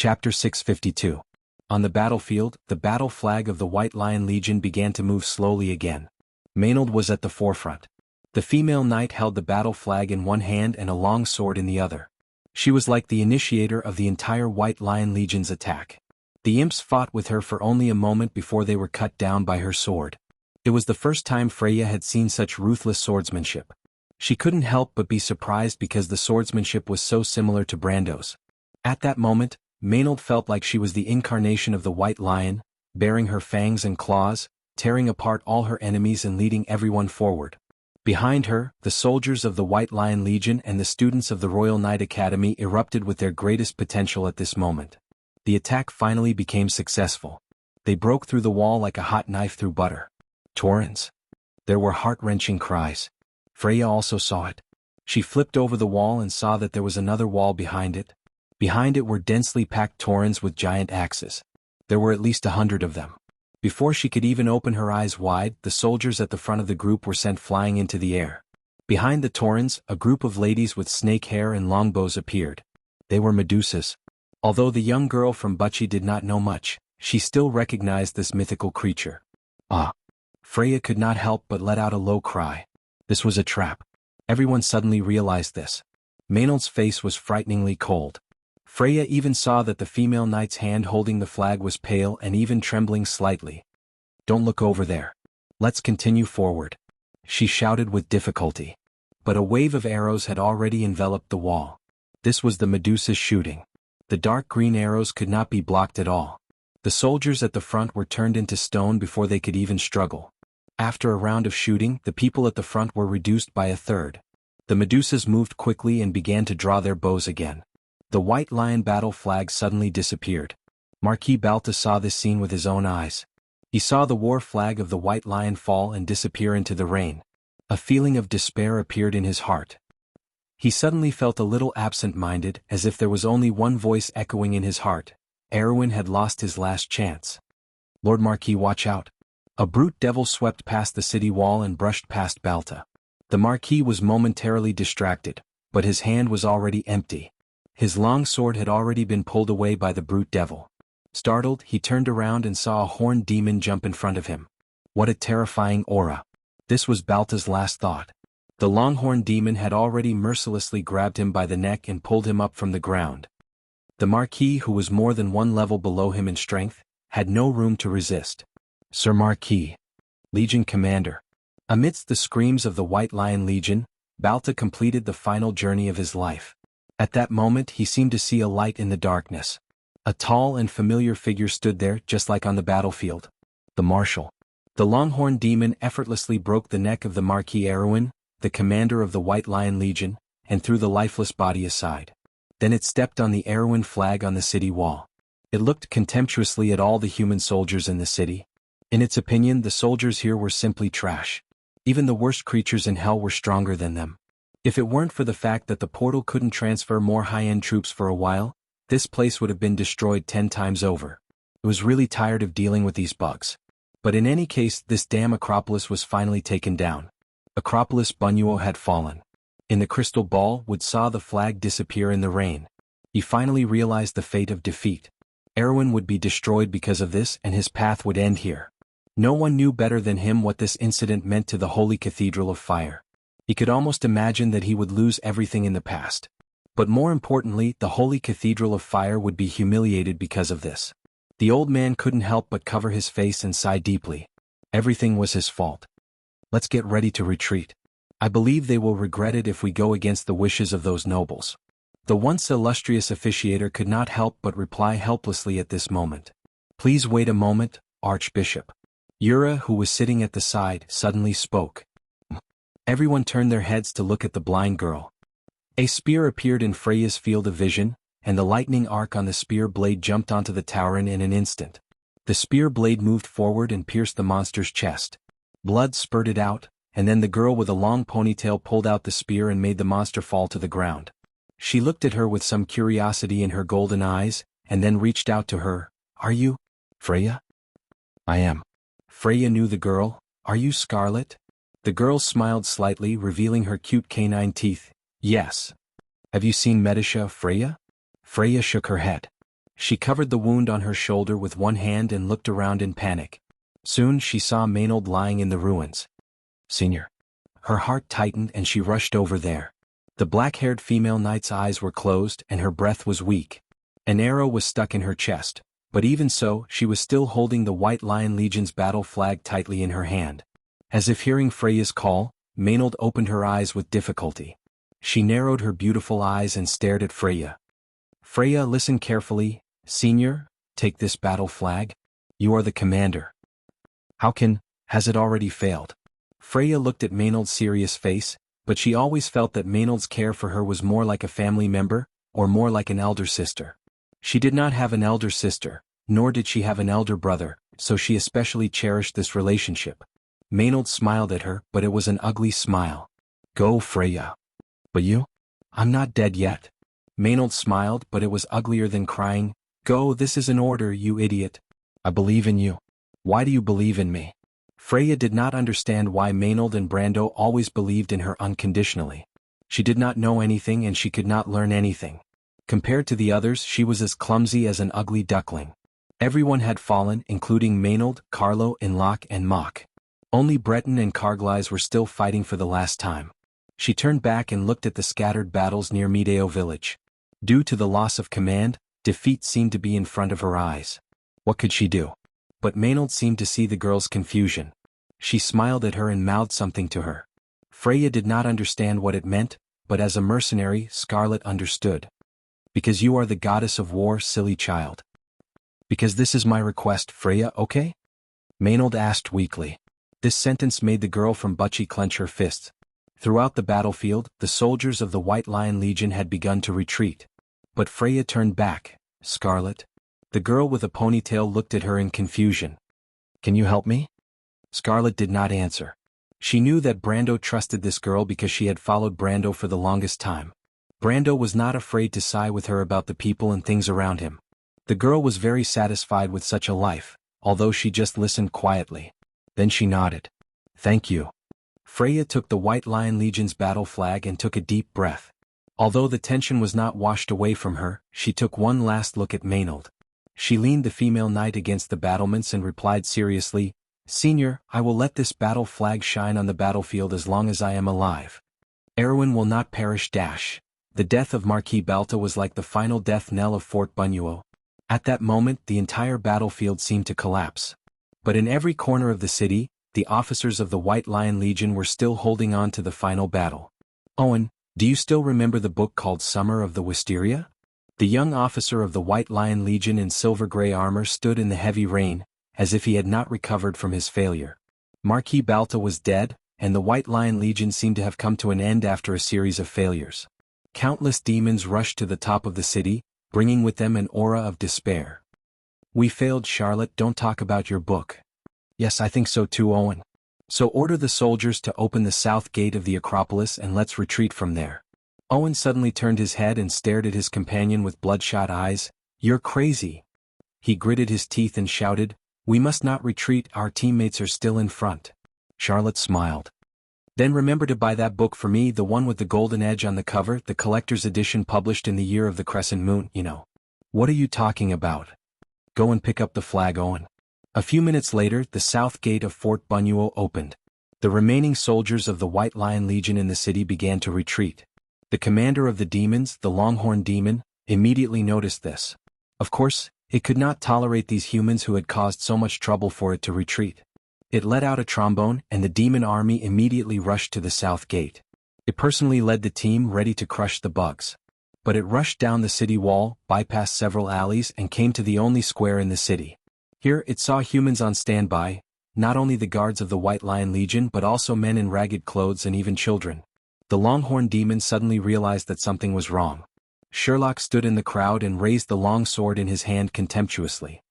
Chapter 652. On the battlefield, the battle flag of the White Lion Legion began to move slowly again. Maynard was at the forefront. The female knight held the battle flag in one hand and a long sword in the other. She was like the initiator of the entire White Lion Legion's attack. The imps fought with her for only a moment before they were cut down by her sword. It was the first time Freya had seen such ruthless swordsmanship. She couldn't help but be surprised because the swordsmanship was so similar to Brando's. At that moment, Maynard felt like she was the incarnation of the White Lion, baring her fangs and claws, tearing apart all her enemies and leading everyone forward. Behind her, the soldiers of the White Lion Legion and the students of the Royal Knight Academy erupted with their greatest potential at this moment. The attack finally became successful. They broke through the wall like a hot knife through butter. Torrens. There were heart-wrenching cries. Freya also saw it. She flipped over the wall and saw that there was another wall behind it. Behind it were densely packed Torrens with giant axes. There were at least 100 of them. Before she could even open her eyes wide, the soldiers at the front of the group were sent flying into the air. Behind the Torrens, a group of ladies with snake hair and longbows appeared. They were Medusas. Although the young girl from Bucci did not know much, she still recognized this mythical creature. Ah! Freya could not help but let out a low cry. This was a trap. Everyone suddenly realized this. Maynard's face was frighteningly cold. Freya even saw that the female knight's hand holding the flag was pale and even trembling slightly. "Don't look over there. Let's continue forward," she shouted with difficulty. But a wave of arrows had already enveloped the wall. This was the Medusa's shooting. The dark green arrows could not be blocked at all. The soldiers at the front were turned into stone before they could even struggle. After a round of shooting, the people at the front were reduced by a third. The Medusas moved quickly and began to draw their bows again. The White Lion battle flag suddenly disappeared. Marquis Balta saw this scene with his own eyes. He saw the war flag of the White Lion fall and disappear into the rain. A feeling of despair appeared in his heart. He suddenly felt a little absent-minded, as if there was only one voice echoing in his heart. Erwin had lost his last chance. "Lord Marquis, watch out." A brute devil swept past the city wall and brushed past Balta. The Marquis was momentarily distracted, but his hand was already empty. His long sword had already been pulled away by the brute devil. Startled, he turned around and saw a horned demon jump in front of him. What a terrifying aura. This was Balta's last thought. The longhorn demon had already mercilessly grabbed him by the neck and pulled him up from the ground. The Marquis, who was more than one level below him in strength, had no room to resist. "Sir Marquis." Legion Commander. Amidst the screams of the White Lion Legion, Balta completed the final journey of his life. At that moment he seemed to see a light in the darkness. A tall and familiar figure stood there, just like on the battlefield. The Marshal. The longhorn demon effortlessly broke the neck of the Marquis Erwin, the commander of the White Lion Legion, and threw the lifeless body aside. Then it stepped on the Erwin flag on the city wall. It looked contemptuously at all the human soldiers in the city. In its opinion, the soldiers here were simply trash. Even the worst creatures in hell were stronger than them. If it weren't for the fact that the portal couldn't transfer more high-end troops for a while, this place would have been destroyed 10 times over. It was really tired of dealing with these bugs. But in any case, this damn Acropolis was finally taken down. Acropolis Bunuo had fallen. In the crystal ball, Wood saw the flag disappear in the rain. He finally realized the fate of defeat. Erwin would be destroyed because of this, and his path would end here. No one knew better than him what this incident meant to the Holy Cathedral of Fire. He could almost imagine that he would lose everything in the past. But more importantly, the Holy Cathedral of Fire would be humiliated because of this. The old man couldn't help but cover his face and sigh deeply. Everything was his fault. "Let's get ready to retreat. I believe they will regret it if we go against the wishes of those nobles." The once illustrious officiator could not help but reply helplessly at this moment. "Please wait a moment, Archbishop." Yura, who was sitting at the side, suddenly spoke. Everyone turned their heads to look at the blind girl. A spear appeared in Freya's field of vision, and the lightning arc on the spear blade jumped onto the Tauren in an instant. The spear blade moved forward and pierced the monster's chest. Blood spurted out, and then the girl with a long ponytail pulled out the spear and made the monster fall to the ground. She looked at her with some curiosity in her golden eyes, and then reached out to her. "Are you Freya?" "I am." Freya knew the girl. "Are you Scarlet?" The girl smiled slightly, revealing her cute canine teeth. "Yes." "Have you seen Medusha, Freya?" Freya shook her head. She covered the wound on her shoulder with one hand and looked around in panic. Soon she saw Maynard lying in the ruins. Senior. Her heart tightened and she rushed over there. The black-haired female knight's eyes were closed and her breath was weak. An arrow was stuck in her chest, but even so, she was still holding the White Lion Legion's battle flag tightly in her hand. As if hearing Freya's call, Maynard opened her eyes with difficulty. She narrowed her beautiful eyes and stared at Freya. Freya, listen carefully. Senior, take this battle flag. You are the commander. Has it already failed? Freya looked at Maynard's serious face, but she always felt that Maynard's care for her was more like a family member, or more like an elder sister. She did not have an elder sister, nor did she have an elder brother, so she especially cherished this relationship. Maynard smiled at her, but it was an ugly smile. Go, Freya. But you? I'm not dead yet. Maynard smiled, but it was uglier than crying. Go, this is an order, you idiot. I believe in you. Why do you believe in me? Freya did not understand why Maynard and Brando always believed in her unconditionally. She did not know anything and she could not learn anything. Compared to the others, she was as clumsy as an ugly duckling. Everyone had fallen, including Maynard, Carlo, Inlock, and Mock. Only Breton and Carglass were still fighting for the last time. She turned back and looked at the scattered battles near Medeo village. Due to the loss of command, defeat seemed to be in front of her eyes. What could she do? But Maynard seemed to see the girl's confusion. She smiled at her and mouthed something to her. Freya did not understand what it meant, but as a mercenary, Scarlet understood. Because you are the goddess of war, silly child. Because this is my request, Freya, okay? Maynard asked weakly. This sentence made the girl from Butchie clench her fists. Throughout the battlefield, the soldiers of the White Lion Legion had begun to retreat. But Freya turned back. Scarlet? The girl with a ponytail looked at her in confusion. Can you help me? Scarlet did not answer. She knew that Brando trusted this girl because she had followed Brando for the longest time. Brando was not afraid to sigh with her about the people and things around him. The girl was very satisfied with such a life, although she just listened quietly. Then she nodded. Thank you. Freya took the White Lion Legion's battle flag and took a deep breath. Although the tension was not washed away from her, she took one last look at Maynard. She leaned the female knight against the battlements and replied seriously, Senior, I will let this battle flag shine on the battlefield as long as I am alive. Erwin will not perish. The death of Marquis Balta was like the final death knell of Fort Bunuo. At that moment, the entire battlefield seemed to collapse. But in every corner of the city, the officers of the White Lion Legion were still holding on to the final battle. Owen, do you still remember the book called Summer of the Wisteria? The young officer of the White Lion Legion in silver-gray armor stood in the heavy rain, as if he had not recovered from his failure. Marquis Balta was dead, and the White Lion Legion seemed to have come to an end after a series of failures. Countless demons rushed to the top of the city, bringing with them an aura of despair. We failed, Charlotte. Don't talk about your book. Yes, I think so too, Owen. So order the soldiers to open the south gate of the Acropolis and let's retreat from there. Owen suddenly turned his head and stared at his companion with bloodshot eyes. You're crazy. He gritted his teeth and shouted, We must not retreat, our teammates are still in front. Charlotte smiled. Then remember to buy that book for me, the one with the golden edge on the cover, the collector's edition published in the year of the crescent moon, you know. What are you talking about? Go and pick up the flag, Owen. A few minutes later, the south gate of Fort Bunuo opened. The remaining soldiers of the White Lion Legion in the city began to retreat. The commander of the demons, the Longhorn Demon, immediately noticed this. Of course, it could not tolerate these humans who had caused so much trouble for it to retreat. It let out a trombone, and the demon army immediately rushed to the south gate. It personally led the team ready to crush the bugs. But it rushed down the city wall, bypassed several alleys, and came to the only square in the city. Here it saw humans on standby, not only the guards of the White Lion Legion but also men in ragged clothes and even children. The Longhorn Demon suddenly realized that something was wrong. Sherlock stood in the crowd and raised the long sword in his hand contemptuously.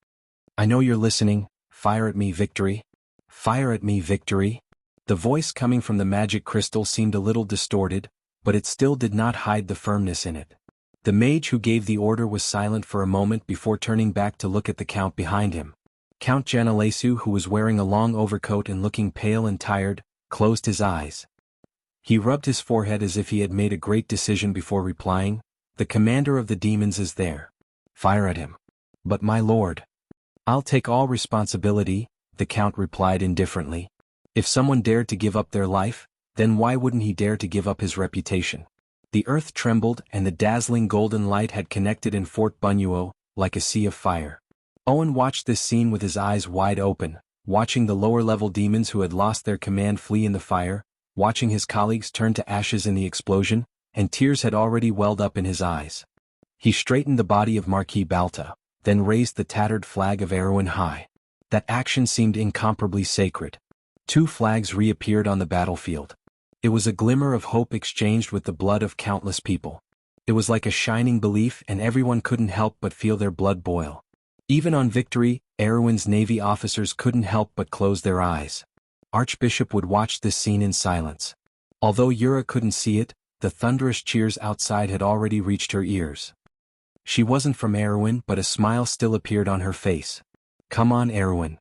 I know you're listening. Fire at me, Victory. Fire at me, Victory. The voice coming from the magic crystal seemed a little distorted, but it still did not hide the firmness in it. The mage who gave the order was silent for a moment before turning back to look at the count behind him. Count Janelesu, who was wearing a long overcoat and looking pale and tired, closed his eyes. He rubbed his forehead as if he had made a great decision before replying, The commander of the demons is there. Fire at him. "But my lord." "I'll take all responsibility," the count replied indifferently. "If someone dared to give up their life, then why wouldn't he dare to give up his reputation?" The earth trembled and the dazzling golden light had connected in Fort Bunuo, like a sea of fire. Owen watched this scene with his eyes wide open, watching the lower-level demons who had lost their command flee in the fire, watching his colleagues turn to ashes in the explosion, and tears had already welled up in his eyes. He straightened the body of Marquis Balta, then raised the tattered flag of Erewhon high. That action seemed incomparably sacred. 2 flags reappeared on the battlefield. It was a glimmer of hope exchanged with the blood of countless people. It was like a shining belief, and everyone couldn't help but feel their blood boil. Even on victory, Erewhon's Navy officers couldn't help but close their eyes. Archbishop would watch this scene in silence. Although Yura couldn't see it, the thunderous cheers outside had already reached her ears. She wasn't from Erewhon, but a smile still appeared on her face. "Come on, Erewhon."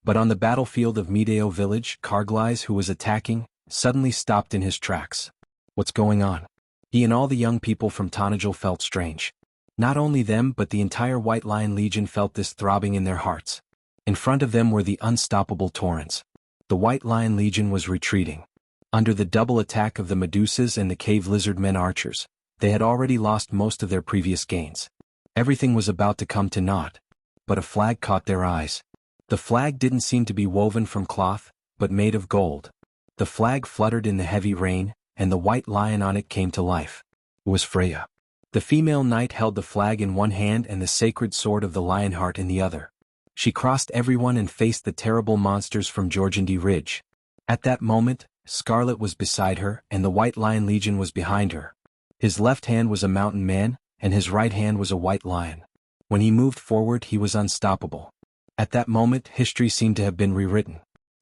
But on the battlefield of Medeo village, Carglass, who was attacking, suddenly stopped in his tracks. What's going on? He and all the young people from Tonajil felt strange. Not only them but the entire White Lion Legion felt this throbbing in their hearts. In front of them were the unstoppable torrents. The White Lion Legion was retreating. Under the double attack of the Medusas and the Cave Lizard Men archers, they had already lost most of their previous gains. Everything was about to come to naught. But a flag caught their eyes. The flag didn't seem to be woven from cloth, but made of gold. The flag fluttered in the heavy rain, and the white lion on it came to life. It was Freya. The female knight held the flag in one hand and the sacred sword of the Lionheart in the other. She crossed everyone and faced the terrible monsters from Jorgendy Ridge. At that moment, Scarlet was beside her, and the White Lion Legion was behind her. His left hand was a mountain man, and his right hand was a white lion. When he moved forward, he was unstoppable. At that moment, history seemed to have been rewritten.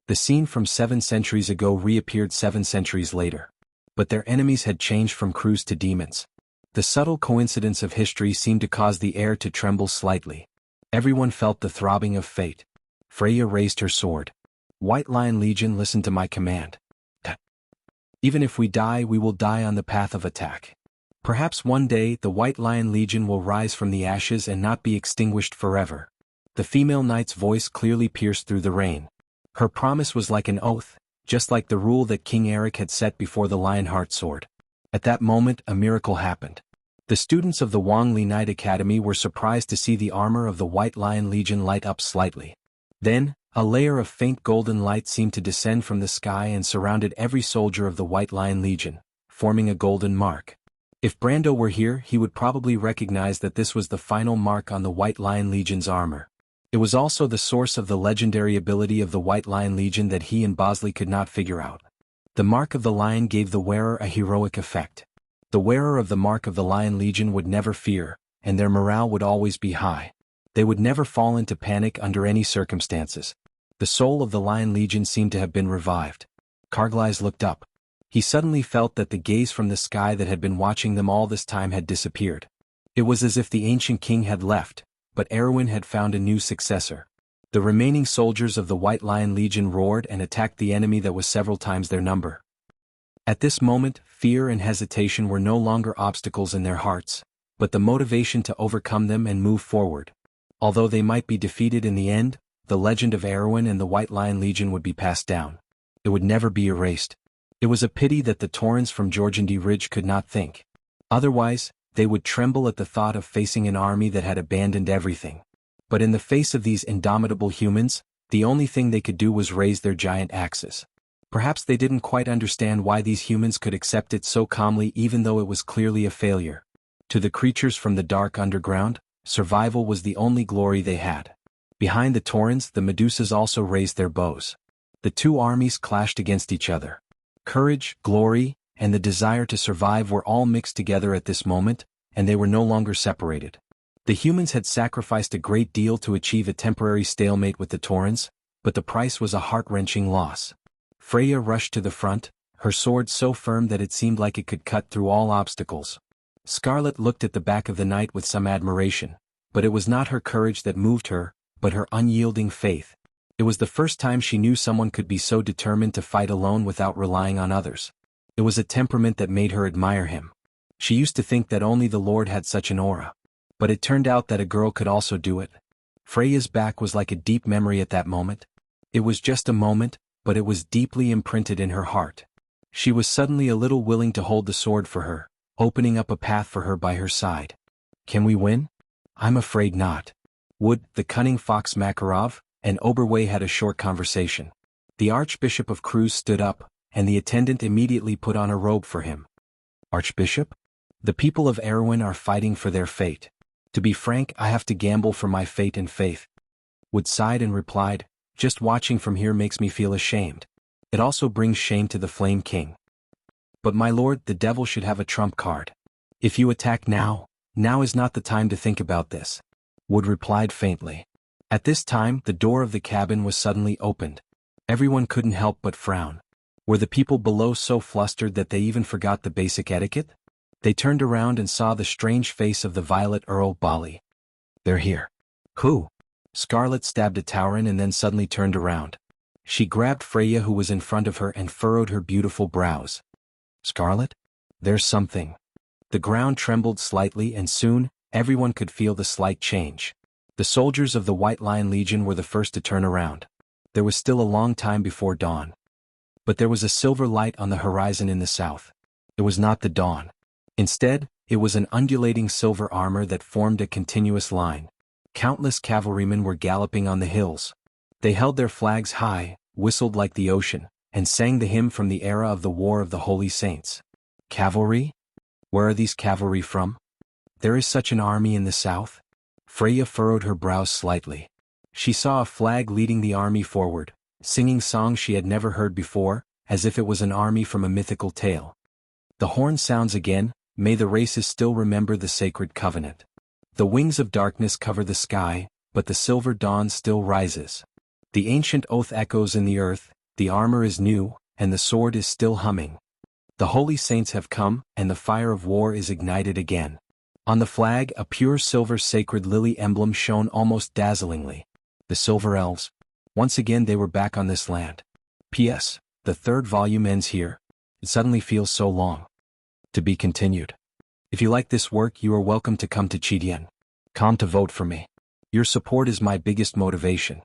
The scene from 7 centuries ago reappeared 7 centuries later. But their enemies had changed from crews to demons. The subtle coincidence of history seemed to cause the air to tremble slightly. Everyone felt the throbbing of fate. Freya raised her sword. "White Lion Legion, listen to my command. Even if we die, we will die on the path of attack. Perhaps one day the White Lion Legion will rise from the ashes and not be extinguished forever." The female knight's voice clearly pierced through the rain. Her promise was like an oath, just like the rule that King Eric had set before the Lionheart sword. At that moment, a miracle happened. The students of the Wangli Knight Academy were surprised to see the armor of the White Lion Legion light up slightly. Then, a layer of faint golden light seemed to descend from the sky and surrounded every soldier of the White Lion Legion, forming a golden mark. If Brando were here, he would probably recognize that this was the final mark on the White Lion Legion's armor. It was also the source of the legendary ability of the White Lion Legion that he and Bosley could not figure out. The mark of the lion gave the wearer a heroic effect. The wearer of the mark of the Lion Legion would never fear, and their morale would always be high. They would never fall into panic under any circumstances. The soul of the Lion Legion seemed to have been revived. Carglass looked up. He suddenly felt that the gaze from the sky that had been watching them all this time had disappeared. It was as if the ancient king had left, but Erewhon had found a new successor. The remaining soldiers of the White Lion Legion roared and attacked the enemy that was several times their number. At this moment, fear and hesitation were no longer obstacles in their hearts, but the motivation to overcome them and move forward. Although they might be defeated in the end, the legend of Erewhon and the White Lion Legion would be passed down. It would never be erased. It was a pity that the Torrens from Jorgendy Ridge could not think. Otherwise, they would tremble at the thought of facing an army that had abandoned everything. But in the face of these indomitable humans, the only thing they could do was raise their giant axes. Perhaps they didn't quite understand why these humans could accept it so calmly even though it was clearly a failure. To the creatures from the dark underground, survival was the only glory they had. Behind the Torrens, the Medusas also raised their bows. The two armies clashed against each other. Courage, glory, and the desire to survive were all mixed together at this moment, and they were no longer separated. The humans had sacrificed a great deal to achieve a temporary stalemate with the Torrens, but the price was a heart-wrenching loss. Freya rushed to the front, her sword so firm that it seemed like it could cut through all obstacles. Scarlet looked at the back of the knight with some admiration, but it was not her courage that moved her, but her unyielding faith. It was the first time she knew someone could be so determined to fight alone without relying on others. It was a temperament that made her admire him. She used to think that only the Lord had such an aura. But it turned out that a girl could also do it. Freya's back was like a deep memory at that moment. It was just a moment, but it was deeply imprinted in her heart. She was suddenly a little willing to hold the sword for her, opening up a path for her by her side. Can we win? I'm afraid not. Would, the cunning fox Makarov, and Oberway had a short conversation. The Archbishop of Cruz stood up, and the attendant immediately put on a robe for him. Archbishop? The people of Erewhon are fighting for their fate. To be frank, I have to gamble for my fate and faith. Wood sighed and replied, just watching from here makes me feel ashamed. It also brings shame to the Flame King. But my lord, the devil should have a trump card. If you attack now is not the time to think about this. Wood replied faintly. At this time, the door of the cabin was suddenly opened. Everyone couldn't help but frown. Were the people below so flustered that they even forgot the basic etiquette? They turned around and saw the strange face of the Violet Earl Bali. They're here. Who? Scarlet stabbed at Tauren and then suddenly turned around. She grabbed Freya who was in front of her and furrowed her beautiful brows. Scarlet? There's something. The ground trembled slightly and soon, everyone could feel the slight change. The soldiers of the White Lion Legion were the first to turn around. There was still a long time before dawn. But there was a silver light on the horizon in the south. It was not the dawn. Instead, it was an undulating silver armor that formed a continuous line. Countless cavalrymen were galloping on the hills. They held their flags high, whistled like the ocean, and sang the hymn from the era of the War of the Holy Saints. Cavalry? Where are these cavalry from? There is such an army in the south? Freya furrowed her brows slightly. She saw a flag leading the army forward, singing songs she had never heard before, as if it was an army from a mythical tale. The horn sounds again, may the races still remember the sacred covenant. The wings of darkness cover the sky, but the silver dawn still rises. The ancient oath echoes in the earth, the armor is new, and the sword is still humming. The holy saints have come, and the fire of war is ignited again. On the flag, a pure silver sacred lily emblem shone almost dazzlingly. The Silver Elves. Once again they were back on this land. P.S. The third volume ends here. It suddenly feels so long. To be continued. If you like this work, you are welcome to come to Chidien.com to vote for me. Your support is my biggest motivation.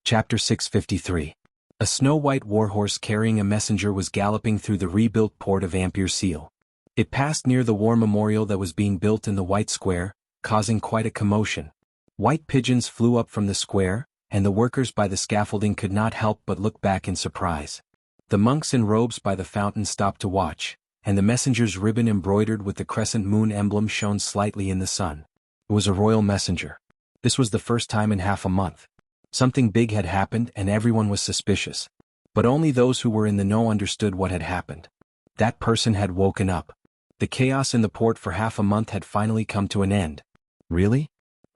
Chapter 653. A snow-white warhorse carrying a messenger was galloping through the rebuilt port of Ampere Seal. It passed near the war memorial that was being built in the White Square, causing quite a commotion. White pigeons flew up from the square, and the workers by the scaffolding could not help but look back in surprise. The monks in robes by the fountain stopped to watch, and the messenger's ribbon embroidered with the crescent moon emblem shone slightly in the sun. It was a royal messenger. This was the first time in half a month. Something big had happened and everyone was suspicious. But only those who were in the know understood what had happened. That person had woken up. The chaos in the port for half a month had finally come to an end. Really?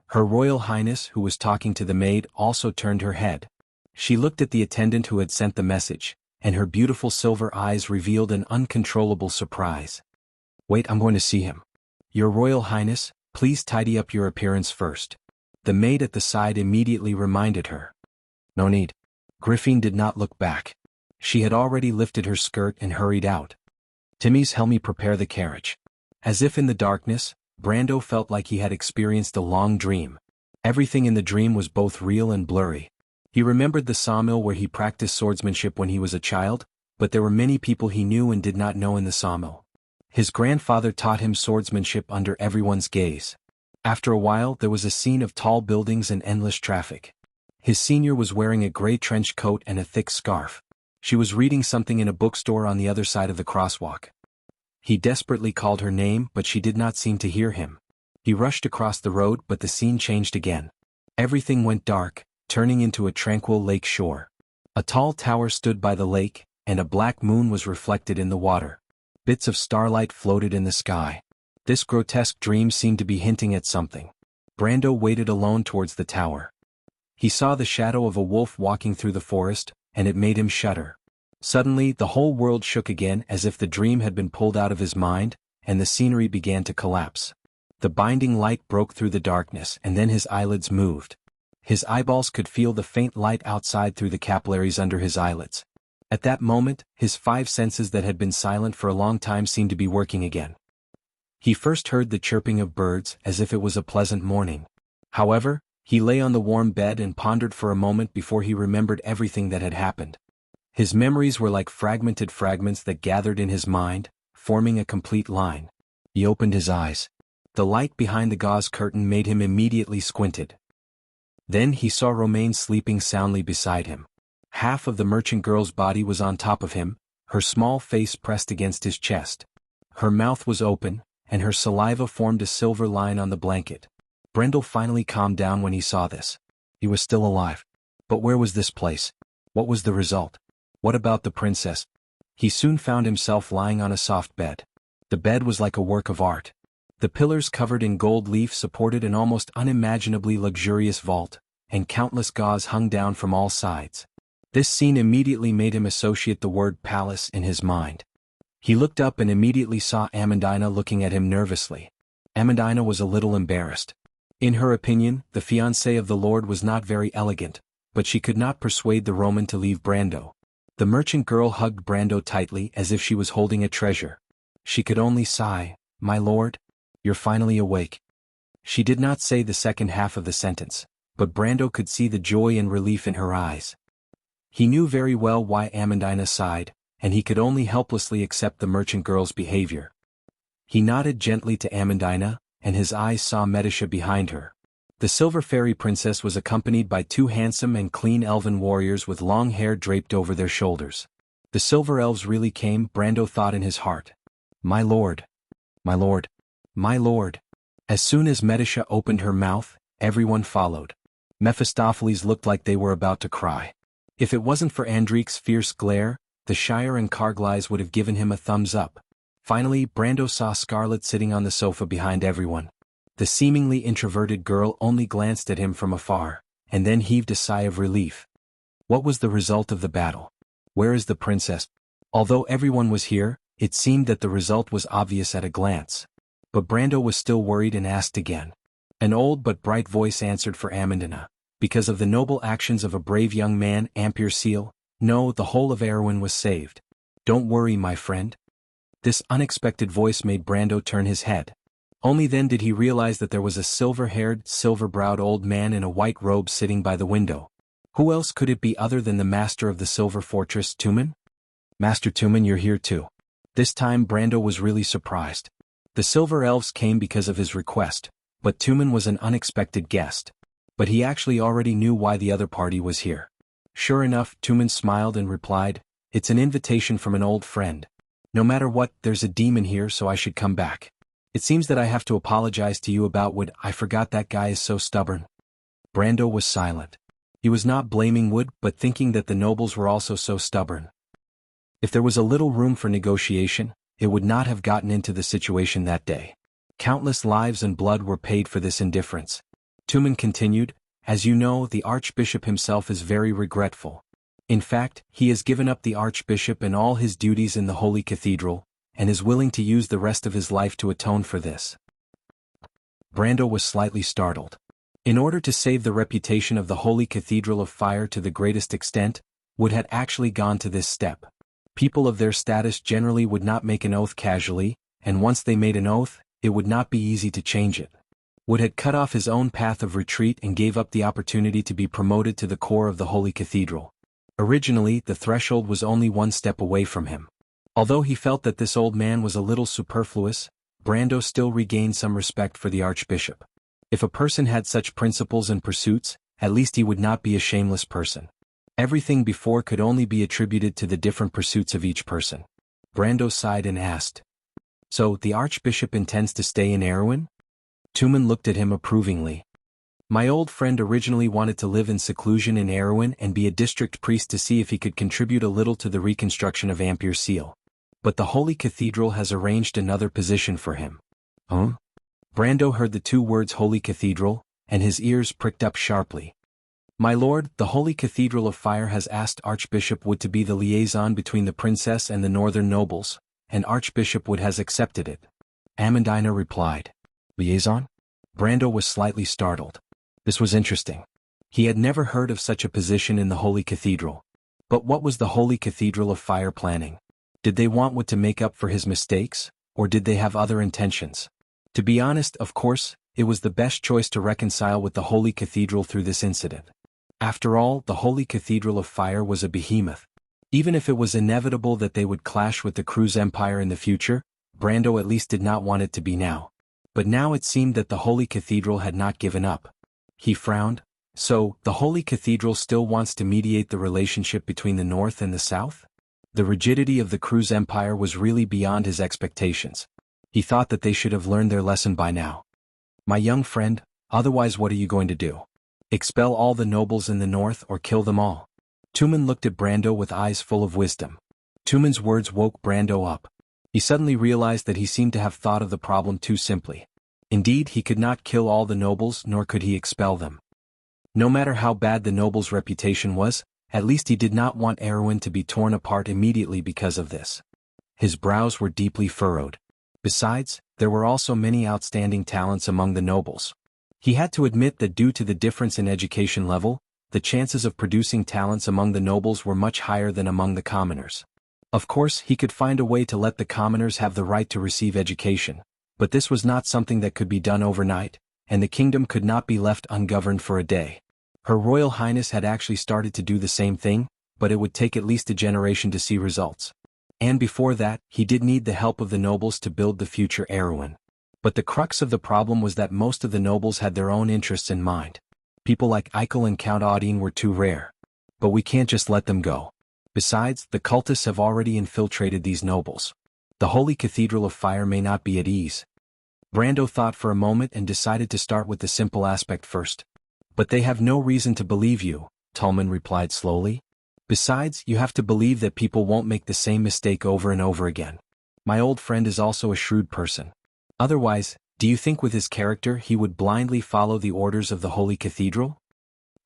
Her Royal Highness, who was talking to the maid, also turned her head. She looked at the attendant who had sent the message, and her beautiful silver eyes revealed an uncontrollable surprise. Wait, I'm going to see him. Your Royal Highness, please tidy up your appearance first. The maid at the side immediately reminded her. No need. Griffin did not look back. She had already lifted her skirt and hurried out. Timmy's help me prepare the carriage. As if in the darkness, Brando felt like he had experienced a long dream. Everything in the dream was both real and blurry. He remembered the sawmill where he practiced swordsmanship when he was a child, but there were many people he knew and did not know in the sawmill. His grandfather taught him swordsmanship under everyone's gaze. After a while there was a scene of tall buildings and endless traffic. His senior was wearing a gray trench coat and a thick scarf. She was reading something in a bookstore on the other side of the crosswalk. He desperately called her name but she did not seem to hear him. He rushed across the road but the scene changed again. Everything went dark, turning into a tranquil lake shore. A tall tower stood by the lake, and a black moon was reflected in the water. Bits of starlight floated in the sky. This grotesque dream seemed to be hinting at something. Brando waited alone towards the tower. He saw the shadow of a wolf walking through the forest, and it made him shudder. Suddenly, the whole world shook again as if the dream had been pulled out of his mind, and the scenery began to collapse. The binding light broke through the darkness and then his eyelids moved. His eyeballs could feel the faint light outside through the capillaries under his eyelids. At that moment, his five senses that had been silent for a long time seemed to be working again. He first heard the chirping of birds as if it was a pleasant morning. However, he lay on the warm bed and pondered for a moment before he remembered everything that had happened. His memories were like fragmented fragments that gathered in his mind, forming a complete line. He opened his eyes. The light behind the gauze curtain made him immediately squinted. Then he saw Romaine sleeping soundly beside him. Half of the merchant girl's body was on top of him, her small face pressed against his chest. Her mouth was open, and her saliva formed a silver line on the blanket. Brendel finally calmed down when he saw this. He was still alive. But where was this place? What was the result? What about the princess? He soon found himself lying on a soft bed. The bed was like a work of art. The pillars covered in gold leaf supported an almost unimaginably luxurious vault, and countless gauze hung down from all sides. This scene immediately made him associate the word palace in his mind. He looked up and immediately saw Amandina looking at him nervously. Amandina was a little embarrassed. In her opinion, the fiancé of the Lord was not very elegant, but she could not persuade the Roman to leave Brando. The merchant girl hugged Brando tightly as if she was holding a treasure. She could only sigh, "My lord, you're finally awake." She did not say the second half of the sentence, but Brando could see the joy and relief in her eyes. He knew very well why Amandina sighed, and he could only helplessly accept the merchant girl's behavior. He nodded gently to Amandina, and his eyes saw Medisha behind her. The silver fairy princess was accompanied by two handsome and clean elven warriors with long hair draped over their shoulders. The silver elves really came, Brando thought in his heart. My lord. My lord. My lord. As soon as Medisha opened her mouth, everyone followed. Mephistopheles looked like they were about to cry. If it wasn't for Andrique's fierce glare, the Shire and Carglass would have given him a thumbs up. Finally, Brando saw Scarlet sitting on the sofa behind everyone. The seemingly introverted girl only glanced at him from afar, and then heaved a sigh of relief. What was the result of the battle? Where is the princess? Although everyone was here, it seemed that the result was obvious at a glance. But Brando was still worried and asked again. An old but bright voice answered for Amandina. Because of the noble actions of a brave young man, Ampere Seal, no, the whole of Erewhon was saved. Don't worry, my friend. This unexpected voice made Brando turn his head. Only then did he realize that there was a silver-haired, silver-browed old man in a white robe sitting by the window. Who else could it be other than the master of the Silver Fortress, Tumen? Master Tumen, you're here too. This time Brando was really surprised. The Silver Elves came because of his request, but Tumen was an unexpected guest. But he actually already knew why the other party was here. Sure enough, Tumen smiled and replied, "It's an invitation from an old friend. No matter what, there's a demon here, so I should come back. It seems that I have to apologize to you about Wood. I forgot that guy is so stubborn." Brando was silent. He was not blaming Wood, but thinking that the nobles were also so stubborn. If there was a little room for negotiation, it would not have gotten into the situation that day. Countless lives and blood were paid for this indifference. Tumen continued, "As you know, the Archbishop himself is very regretful. In fact, he has given up the Archbishop and all his duties in the Holy Cathedral, and is willing to use the rest of his life to atone for this." Brando was slightly startled. In order to save the reputation of the Holy Cathedral of Fire to the greatest extent, Wood had actually gone to this step. People of their status generally would not make an oath casually, and once they made an oath, it would not be easy to change it. Wood had cut off his own path of retreat and gave up the opportunity to be promoted to the core of the Holy Cathedral. Originally, the threshold was only one step away from him. Although he felt that this old man was a little superfluous, Brando still regained some respect for the Archbishop. If a person had such principles and pursuits, at least he would not be a shameless person. Everything before could only be attributed to the different pursuits of each person. Brando sighed and asked, "So, the Archbishop intends to stay in Erewhon?" Tumen looked at him approvingly. "My old friend originally wanted to live in seclusion in Erewhon and be a district priest to see if he could contribute a little to the reconstruction of Ampere Seal. But the Holy Cathedral has arranged another position for him." Huh? Brando heard the two words Holy Cathedral, and his ears pricked up sharply. "My lord, the Holy Cathedral of Fire has asked Archbishop Wood to be the liaison between the princess and the northern nobles, and Archbishop Wood has accepted it." Amandina replied. "Liaison?" Brando was slightly startled. This was interesting. He had never heard of such a position in the Holy Cathedral. But what was the Holy Cathedral of Fire planning? Did they want Wood to make up for his mistakes, or did they have other intentions? To be honest, of course, it was the best choice to reconcile with the Holy Cathedral through this incident. After all, the Holy Cathedral of Fire was a behemoth. Even if it was inevitable that they would clash with the Cruz Empire in the future, Brando at least did not want it to be now. But now it seemed that the Holy Cathedral had not given up. He frowned. So, the Holy Cathedral still wants to mediate the relationship between the North and the South? The rigidity of the Cruz Empire was really beyond his expectations. He thought that they should have learned their lesson by now. My young friend, otherwise what are you going to do? Expel all the nobles in the North or kill them all? Tumen looked at Brando with eyes full of wisdom. Tumen's words woke Brando up. He suddenly realized that he seemed to have thought of the problem too simply. Indeed, he could not kill all the nobles, nor could he expel them. No matter how bad the noble's reputation was, at least he did not want Erwin to be torn apart immediately because of this. His brows were deeply furrowed. Besides, there were also many outstanding talents among the nobles. He had to admit that due to the difference in education level, the chances of producing talents among the nobles were much higher than among the commoners. Of course, he could find a way to let the commoners have the right to receive education, but this was not something that could be done overnight, and the kingdom could not be left ungoverned for a day. Her Royal Highness had actually started to do the same thing, but it would take at least a generation to see results. And before that, he did need the help of the nobles to build the future Erwin. But the crux of the problem was that most of the nobles had their own interests in mind. People like Eichel and Count Audine were too rare. But we can't just let them go. Besides, the cultists have already infiltrated these nobles. The Holy Cathedral of Fire may not be at ease. Brando thought for a moment and decided to start with the simple aspect first. But they have no reason to believe you, Tumen replied slowly. Besides, you have to believe that people won't make the same mistake over and over again. My old friend is also a shrewd person. Otherwise, do you think with his character he would blindly follow the orders of the Holy Cathedral?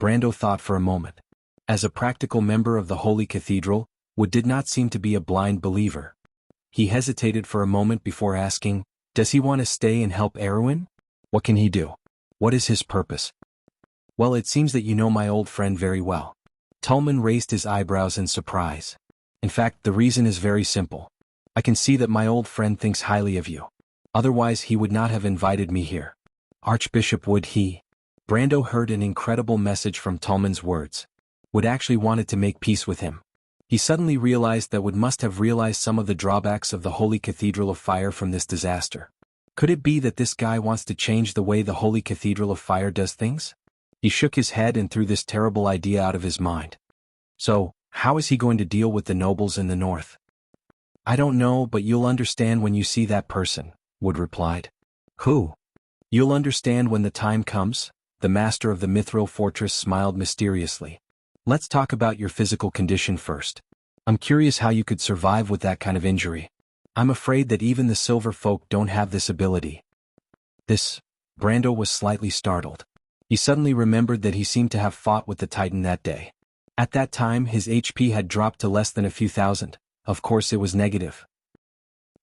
Brando thought for a moment. As a practical member of the Holy Cathedral, Wood did not seem to be a blind believer. He hesitated for a moment before asking, does he want to stay and help Erwin? What can he do? What is his purpose? Well, it seems that you know my old friend very well. Tumen raised his eyebrows in surprise. In fact, the reason is very simple. I can see that my old friend thinks highly of you. Otherwise he would not have invited me here. Archbishop Wood Brando heard an incredible message from Tumen's words. Wood actually wanted to make peace with him. He suddenly realized that Wood must have realized some of the drawbacks of the Holy Cathedral of Fire from this disaster. Could it be that this guy wants to change the way the Holy Cathedral of Fire does things? He shook his head and threw this terrible idea out of his mind. So, how is he going to deal with the nobles in the north? I don't know, but you'll understand when you see that person, Wood replied. Who? You'll understand when the time comes, the master of the Mithril fortress smiled mysteriously. Let's talk about your physical condition first. I'm curious how you could survive with that kind of injury. I'm afraid that even the silver folk don't have this ability. Brando was slightly startled. He suddenly remembered that he seemed to have fought with the Titan that day. At that time his HP had dropped to less than a few thousand. Of course it was negative.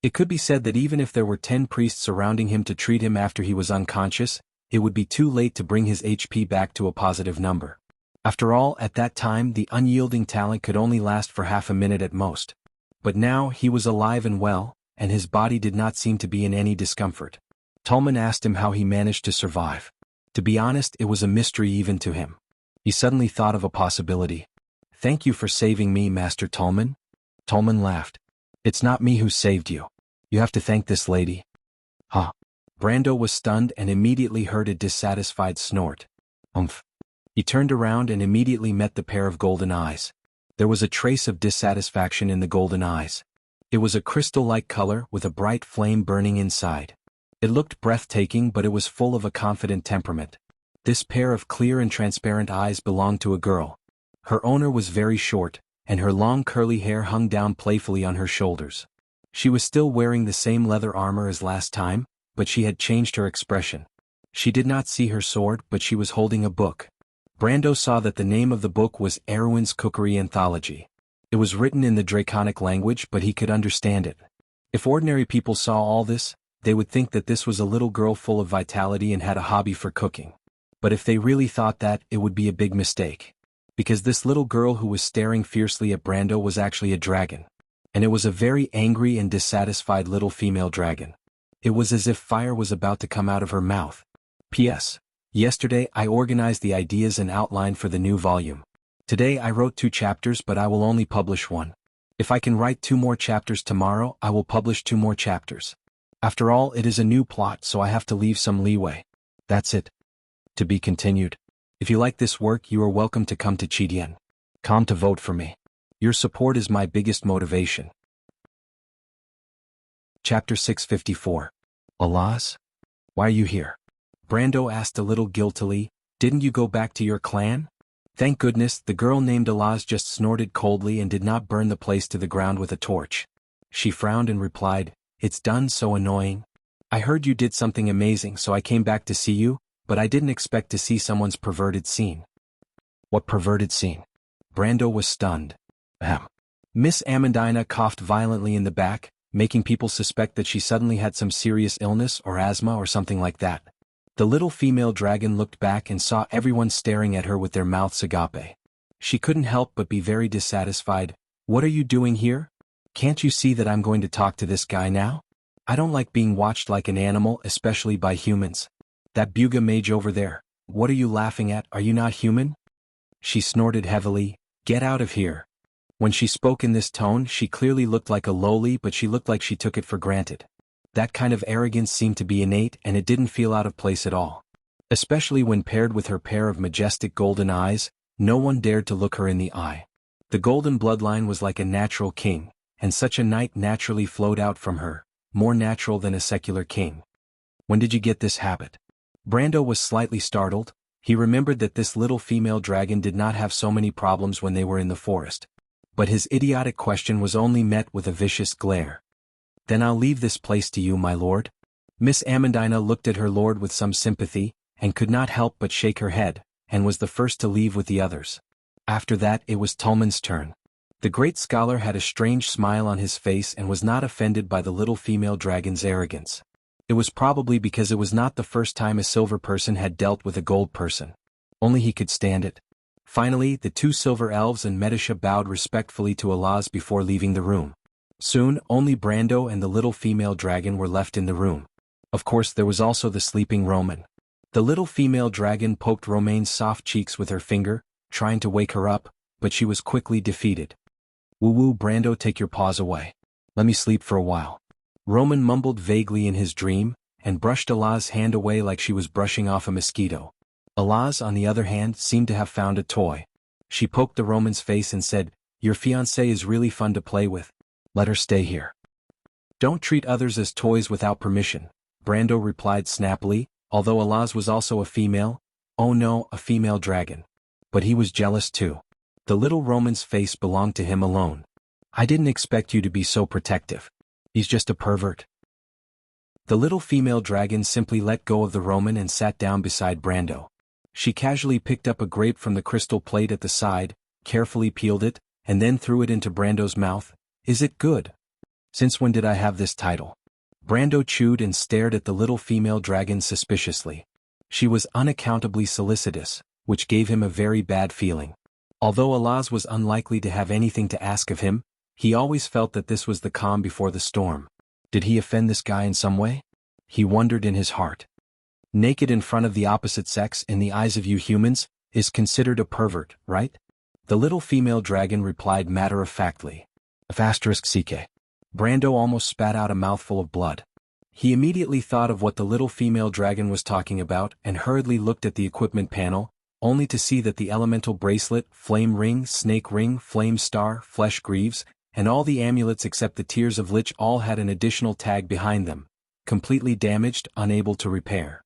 It could be said that even if there were 10 priests surrounding him to treat him after he was unconscious, it would be too late to bring his HP back to a positive number. After all, at that time the unyielding talent could only last for half a minute at most. But now he was alive and well, and his body did not seem to be in any discomfort. Tumen asked him how he managed to survive. To be honest, it was a mystery even to him. He suddenly thought of a possibility. Thank you for saving me, Master Tumen. Tumen laughed. It's not me who saved you. You have to thank this lady. Huh. Brando was stunned and immediately heard a dissatisfied snort. Umph. He turned around and immediately met the pair of golden eyes. There was a trace of dissatisfaction in the golden eyes. It was a crystal-like color with a bright flame burning inside. It looked breathtaking, but it was full of a confident temperament. This pair of clear and transparent eyes belonged to a girl. Her owner was very short, and her long curly hair hung down playfully on her shoulders. She was still wearing the same leather armor as last time, but she had changed her expression. She did not see her sword, but she was holding a book. Brando saw that the name of the book was Erwin's Cookery Anthology. It was written in the Draconic language, but he could understand it. If ordinary people saw all this, they would think that this was a little girl full of vitality and had a hobby for cooking. But if they really thought that, it would be a big mistake. Because this little girl who was staring fiercely at Brando was actually a dragon. and it was a very angry and dissatisfied little female dragon. It was as if fire was about to come out of her mouth. P.S. Yesterday I organized the ideas and outline for the new volume. Today I wrote 2 chapters, but I will only publish 1. If I can write 2 more chapters tomorrow, I will publish 2 more chapters. After all, it is a new plot, so I have to leave some leeway. That's it. To be continued. If you like this work, you are welcome to come to Chidian.com to vote for me. Your support is my biggest motivation. Chapter 654. Alas? Why are you here? Brando asked a little guiltily. Didn't you go back to your clan? Thank goodness, the girl named Alaz just snorted coldly and did not burn the place to the ground with a torch. She frowned and replied, It's done, so annoying. I heard you did something amazing, so I came back to see you, but I didn't expect to see someone's perverted scene. What perverted scene? Brando was stunned. Ahem. Miss Amandina coughed violently in the back, making people suspect that she suddenly had some serious illness or asthma or something like that. The little female dragon looked back and saw everyone staring at her with their mouths agape. She couldn't help but be very dissatisfied. What are you doing here? Can't you see that I'm going to talk to this guy now? I don't like being watched like an animal, especially by humans. That Buga mage over there, what are you laughing at? Are you not human? She snorted heavily. Get out of here. When she spoke in this tone, she clearly looked like a lowly, but she looked like she took it for granted. That kind of arrogance seemed to be innate, and it didn't feel out of place at all. Especially when paired with her pair of majestic golden eyes, no one dared to look her in the eye. The golden bloodline was like a natural king, and such a knight naturally flowed out from her, more natural than a secular king. When did you get this habit? Brando was slightly startled. He remembered that this little female dragon did not have so many problems when they were in the forest. But his idiotic question was only met with a vicious glare. Then I'll leave this place to you, my lord. Miss Amandina looked at her lord with some sympathy, and could not help but shake her head, and was the first to leave with the others. After that it was Tulman's turn. The great scholar had a strange smile on his face and was not offended by the little female dragon's arrogance. It was probably because it was not the first time a silver person had dealt with a gold person. Only he could stand it. Finally, the 2 silver elves and Medisha bowed respectfully to Alaz before leaving the room. Soon, only Brando and the little female dragon were left in the room. Of course, there was also the sleeping Roman. The little female dragon poked Romaine's soft cheeks with her finger, trying to wake her up, but she was quickly defeated. Woo-woo, Brando, take your paws away. Let me sleep for a while. Roman mumbled vaguely in his dream, and brushed Alaz's hand away like she was brushing off a mosquito. Alaz, on the other hand, seemed to have found a toy. She poked the Roman's face and said, Your fiancée is really fun to play with. Let her stay here. Don't treat others as toys without permission, Brando replied snappily, although Alaz was also a female. Oh no, a female dragon. But he was jealous too. The little Roman's face belonged to him alone. I didn't expect you to be so protective. He's just a pervert. The little female dragon simply let go of the Roman and sat down beside Brando. She casually picked up a grape from the crystal plate at the side, carefully peeled it, and then threw it into Brando's mouth. Is it good? Since when did I have this title? Brando chewed and stared at the little female dragon suspiciously. She was unaccountably solicitous, which gave him a very bad feeling. Although Alaz was unlikely to have anything to ask of him, he always felt that this was the calm before the storm. Did he offend this guy in some way? He wondered in his heart. Naked in front of the opposite sex in the eyes of you humans is considered a pervert, right? The little female dragon replied matter-of-factly. *CK. Brando almost spat out a mouthful of blood. He immediately thought of what the little female dragon was talking about and hurriedly looked at the equipment panel, only to see that the elemental bracelet, flame ring, snake ring, flame star, flesh greaves, and all the amulets except the tears of Lich all had an additional tag behind them. Completely damaged, unable to repair.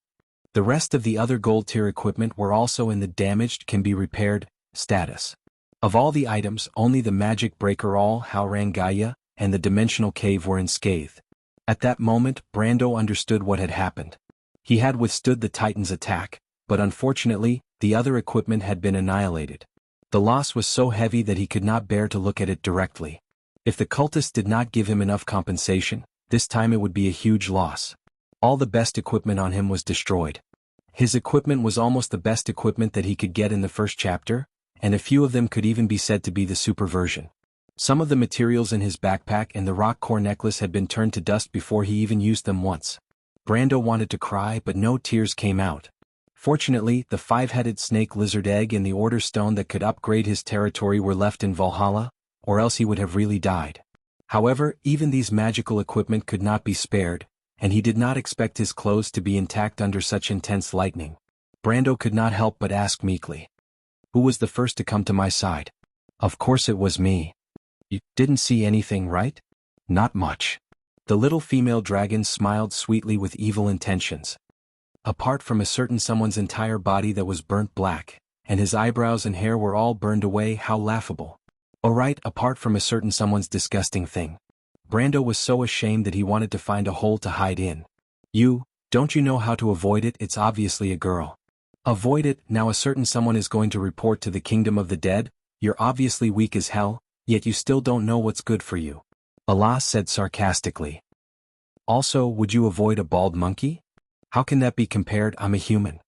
The rest of the other gold tier equipment were also in the damaged can be repaired status. Of all the items, only the magic breaker all Haurangaya and the dimensional cave were unscathed. At that moment, Brando understood what had happened. He had withstood the Titan's attack, but unfortunately, the other equipment had been annihilated. The loss was so heavy that he could not bear to look at it directly. If the cultists did not give him enough compensation, this time it would be a huge loss. All the best equipment on him was destroyed. His equipment was almost the best equipment that he could get in the first chapter, and a few of them could even be said to be the super version. Some of the materials in his backpack and the rock core necklace had been turned to dust before he even used them once. Brando wanted to cry, but no tears came out. Fortunately, the 5-headed snake lizard egg and the order stone that could upgrade his territory were left in Valhalla, or else he would have really died. However, even these magical equipment could not be spared, and he did not expect his clothes to be intact under such intense lightning. Brando could not help but ask meekly, "Who was the first to come to my side?" "Of course it was me." "You didn't see anything, right?" "Not much." The little female dragon smiled sweetly with evil intentions. Apart from a certain someone's entire body that was burnt black, and his eyebrows and hair were all burned away, how laughable. Alright, apart from a certain someone's disgusting thing. Brando was so ashamed that he wanted to find a hole to hide in. Don't you know how to avoid it? It's obviously a girl. Avoid it? Now a certain someone is going to report to the kingdom of the dead? You're obviously weak as hell, yet you still don't know what's good for you. Allah said sarcastically. Also, would you avoid a bald monkey? How can that be compared? I'm a human.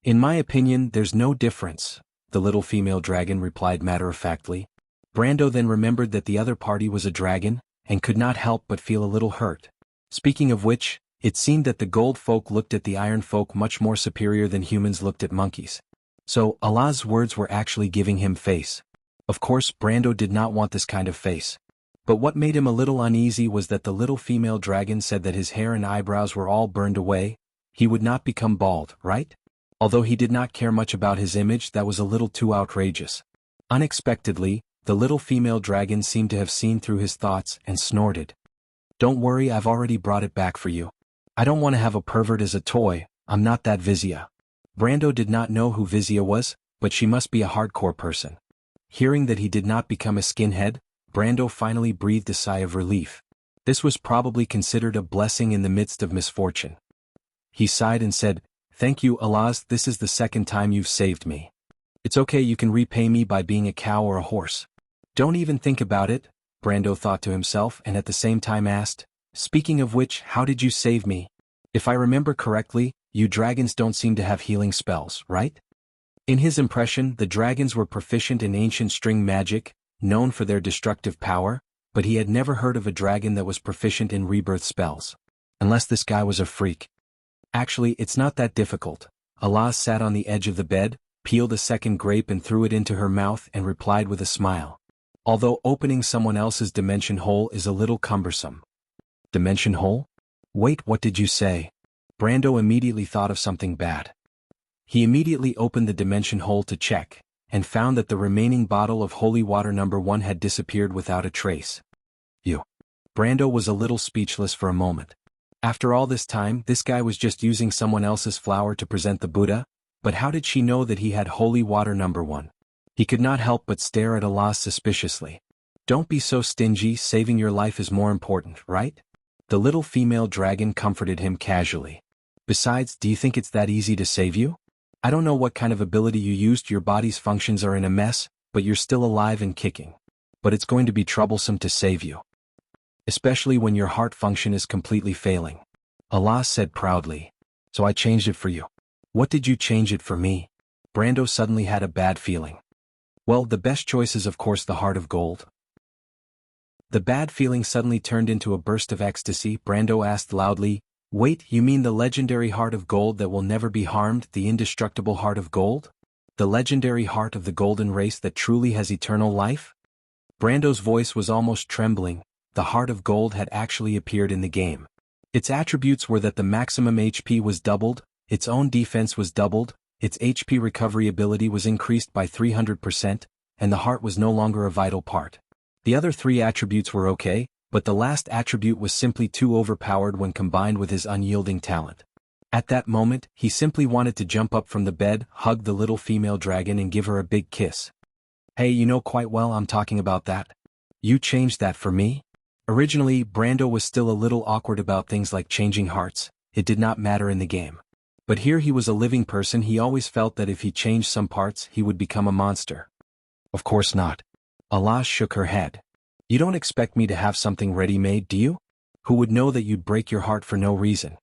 In my opinion, there's no difference, the little female dragon replied matter-of-factly. Brando then remembered that the other party was a dragon, and could not help but feel a little hurt. Speaking of which, it seemed that the gold folk looked at the iron folk much more superior than humans looked at monkeys. So, Allah's words were actually giving him face. Of course, Brando did not want this kind of face. But what made him a little uneasy was that the little female dragon said that his hair and eyebrows were all burned away. He would not become bald, right? Although he did not care much about his image, that was a little too outrageous. Unexpectedly, the little female dragon seemed to have seen through his thoughts and snorted. "Don't worry, I've already brought it back for you. I don't want to have a pervert as a toy, I'm not that Wuxia." Brando did not know who Wuxia was, but she must be a hardcore person. Hearing that he did not become a skinhead, Brando finally breathed a sigh of relief. This was probably considered a blessing in the midst of misfortune. He sighed and said, "Thank you, Allah, this is the second time you've saved me. It's okay, you can repay me by being a cow or a horse." "Don't even think about it," Brando thought to himself and at the same time asked, "Speaking of which, how did you save me? If I remember correctly, you dragons don't seem to have healing spells, right?" In his impression, the dragons were proficient in ancient string magic, known for their destructive power, but he had never heard of a dragon that was proficient in rebirth spells. Unless this guy was a freak. Actually, it's not that difficult. Allah sat on the edge of the bed, peeled a second grape and threw it into her mouth and replied with a smile. "Although opening someone else's dimension hole is a little cumbersome." "Dimension hole? Wait, what did you say?" Brando immediately thought of something bad. He immediately opened the dimension hole to check, and found that the remaining bottle of holy water number 1 had disappeared without a trace. Brando was a little speechless for a moment. After all this time, this guy was just using someone else's flower to present the Buddha, but how did she know that he had holy water number 1? He could not help but stare at Allah suspiciously. "Don't be so stingy, saving your life is more important, right?" The little female dragon comforted him casually. "Besides, do you think it's that easy to save you? I don't know what kind of ability you used, your body's functions are in a mess, but you're still alive and kicking. But it's going to be troublesome to save you. Especially when your heart function is completely failing." Allah said proudly. "So I changed it for you." "What did you change it for me?" Brando suddenly had a bad feeling. "Well, the best choice is of course the heart of gold." The bad feeling suddenly turned into a burst of ecstasy. Brando asked loudly, "Wait, you mean the legendary heart of gold that will never be harmed, the indestructible heart of gold? The legendary heart of the golden race that truly has eternal life?" Brando's voice was almost trembling. The heart of gold had actually appeared in the game. Its attributes were that the maximum HP was doubled, its own defense was doubled, its HP recovery ability was increased by 300%, and the heart was no longer a vital part. The other 3 attributes were okay, but the last attribute was simply too overpowered when combined with his unyielding talent. At that moment, he simply wanted to jump up from the bed, hug the little female dragon and give her a big kiss. "Hey, you know quite well I'm talking about that. You changed that for me?" Originally, Brando was still a little awkward about things like changing hearts. It did not matter in the game. But here he was a living person. He always felt that if he changed some parts, he would become a monster. "Of course not." Allah shook her head. "You don't expect me to have something ready-made, do you? Who would know that you'd break your heart for no reason?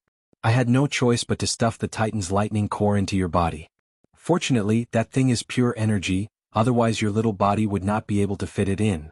I had no choice but to stuff the Titan's lightning core into your body. Fortunately, that thing is pure energy, otherwise your little body would not be able to fit it in."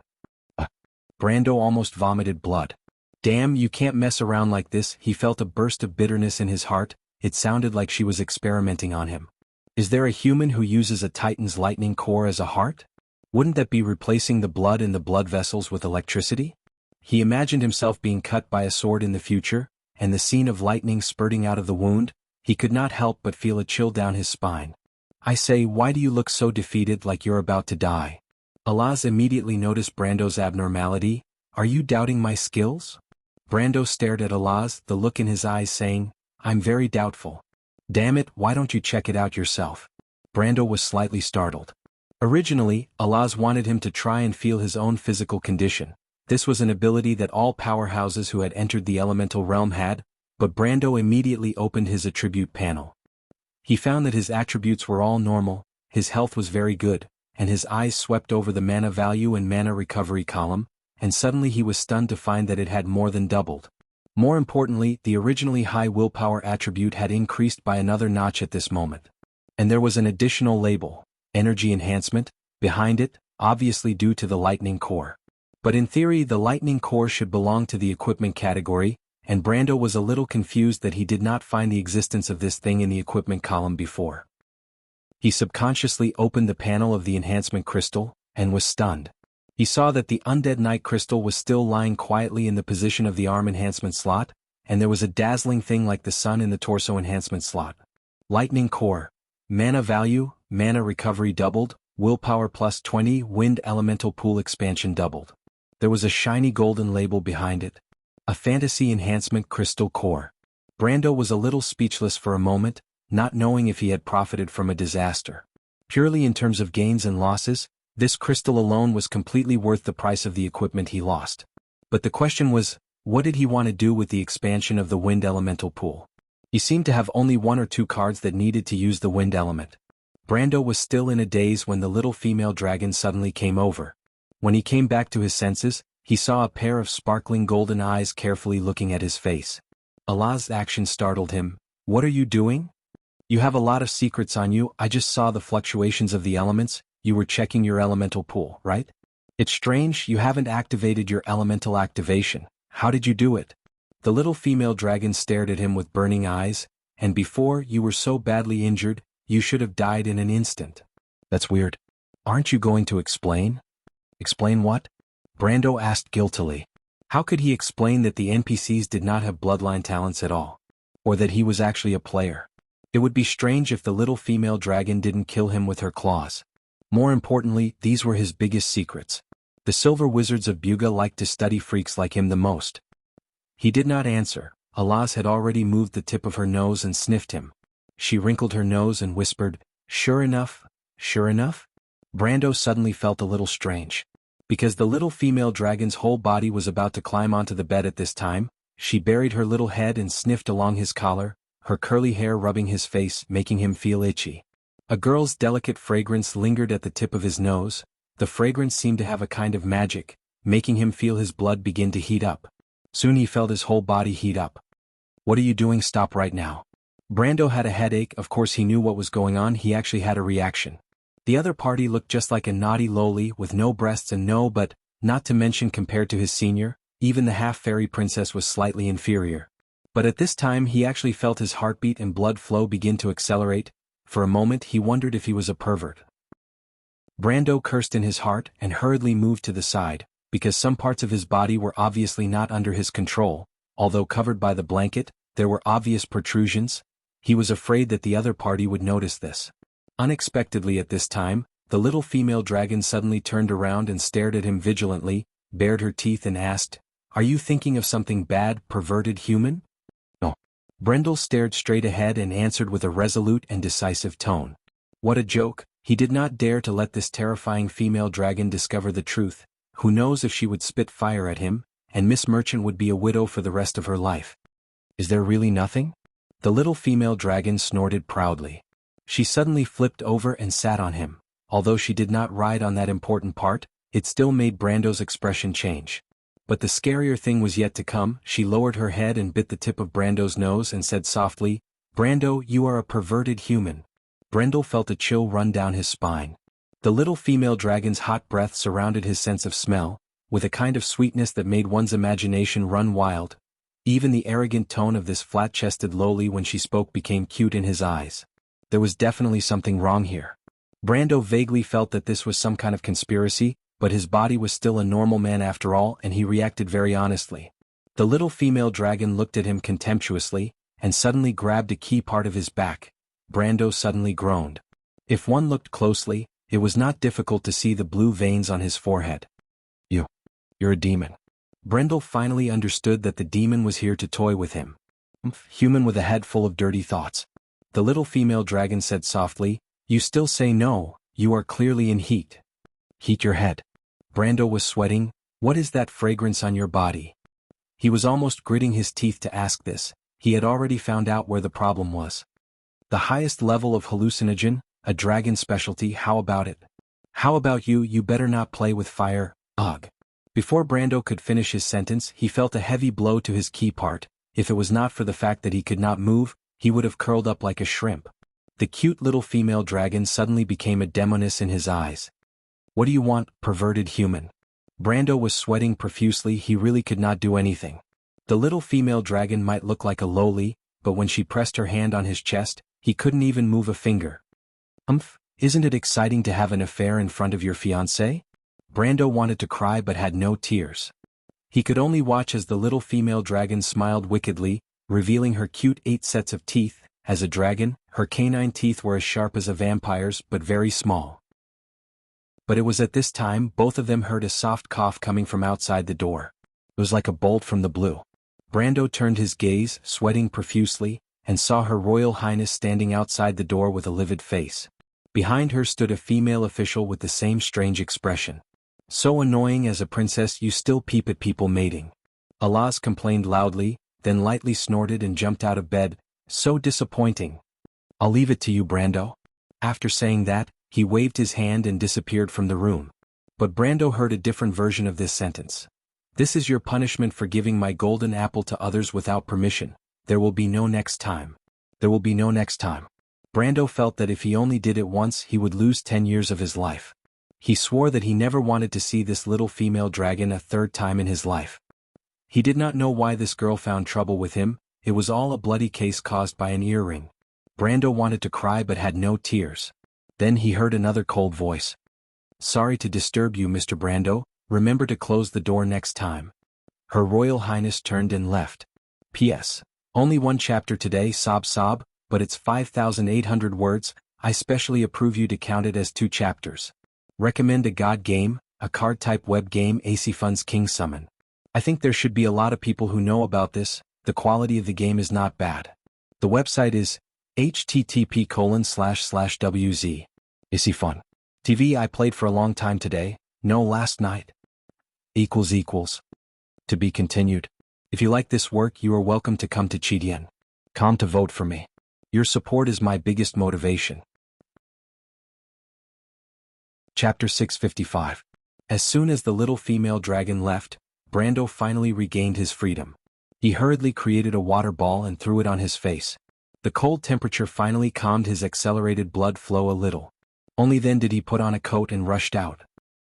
Brando almost vomited blood. Damn, you can't mess around like this. He felt a burst of bitterness in his heart. It sounded like she was experimenting on him. Is there a human who uses a Titan's lightning core as a heart? Wouldn't that be replacing the blood in the blood vessels with electricity? He imagined himself being cut by a sword in the future, and the scene of lightning spurting out of the wound. He could not help but feel a chill down his spine. I say, why do you look so defeated, like you're about to die? Alaz immediately noticed Brando's abnormality. Are you doubting my skills? Brando stared at Alaz, the look in his eyes saying, I'm very doubtful. Damn it, why don't you check it out yourself? Brando was slightly startled. Originally, Alaz wanted him to try and feel his own physical condition. This was an ability that all powerhouses who had entered the elemental realm had, but Brando immediately opened his attribute panel. He found that his attributes were all normal, his health was very good, and his eyes swept over the mana value and mana recovery column, and suddenly he was stunned to find that it had more than doubled. More importantly, the originally high willpower attribute had increased by another notch at this moment. And there was an additional label, Energy Enhancement, behind it, obviously due to the Lightning Core. But in theory the Lightning Core should belong to the equipment category, and Brando was a little confused that he did not find the existence of this thing in the equipment column before. He subconsciously opened the panel of the enhancement crystal, and was stunned. He saw that the Undead Knight crystal was still lying quietly in the position of the arm enhancement slot, and there was a dazzling thing like the sun in the torso enhancement slot. Lightning Core. Mana value, mana recovery doubled, willpower plus 20, wind elemental pool expansion doubled. There was a shiny golden label behind it. A fantasy enhancement crystal core. Brando was a little speechless for a moment, not knowing if he had profited from a disaster. Purely in terms of gains and losses, this crystal alone was completely worth the price of the equipment he lost. But the question was, what did he want to do with the expansion of the wind elemental pool? He seemed to have only one or two cards that needed to use the wind element. Brando was still in a daze when the little female dragon suddenly came over. When he came back to his senses, he saw a pair of sparkling golden eyes carefully looking at his face. Allah's action startled him. What are you doing? You have a lot of secrets on you. I just saw the fluctuations of the elements. You were checking your elemental pool, right? It's strange, you haven't activated your elemental activation. How did you do it? The little female dragon stared at him with burning eyes. And before you were so badly injured, you should have died in an instant. That's weird. Aren't you going to explain? Explain what? Brando asked guiltily. How could he explain that the NPCs did not have bloodline talents at all? Or that he was actually a player? It would be strange if the little female dragon didn't kill him with her claws. More importantly, these were his biggest secrets. The silver wizards of Buga liked to study freaks like him the most. He did not answer. Alaz had already moved the tip of her nose and sniffed him. She wrinkled her nose and whispered, Sure enough? Sure enough? Brando suddenly felt a little strange. Because the little female dragon's whole body was about to climb onto the bed at this time, she buried her little head and sniffed along his collar, her curly hair rubbing his face, making him feel itchy. A girl's delicate fragrance lingered at the tip of his nose. The fragrance seemed to have a kind of magic, making him feel his blood begin to heat up. Soon he felt his whole body heat up. What are you doing? Stop right now. Brando had a headache. Of course he knew what was going on. He actually had a reaction. The other party looked just like a naughty loli with no breasts and but, not to mention compared to his senior, even the half-fairy princess was slightly inferior. But at this time he actually felt his heartbeat and blood flow begin to accelerate. For a moment he wondered if he was a pervert. Brando cursed in his heart and hurriedly moved to the side, because some parts of his body were obviously not under his control. Although covered by the blanket, there were obvious protrusions. He was afraid that the other party would notice this. Unexpectedly at this time, the little female dragon suddenly turned around and stared at him vigilantly, bared her teeth and asked, Are you thinking of something bad, perverted human? No. Brendel stared straight ahead and answered with a resolute and decisive tone. What a joke. He did not dare to let this terrifying female dragon discover the truth. Who knows if she would spit fire at him, and Miss Merchant would be a widow for the rest of her life. Is there really nothing? The little female dragon snorted proudly. She suddenly flipped over and sat on him. Although she did not ride on that important part, it still made Brando's expression change. But the scarier thing was yet to come. She lowered her head and bit the tip of Brando's nose and said softly, Brando, you are a perverted human. Brendel felt a chill run down his spine. The little female dragon's hot breath surrounded his sense of smell, with a kind of sweetness that made one's imagination run wild. Even the arrogant tone of this flat-chested lowly when she spoke became cute in his eyes. There was definitely something wrong here. Brando vaguely felt that this was some kind of conspiracy, but his body was still a normal man after all, and he reacted very honestly. The little female dragon looked at him contemptuously, and suddenly grabbed a key part of his back. Brando suddenly groaned. If one looked closely, it was not difficult to see the blue veins on his forehead. You're a demon. Brendel finally understood that the demon was here to toy with him. Human with a head full of dirty thoughts. The little female dragon said softly, "You still say no, you are clearly in heat." "Heat your head." Brando was sweating. "What is that fragrance on your body?" He was almost gritting his teeth to ask this. He had already found out where the problem was. The highest level of hallucinogen, a dragon specialty. How about it? How about you? You better not play with fire. Ugh. Before Brando could finish his sentence, he felt a heavy blow to his key part. If it was not for the fact that he could not move, he would have curled up like a shrimp. The cute little female dragon suddenly became a demoness in his eyes. "What do you want, perverted human?" Brando was sweating profusely. He really could not do anything. The little female dragon might look like a lowly, but when she pressed her hand on his chest, he couldn't even move a finger. Isn't it exciting to have an affair in front of your fiancé? Brando wanted to cry but had no tears. He could only watch as the little female dragon smiled wickedly, revealing her cute 8 sets of teeth. As a dragon, her canine teeth were as sharp as a vampire's but very small. But it was at this time both of them heard a soft cough coming from outside the door. It was like a bolt from the blue. Brando turned his gaze, sweating profusely, and saw Her Royal Highness standing outside the door with a livid face. Behind her stood a female official with the same strange expression. "So annoying as a princess you still peep at people mating." Alaz complained loudly, then lightly snorted and jumped out of bed. "So disappointing." "I'll leave it to you, Brando." After saying that, he waved his hand and disappeared from the room. But Brando heard a different version of this sentence. "This is your punishment for giving my golden apple to others without permission. There will be no next time. There will be no next time." Brando felt that if he only did it once he would lose 10 years of his life. He swore that he never wanted to see this little female dragon a third time in his life. He did not know why this girl found trouble with him. It was all a bloody case caused by an earring. Brando wanted to cry but had no tears. Then he heard another cold voice. "Sorry to disturb you, Mr. Brando. Remember to close the door next time." Her Royal Highness turned and left. P.S. Only 1 chapter today, sob sob, but it's 5,800 words. I specially approve you to count it as 2 chapters. Recommend a god game, a card-type web game. AC Fun's King Summon. I think there should be a lot of people who know about this. The quality of the game is not bad. The website is http://wz. AC Fun. TV I played for a long time today. No, last night. To be continued. If you like this work, you are welcome to come to Chidian.com to vote for me. Your support is my biggest motivation. Chapter 655. As soon as the little female dragon left, Brando finally regained his freedom. He hurriedly created a water ball and threw it on his face. The cold temperature finally calmed his accelerated blood flow a little. Only then did he put on a coat and rushed out.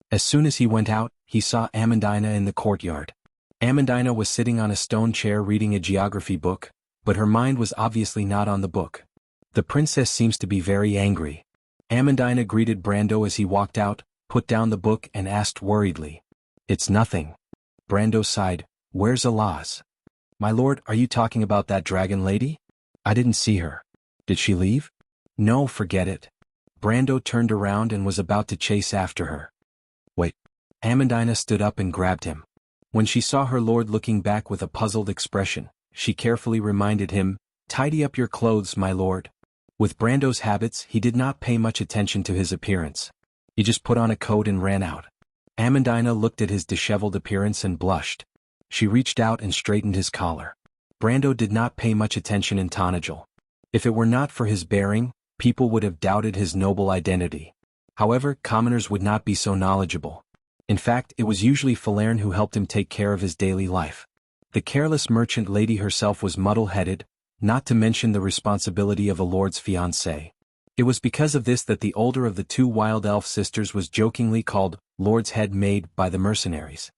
As soon as he went out, he saw Amandina in the courtyard. Amandina was sitting on a stone chair reading a geography book, but her mind was obviously not on the book. "The princess seems to be very angry." Amandina greeted Brando as he walked out, put down the book and asked worriedly. "It's nothing." Brando sighed. "Where's Alaz?" "My lord, are you talking about that dragon lady? I didn't see her. Did she leave?" "No, forget it." Brando turned around and was about to chase after her. "Wait." Amandina stood up and grabbed him. When she saw her lord looking back with a puzzled expression, she carefully reminded him, "Tidy up your clothes, my lord." With Brando's habits, he did not pay much attention to his appearance. He just put on a coat and ran out. Amandina looked at his disheveled appearance and blushed. She reached out and straightened his collar. Brando did not pay much attention in Tonajal. If it were not for his bearing, people would have doubted his noble identity. However, commoners would not be so knowledgeable. In fact, it was usually Falerne who helped him take care of his daily life. The careless merchant lady herself was muddle-headed, not to mention the responsibility of a lord's fiancée. It was because of this that the older of the 2 wild elf sisters was jokingly called Lord's head maid by the mercenaries.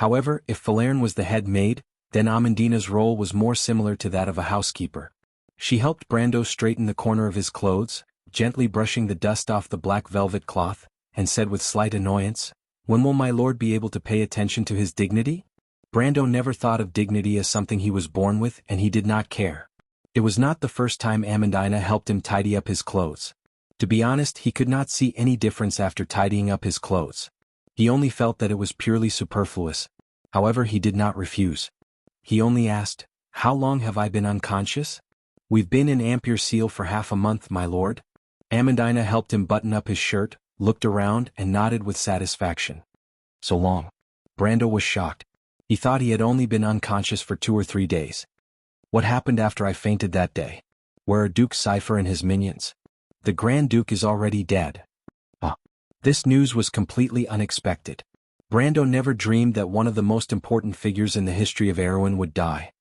However, if Falerne was the head maid, then Amandina's role was more similar to that of a housekeeper. She helped Brando straighten the corner of his clothes, gently brushing the dust off the black velvet cloth, and said with slight annoyance, "When will my lord be able to pay attention to his dignity?" Brando never thought of dignity as something he was born with, and he did not care. It was not the first time Amandina helped him tidy up his clothes. To be honest, he could not see any difference after tidying up his clothes. He only felt that it was purely superfluous. However, he did not refuse. He only asked, "How long have I been unconscious?" "We've been in Ampere Seal for half a month, my lord." Amandina helped him button up his shirt, looked around, and nodded with satisfaction. "So long." Brando was shocked. He thought he had only been unconscious for 2 or 3 days. "What happened after I fainted that day? Where are Duke Cypher and his minions?" "The Grand Duke is already dead." Ah. This news was completely unexpected. Brando never dreamed that one of the most important figures in the history of Erewhon would die.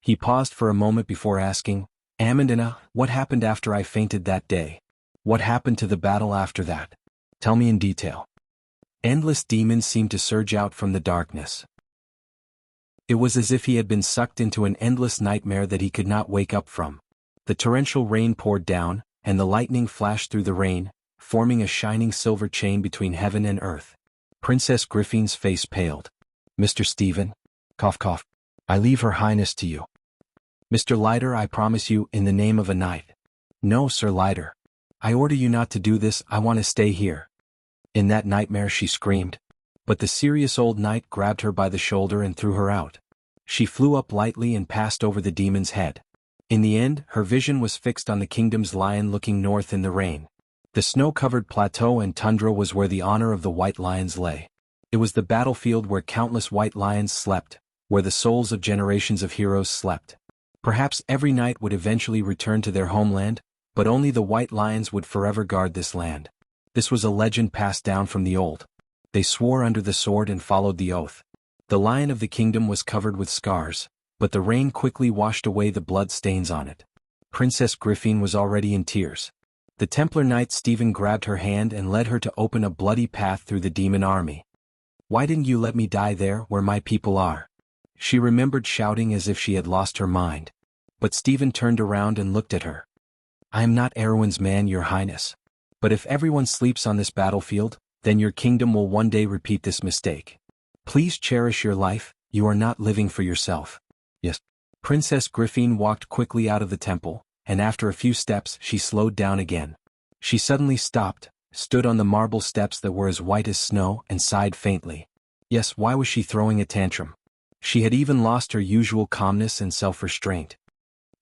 He paused for a moment before asking, "Amandina, what happened after I fainted that day? What happened to the battle after that? Tell me in detail." Endless demons seemed to surge out from the darkness. It was as if he had been sucked into an endless nightmare that he could not wake up from. The torrential rain poured down, and the lightning flashed through the rain, forming a shining silver chain between heaven and earth. Princess Griffin's face paled. "Mr. Stephen?" Cough cough. "I leave Her Highness to you." "Mr. Leiter, I promise you, in the name of a knight." "No, Sir Leiter. I order you not to do this, I want to stay here." In that nightmare she screamed. But the serious old knight grabbed her by the shoulder and threw her out. She flew up lightly and passed over the demon's head. In the end, her vision was fixed on the kingdom's lion looking north in the rain. The snow-covered plateau and tundra was where the honor of the white lions lay. It was the battlefield where countless white lions slept, where the souls of generations of heroes slept. Perhaps every knight would eventually return to their homeland, but only the white lions would forever guard this land. This was a legend passed down from the old. They swore under the sword and followed the oath. The lion of the kingdom was covered with scars, but the rain quickly washed away the blood stains on it. Princess Griffin was already in tears. The Templar Knight Stephen grabbed her hand and led her to open a bloody path through the demon army. "Why didn't you let me die there, where my people are?" She remembered shouting as if she had lost her mind. But Stephen turned around and looked at her. "I am not Erewhon's man, Your Highness. But if everyone sleeps on this battlefield, then your kingdom will one day repeat this mistake. Please cherish your life, you are not living for yourself." "Yes." Princess Griffin walked quickly out of the temple, and after a few steps she slowed down again. She suddenly stopped, stood on the marble steps that were as white as snow, and sighed faintly. Yes, why was she throwing a tantrum? She had even lost her usual calmness and self-restraint.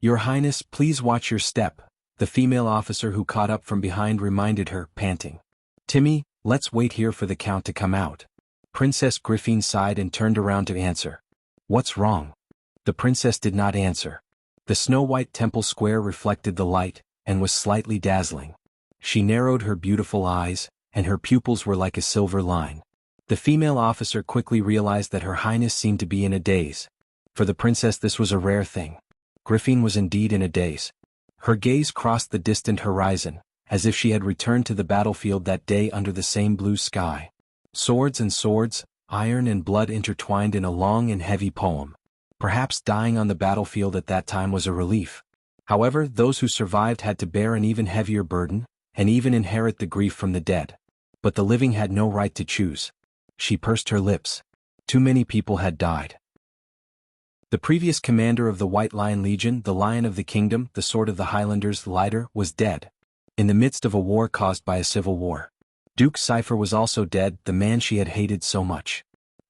"Your Highness, please watch your step," the female officer who caught up from behind reminded her, panting. "Timmy, let's wait here for the count to come out." Princess Griffin sighed and turned around to answer. "What's wrong?" The princess did not answer. The snow-white temple square reflected the light, and was slightly dazzling. She narrowed her beautiful eyes, and her pupils were like a silver line. The female officer quickly realized that Her Highness seemed to be in a daze. For the princess this was a rare thing. Griffin was indeed in a daze. Her gaze crossed the distant horizon, as if she had returned to the battlefield that day under the same blue sky. Swords and swords, iron and blood intertwined in a long and heavy poem. Perhaps dying on the battlefield at that time was a relief. However, those who survived had to bear an even heavier burden, and even inherit the grief from the dead. But the living had no right to choose. She pursed her lips. Too many people had died. The previous commander of the White Lion Legion, the Lion of the Kingdom, the Sword of the Highlanders, Leiter, was dead. In the midst of a war caused by a civil war. Duke Cypher was also dead, the man she had hated so much.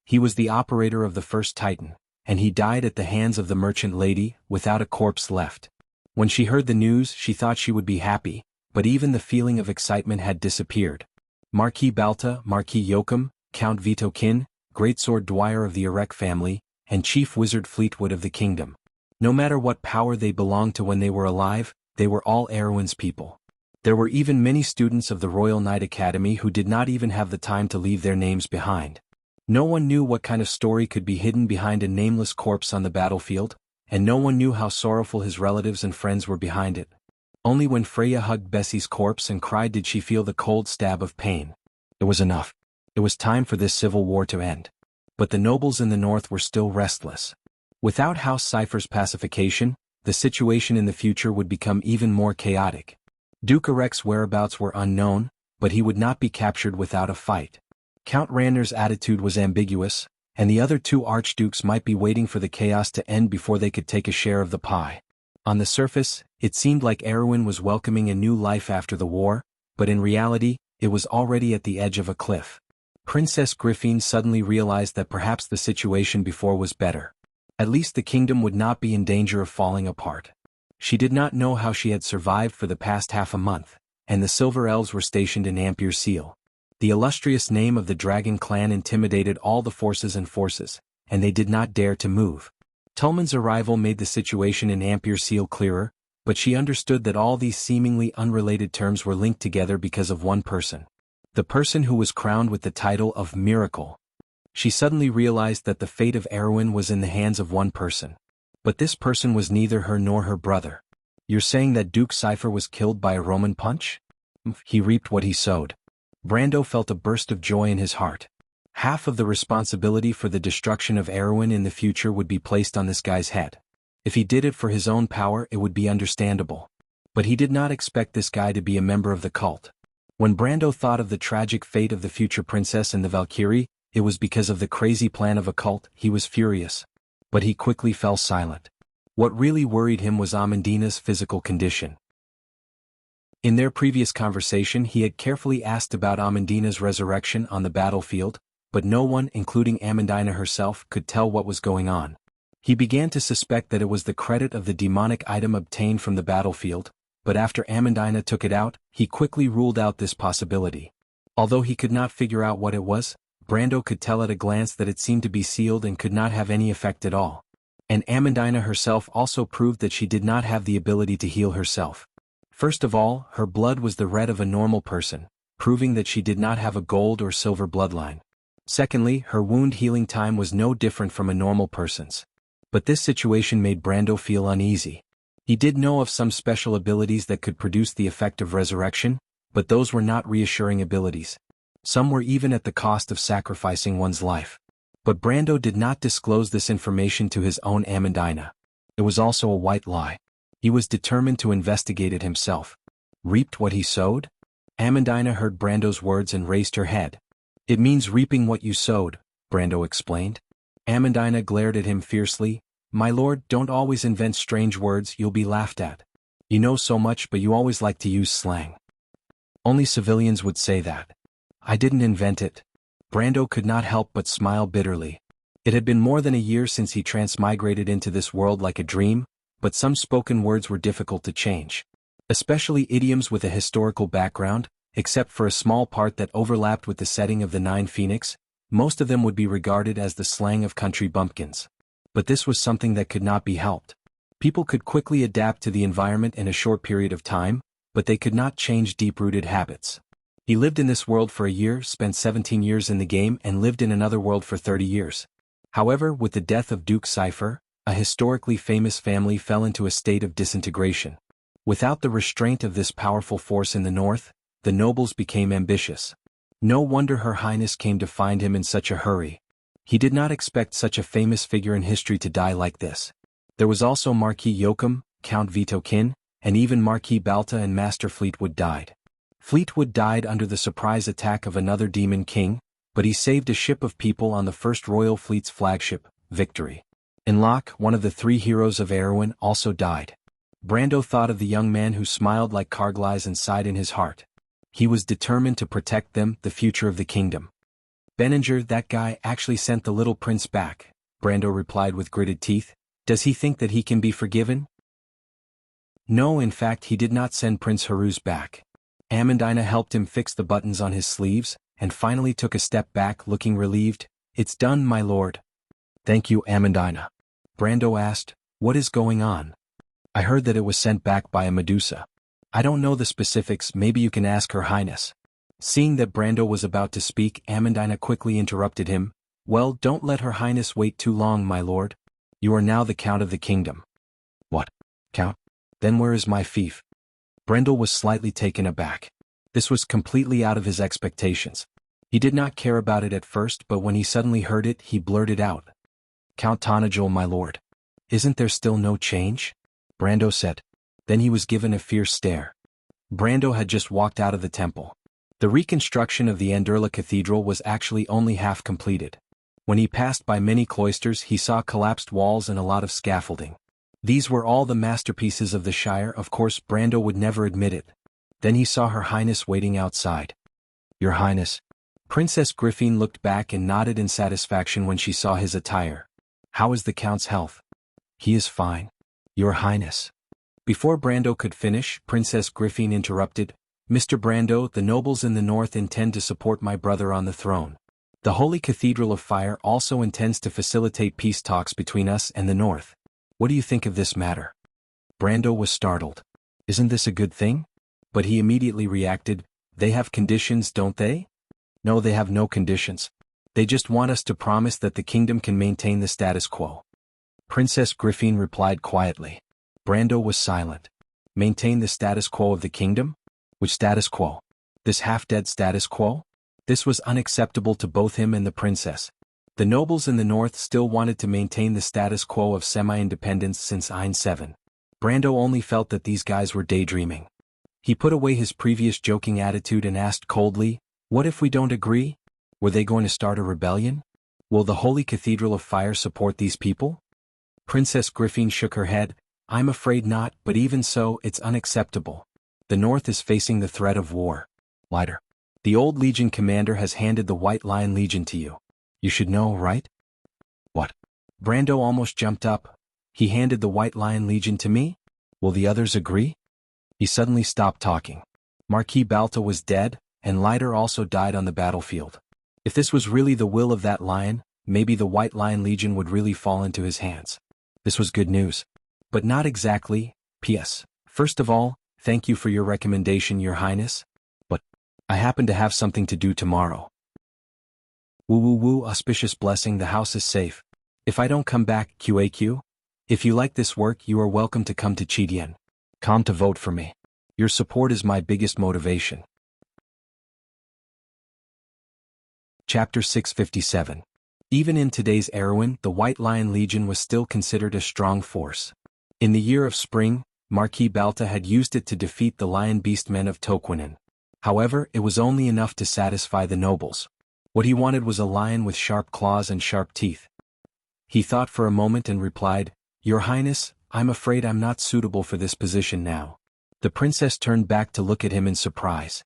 He was the operator of the first Titan, and he died at the hands of the merchant lady, without a corpse left. When she heard the news, she thought she would be happy, but even the feeling of excitement had disappeared. Marquis Balta, Marquis Yoakum, Count Vito Kin, Greatsword Dwyer of the Erek family, and Chief Wizard Fleetwood of the kingdom. No matter what power they belonged to when they were alive, they were all Erewhon's people. There were even many students of the Royal Knight Academy who did not even have the time to leave their names behind. No one knew what kind of story could be hidden behind a nameless corpse on the battlefield, and no one knew how sorrowful his relatives and friends were behind it. Only when Freya hugged Bessie's corpse and cried did she feel the cold stab of pain. It was enough. It was time for this civil war to end. but the nobles in the north were still restless. Without House Cypher's pacification, the situation in the future would become even more chaotic. Duke Arek's whereabouts were unknown, but he would not be captured without a fight. Count Ranner's attitude was ambiguous, and the other two archdukes might be waiting for the chaos to end before they could take a share of the pie. On the surface, it seemed like Erwin was welcoming a new life after the war, but in reality, it was already at the edge of a cliff. Princess Griffine suddenly realized that perhaps the situation before was better. At least the kingdom would not be in danger of falling apart. She did not know how she had survived for the past half a month, and the Silver Elves were stationed in Ampere Seal. The illustrious name of the Dragon clan intimidated all the forces, and they did not dare to move. Tulman's arrival made the situation in Ampere Seal clearer, but she understood that all these seemingly unrelated terms were linked together because of one person. The person who was crowned with the title of Miracle. She suddenly realized that the fate of Erwin was in the hands of one person. But this person was neither her nor her brother. You're saying that Duke Cypher was killed by a Roman punch? He reaped what he sowed. Brando felt a burst of joy in his heart. Half of the responsibility for the destruction of Erwin in the future would be placed on this guy's head. If he did it for his own power, it would be understandable. But he did not expect this guy to be a member of the cult. When Brando thought of the tragic fate of the future princess and the Valkyrie, it was because of the crazy plan of a cult. He was furious. But he quickly fell silent. What really worried him was Amandina's physical condition. In their previous conversation, he had carefully asked about Amandina's resurrection on the battlefield, but no one, including Amandina herself, could tell what was going on. He began to suspect that it was the credit of the demonic item obtained from the battlefield, but after Amandina took it out, he quickly ruled out this possibility. Although he could not figure out what it was, Brando could tell at a glance that it seemed to be sealed and could not have any effect at all. And Amandina herself also proved that she did not have the ability to heal herself. First of all, her blood was the red of a normal person, proving that she did not have a gold or silver bloodline. Secondly, her wound healing time was no different from a normal person's. But this situation made Brando feel uneasy. He did know of some special abilities that could produce the effect of resurrection, but those were not reassuring abilities. Some were even at the cost of sacrificing one's life. But Brando did not disclose this information to his own Amandina. It was also a white lie. He was determined to investigate it himself. Reaped what he sowed? Amandina heard Brando's words and raised her head. It means reaping what you sowed, Brando explained. Amandina glared at him fiercely. My lord, don't always invent strange words, you'll be laughed at. You know so much, but you always like to use slang. Only civilians would say that. I didn't invent it. Brando could not help but smile bitterly. It had been more than a year since he transmigrated into this world like a dream, but some spoken words were difficult to change. Especially idioms with a historical background, except for a small part that overlapped with the setting of the Nine Phoenix, most of them would be regarded as the slang of country bumpkins. But this was something that could not be helped. People could quickly adapt to the environment in a short period of time, but they could not change deep-rooted habits. He lived in this world for a year, spent 17 years in the game, and lived in another world for 30 years. However, with the death of Duke Cypher, a historically famous family fell into a state of disintegration. Without the restraint of this powerful force in the north, the nobles became ambitious. No wonder Her Highness came to find him in such a hurry. He did not expect such a famous figure in history to die like this. There was also Marquis Joachim, Count Vitokin, and even Marquis Balta and Master Fleetwood died. Fleetwood died under the surprise attack of another demon king, but he saved a ship of people on the First Royal Fleet's flagship, Victory. Inlock, one of the three heroes of Erwin, also died. Brando thought of the young man who smiled like Carglass and sighed in his heart. He was determined to protect them, the future of the kingdom. Benninger, that guy, actually sent the little prince back, Brando replied with gritted teeth. Does he think that he can be forgiven? No, in fact he did not send Prince Haruz back. Amandina helped him fix the buttons on his sleeves, and finally took a step back looking relieved. It's done, my lord. Thank you, Amandina. Brando asked, what is going on? I heard that it was sent back by a Medusa. I don't know the specifics, maybe you can ask Her Highness. Seeing that Brando was about to speak, Amandina quickly interrupted him. Well, don't let Her Highness wait too long, my lord. You are now the Count of the Kingdom. What? Count? Then where is my fief? Brando was slightly taken aback. This was completely out of his expectations. He did not care about it at first, but when he suddenly heard it, he blurted out. Count Tonajul, my lord. Isn't there still no change? Brando said. Then he was given a fierce stare. Brando had just walked out of the temple. The reconstruction of the Anderla Cathedral was actually only half completed. When he passed by many cloisters, he saw collapsed walls and a lot of scaffolding. These were all the masterpieces of the Shire. Of course, Brando would never admit it. Then he saw Her Highness waiting outside. Your Highness. Princess Griffin looked back and nodded in satisfaction when she saw his attire. How is the Count's health? He is fine. Your Highness. Before Brando could finish, Princess Griffin interrupted. Mr. Brando, the nobles in the north intend to support my brother on the throne. The Holy Cathedral of Fire also intends to facilitate peace talks between us and the north. What do you think of this matter? Brando was startled. Isn't this a good thing? But he immediately reacted. They have conditions, don't they? No, they have no conditions. They just want us to promise that the kingdom can maintain the status quo. Princess Griffin replied quietly. Brando was silent. Maintain the status quo of the kingdom? Which status quo? This half-dead status quo? This was unacceptable to both him and the princess. The nobles in the north still wanted to maintain the status quo of semi-independence since Ein 7. Brando only felt that these guys were daydreaming. He put away his previous joking attitude and asked coldly, what if we don't agree? Were they going to start a rebellion? Will the Holy Cathedral of Fire support these people? Princess Griffin shook her head. I'm afraid not, but even so, it's unacceptable. The North is facing the threat of war. Lighter. The old Legion commander has handed the White Lion Legion to you. You should know, right? What? Brando almost jumped up. He handed the White Lion Legion to me? Will the others agree? He suddenly stopped talking. Marquis Balta was dead, and Lighter also died on the battlefield. If this was really the will of that lion, maybe the White Lion Legion would really fall into his hands. This was good news. But not exactly. P.S. First of all, thank you for your recommendation, Your Highness. But I happen to have something to do tomorrow. Woo woo woo, auspicious blessing, the house is safe. If I don't come back, QAQ? If you like this work, you are welcome to come to Chidien. Come to vote for me. Your support is my biggest motivation. Chapter 657. Even in today's Erewhon, the White Lion Legion was still considered a strong force. In the year of spring, Marquis Balta had used it to defeat the Lion Beastmen of Toquinen. However, it was only enough to satisfy the nobles. What he wanted was a lion with sharp claws and sharp teeth. He thought for a moment and replied, Your Highness, I'm afraid I'm not suitable for this position now. The princess turned back to look at him in surprise.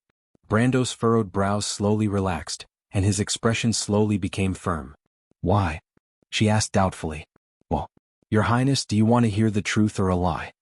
Brando's furrowed brows slowly relaxed, and his expression slowly became firm. Why? She asked doubtfully. Well, Your Highness, do you want to hear the truth or a lie?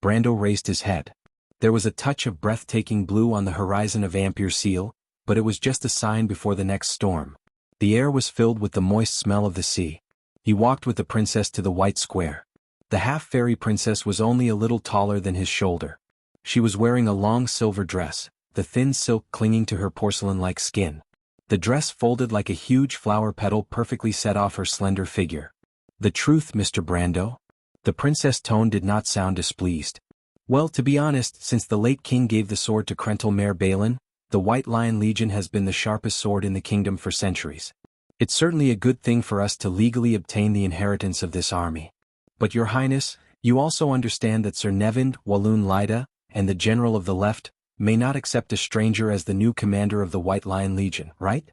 Brando raised his head. There was a touch of breathtaking blue on the horizon of Ampere Seal, but it was just a sign before the next storm. The air was filled with the moist smell of the sea. He walked with the princess to the white square. The half-fairy princess was only a little taller than his shoulder. She was wearing a long silver dress, the thin silk clinging to her porcelain-like skin. The dress folded like a huge flower petal perfectly set off her slender figure. The truth, Mr. Brando? The princess' tone did not sound displeased. Well, to be honest, since the late king gave the sword to Krentel Mare Balin, the White Lion Legion has been the sharpest sword in the kingdom for centuries. It's certainly a good thing for us to legally obtain the inheritance of this army. But Your Highness, you also understand that Sir Nevind Walloon Lyda, and the general of the left, may not accept a stranger as the new commander of the White Lion Legion, right?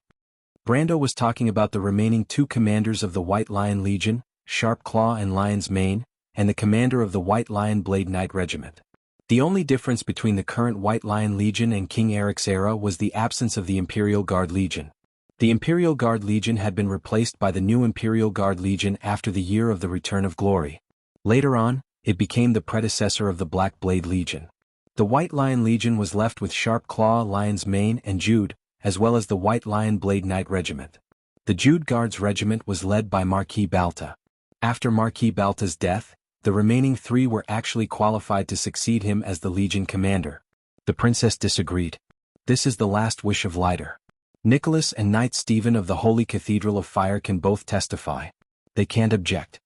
Brando was talking about the remaining two commanders of the White Lion Legion, Sharpclaw and Lion's Mane, and the commander of the White Lion Blade Knight Regiment. The only difference between the current White Lion Legion and King Eric's era was the absence of the Imperial Guard Legion. The Imperial Guard Legion had been replaced by the new Imperial Guard Legion after the year of the Return of Glory. Later on, it became the predecessor of the Black Blade Legion. The White Lion Legion was left with Sharpclaw, Lion's Mane, and Jude, as well as the White Lion Blade Knight Regiment. The Jude Guards Regiment was led by Marquis Balta. After Marquis Balta's death, the remaining three were actually qualified to succeed him as the Legion commander. The princess disagreed. This is the last wish of Lighter. Nicholas and Knight Stephen of the Holy Cathedral of Fire can both testify. They can't object.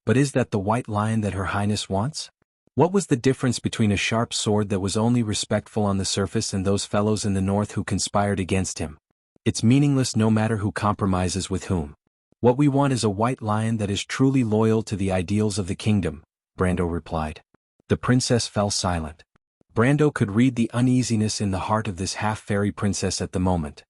But is that the White Lion that Her Highness wants? What was the difference between a sharp sword that was only respectful on the surface and those fellows in the north who conspired against him? It's meaningless no matter who compromises with whom. What we want is a white lion that is truly loyal to the ideals of the kingdom, Brando replied. The princess fell silent. Brando could read the uneasiness in the heart of this half-fairy princess at the moment.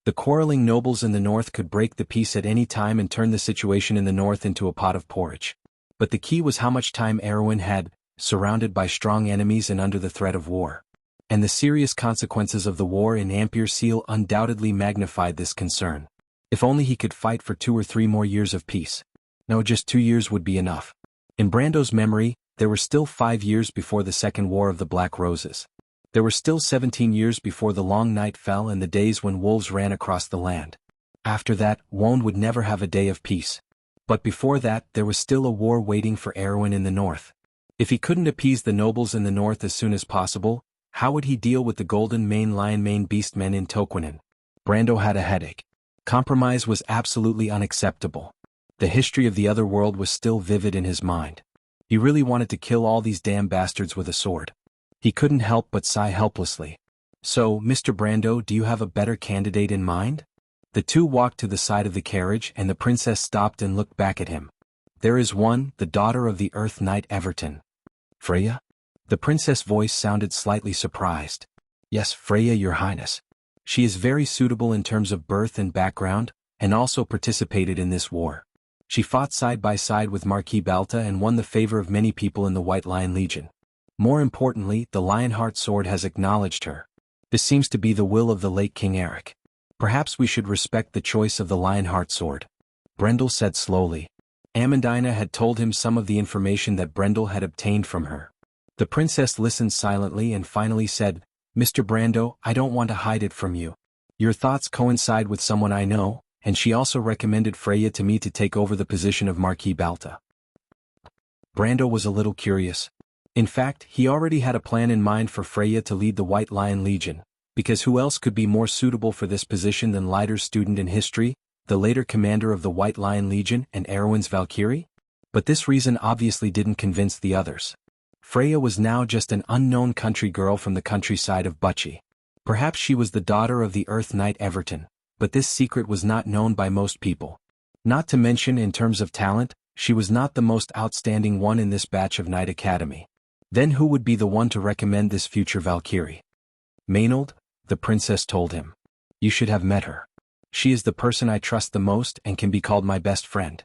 The quarreling nobles in the north could break the peace at any time and turn the situation in the north into a pot of porridge. But the key was how much time Erwin had, surrounded by strong enemies and under the threat of war. And the serious consequences of the war in Ampere Seal undoubtedly magnified this concern. If only he could fight for 2 or 3 more years of peace. No, just 2 years would be enough. In Brando's memory, there were still 5 years before the Second War of the Black Roses. There were still 17 years before the long night fell and the days when wolves ran across the land. After that, Wone would never have a day of peace. But before that, there was still a war waiting for Erwin in the north. If he couldn't appease the nobles in the north as soon as possible, how would he deal with the Golden Mane Lion Mane Beastmen in Toquinen? Brando had a headache. Compromise was absolutely unacceptable. The history of the other world was still vivid in his mind. He really wanted to kill all these damn bastards with a sword. He couldn't help but sigh helplessly. So, Mr. Brando, do you have a better candidate in mind? The two walked to the side of the carriage and the princess stopped and looked back at him. There is one, the daughter of the Earth Knight Everton. Freya? The princess' voice sounded slightly surprised. Yes, Freya, your highness. She is very suitable in terms of birth and background, and also participated in this war. She fought side by side with Marquis Balta and won the favor of many people in the White Lion Legion. More importantly, the Lionheart sword has acknowledged her. This seems to be the will of the late King Eric. Perhaps we should respect the choice of the Lionheart sword. Brendel said slowly. Amandina had told him some of the information that Brendel had obtained from her. The princess listened silently and finally said, Mr. Brando, I don't want to hide it from you. Your thoughts coincide with someone I know, and she also recommended Freya to me to take over the position of Marquis Balta. Brando was a little curious. In fact, he already had a plan in mind for Freya to lead the White Lion Legion, because who else could be more suitable for this position than Leiter's student in history, the later commander of the White Lion Legion and Erwin's Valkyrie? But this reason obviously didn't convince the others. Freya was now just an unknown country girl from the countryside of Bucci. Perhaps she was the daughter of the Earth Knight Everton, but this secret was not known by most people. Not to mention in terms of talent, she was not the most outstanding one in this batch of Knight Academy. Then who would be the one to recommend this future Valkyrie? Maynard, the princess told him. You should have met her. She is the person I trust the most and can be called my best friend.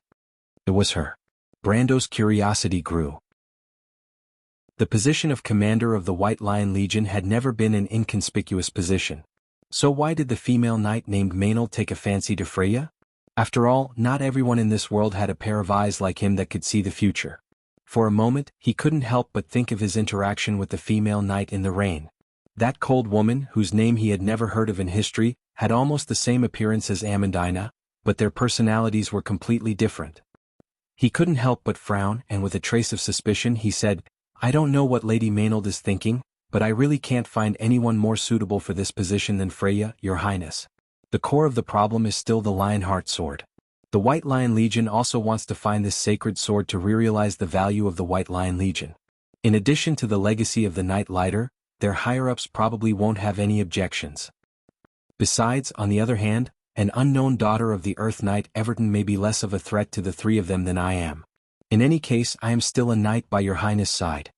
It was her. Brando's curiosity grew. The position of commander of the White Lion Legion had never been an inconspicuous position. So why did the female knight named Maynard take a fancy to Freya? After all, not everyone in this world had a pair of eyes like him that could see the future. For a moment, he couldn't help but think of his interaction with the female knight in the rain. That cold woman, whose name he had never heard of in history, had almost the same appearance as Amandina, but their personalities were completely different. He couldn't help but frown, and with a trace of suspicion he said, I don't know what Lady Maynard is thinking, but I really can't find anyone more suitable for this position than Freya, your highness. The core of the problem is still the Lionheart sword. The White Lion Legion also wants to find this sacred sword to realize the value of the White Lion Legion. In addition to the legacy of the Knight Leiter, their higher-ups probably won't have any objections. Besides, on the other hand, an unknown daughter of the Earth Knight Everton may be less of a threat to the three of them than I am. In any case, I am still a knight by your highness' side.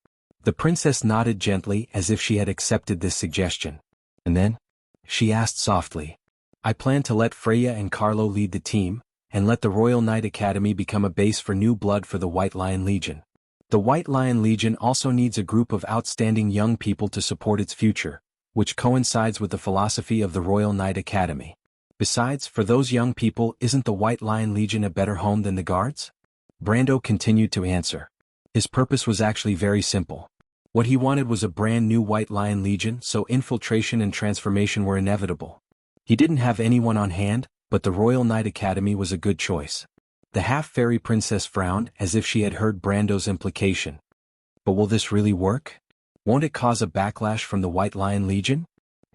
The princess nodded gently as if she had accepted this suggestion. And then? She asked softly. I plan to let Freya and Carlo lead the team, and let the Royal Knight Academy become a base for new blood for the White Lion Legion. The White Lion Legion also needs a group of outstanding young people to support its future, which coincides with the philosophy of the Royal Knight Academy. Besides, for those young people, isn't the White Lion Legion a better home than the Guards? Brando continued to answer. His purpose was actually very simple. What he wanted was a brand new White Lion Legion, so infiltration and transformation were inevitable. He didn't have anyone on hand, but the Royal Knight Academy was a good choice. The half-fairy princess frowned as if she had heard Brando's implication. But will this really work? Won't it cause a backlash from the White Lion Legion?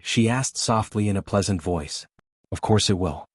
She asked softly in a pleasant voice. Of course it will.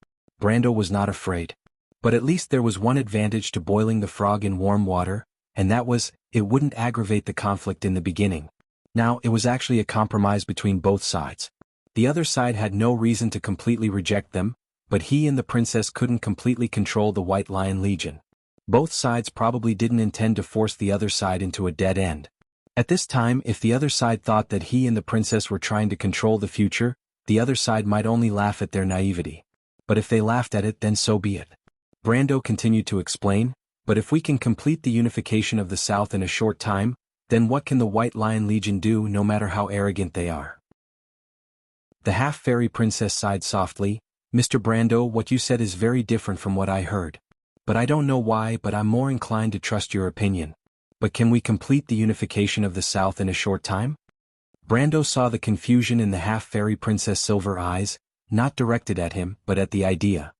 Brando was not afraid. But at least there was one advantage to boiling the frog in warm water, and that was, it wouldn't aggravate the conflict in the beginning. Now, it was actually a compromise between both sides. The other side had no reason to completely reject them, but he and the princess couldn't completely control the White Lion Legion. Both sides probably didn't intend to force the other side into a dead end. At this time, if the other side thought that he and the princess were trying to control the future, the other side might only laugh at their naivety. But if they laughed at it, then so be it. Brando continued to explain, but if we can complete the unification of the South in a short time, then what can the White Lion Legion do, no matter how arrogant they are? The half-fairy princess sighed softly. Mr. Brando, what you said is very different from what I heard. But I don't know why, but I'm more inclined to trust your opinion. But can we complete the unification of the South in a short time? Brando saw the confusion in the half-fairy princess' silver eyes, not directed at him, but at the idea.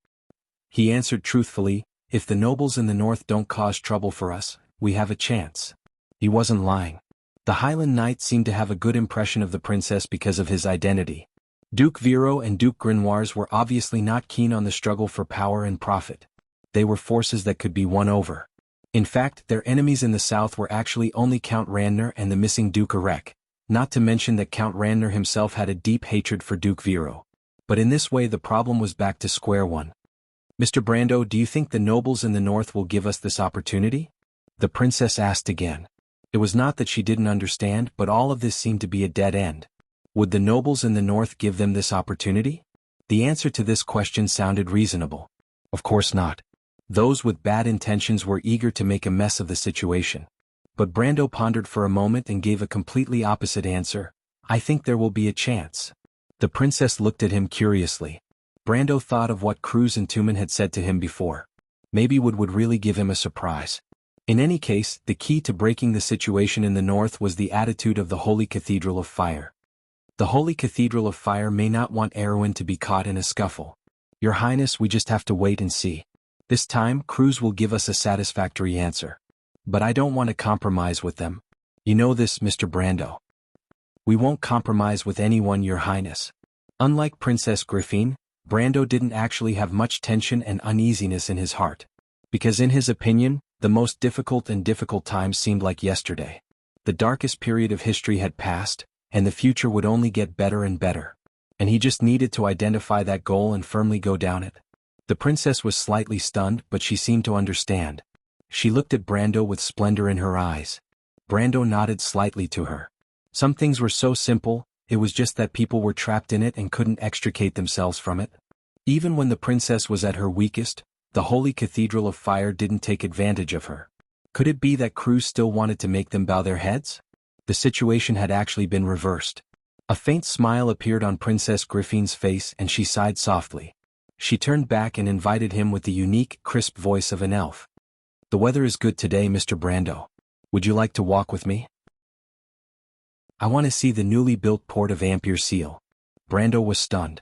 He answered truthfully, if the nobles in the north don't cause trouble for us, we have a chance. He wasn't lying. The Highland Knight seemed to have a good impression of the princess because of his identity. Duke Vero and Duke Grinoires were obviously not keen on the struggle for power and profit. They were forces that could be won over. In fact, their enemies in the south were actually only Count Randner and the missing Duke Erek, not to mention that Count Randner himself had a deep hatred for Duke Vero. But in this way the problem was back to square one. Mr. Brando, do you think the nobles in the north will give us this opportunity? The princess asked again. It was not that she didn't understand, but all of this seemed to be a dead end. Would the nobles in the north give them this opportunity? The answer to this question sounded reasonable. Of course not. Those with bad intentions were eager to make a mess of the situation. But Brando pondered for a moment and gave a completely opposite answer. I think there will be a chance. The princess looked at him curiously. Brando thought of what Cruz and Tumen had said to him before. Maybe would really give him a surprise. In any case, the key to breaking the situation in the north was the attitude of the Holy Cathedral of Fire. The Holy Cathedral of Fire may not want Erwin to be caught in a scuffle. Your Highness, we just have to wait and see. This time, Cruz will give us a satisfactory answer. But I don't want to compromise with them. You know this, Mr. Brando. We won't compromise with anyone, Your Highness. Unlike Princess Griffin, Brando didn't actually have much tension and uneasiness in his heart. Because in his opinion, the most difficult times seemed like yesterday. The darkest period of history had passed, and the future would only get better and better. And he just needed to identify that goal and firmly go down it. The princess was slightly stunned, but she seemed to understand. She looked at Brando with splendor in her eyes. Brando nodded slightly to her. Some things were so simple, it was just that people were trapped in it and couldn't extricate themselves from it. Even when the princess was at her weakest, the Holy Cathedral of Fire didn't take advantage of her. Could it be that Cruz still wanted to make them bow their heads? The situation had actually been reversed. A faint smile appeared on Princess Griffin's face and she sighed softly. She turned back and invited him with the unique, crisp voice of an elf. The weather is good today, Mr. Brando. Would you like to walk with me? I want to see the newly built port of Ampere Seal. Brando was stunned.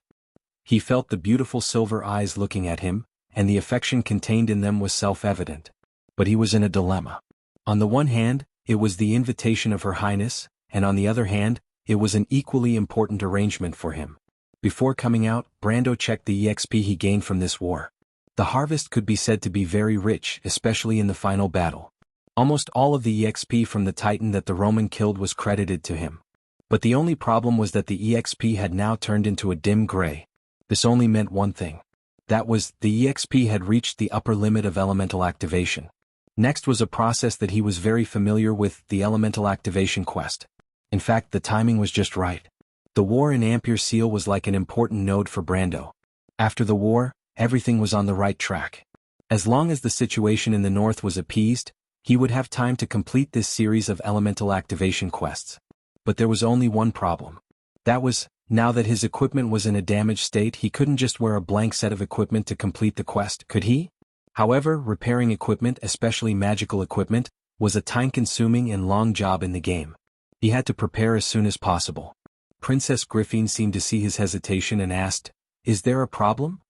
He felt the beautiful silver eyes looking at him, and the affection contained in them was self-evident. But he was in a dilemma. On the one hand, it was the invitation of Her Highness, and on the other hand, it was an equally important arrangement for him. Before coming out, Brando checked the EXP he gained from this war. The harvest could be said to be very rich, especially in the final battle. Almost all of the EXP from the Titan that the Roman killed was credited to him. But the only problem was that the EXP had now turned into a dim gray. This only meant one thing. That was, the EXP had reached the upper limit of elemental activation. Next was a process that he was very familiar with, the elemental activation quest. In fact, the timing was just right. The war in Ampere Seal was like an important node for Brando. After the war, everything was on the right track. As long as the situation in the north was appeased, he would have time to complete this series of elemental activation quests. But there was only one problem. That was, now that his equipment was in a damaged state, he couldn't just wear a blank set of equipment to complete the quest, could he? However, repairing equipment, especially magical equipment, was a time-consuming and long job in the game. He had to prepare as soon as possible. Princess Griffin seemed to see his hesitation and asked, "Is there a problem?"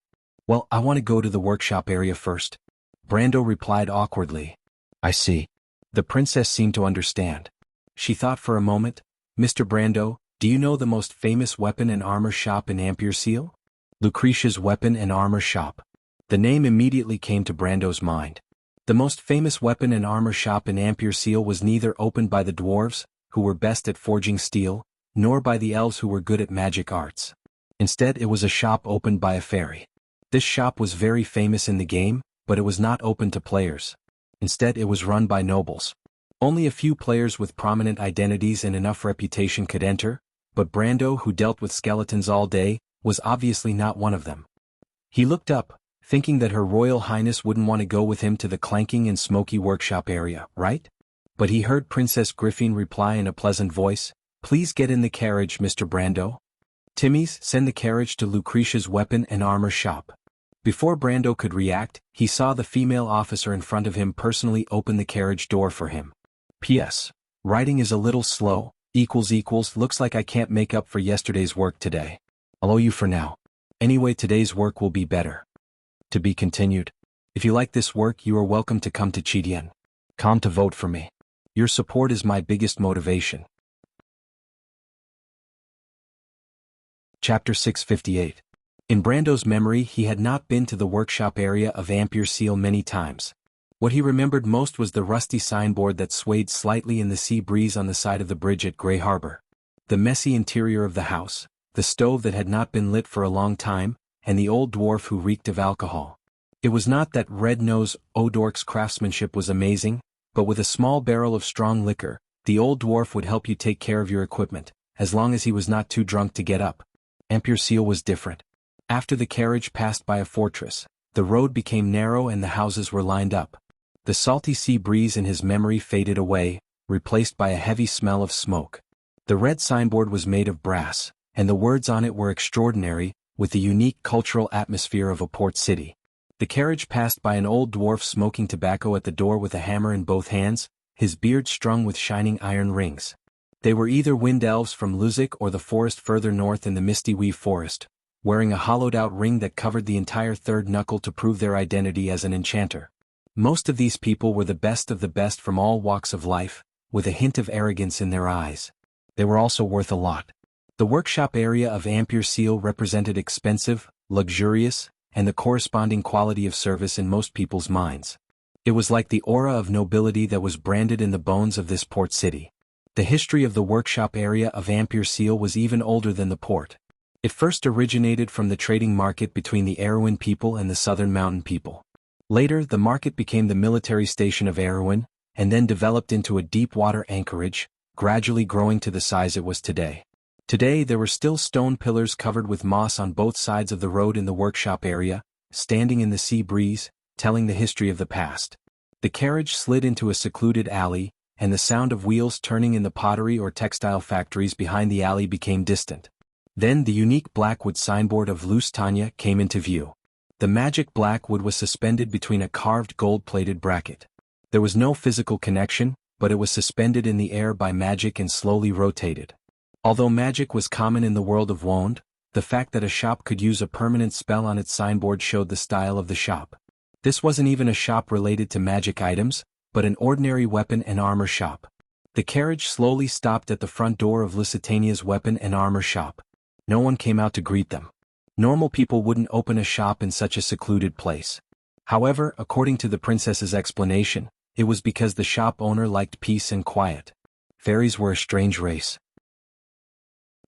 "Well, I want to go to the workshop area first." Brando replied awkwardly. "I see." The princess seemed to understand. She thought for a moment, "Mr. Brando, do you know the most famous weapon and armor shop in Ampere Seal?" Lucretia's Weapon and Armor Shop. The name immediately came to Brando's mind. The most famous weapon and armor shop in Ampere Seal was neither opened by the dwarves, who were best at forging steel, nor by the elves who were good at magic arts. Instead, it was a shop opened by a fairy. This shop was very famous in the game, but it was not open to players. Instead, it was run by nobles. Only a few players with prominent identities and enough reputation could enter, but Brando, who dealt with skeletons all day, was obviously not one of them. He looked up, thinking that Her Royal Highness wouldn't want to go with him to the clanking and smoky workshop area, right? But he heard Princess Griffin reply in a pleasant voice, "Please get in the carriage, Mr. Brando. Timmy's, send the carriage to Lucretia's weapon and armor shop." Before Brando could react, he saw the female officer in front of him personally open the carriage door for him. P.S. Writing is a little slow, looks like I can't make up for yesterday's work today. I'll owe you for now. Anyway, today's work will be better. To be continued. If you like this work, you are welcome to come to Chidien. Come to vote for me. Your support is my biggest motivation. Chapter 658. In Brando's memory, he had not been to the workshop area of Ampere Seal many times. What he remembered most was the rusty signboard that swayed slightly in the sea breeze on the side of the bridge at Grey Harbor. The messy interior of the house, the stove that had not been lit for a long time, and the old dwarf who reeked of alcohol. It was not that Red-Nose O'Dork's craftsmanship was amazing, but with a small barrel of strong liquor, the old dwarf would help you take care of your equipment, as long as he was not too drunk to get up. Ampere Seal was different. After the carriage passed by a fortress, the road became narrow and the houses were lined up. The salty sea breeze in his memory faded away, replaced by a heavy smell of smoke. The red signboard was made of brass, and the words on it were extraordinary, with the unique cultural atmosphere of a port city. The carriage passed by an old dwarf smoking tobacco at the door with a hammer in both hands, his beard strung with shining iron rings. They were either wind elves from Luzik or the forest further north in the Misty Weave Forest, wearing a hollowed-out ring that covered the entire third knuckle to prove their identity as an enchanter. Most of these people were the best of the best from all walks of life, with a hint of arrogance in their eyes. They were also worth a lot. The workshop area of Ampere Seal represented expensive, luxurious, and the corresponding quality of service in most people's minds. It was like the aura of nobility that was branded in the bones of this port city. The history of the workshop area of Ampere Seal was even older than the port. It first originated from the trading market between the Erewhon people and the Southern Mountain people. Later, the market became the military station of Erewhon, and then developed into a deep-water anchorage, gradually growing to the size it was today. Today, there were still stone pillars covered with moss on both sides of the road in the workshop area, standing in the sea breeze, telling the history of the past. The carriage slid into a secluded alley, and the sound of wheels turning in the pottery or textile factories behind the alley became distant. Then the unique blackwood signboard of Lusitania came into view. The magic blackwood was suspended between a carved gold-plated bracket. There was no physical connection, but it was suspended in the air by magic and slowly rotated. Although magic was common in the world of Wond, the fact that a shop could use a permanent spell on its signboard showed the style of the shop. This wasn't even a shop related to magic items, but an ordinary weapon and armor shop. The carriage slowly stopped at the front door of Lusitania's weapon and armor shop. No one came out to greet them. Normal people wouldn't open a shop in such a secluded place. However, according to the princess's explanation, it was because the shop owner liked peace and quiet. Fairies were a strange race.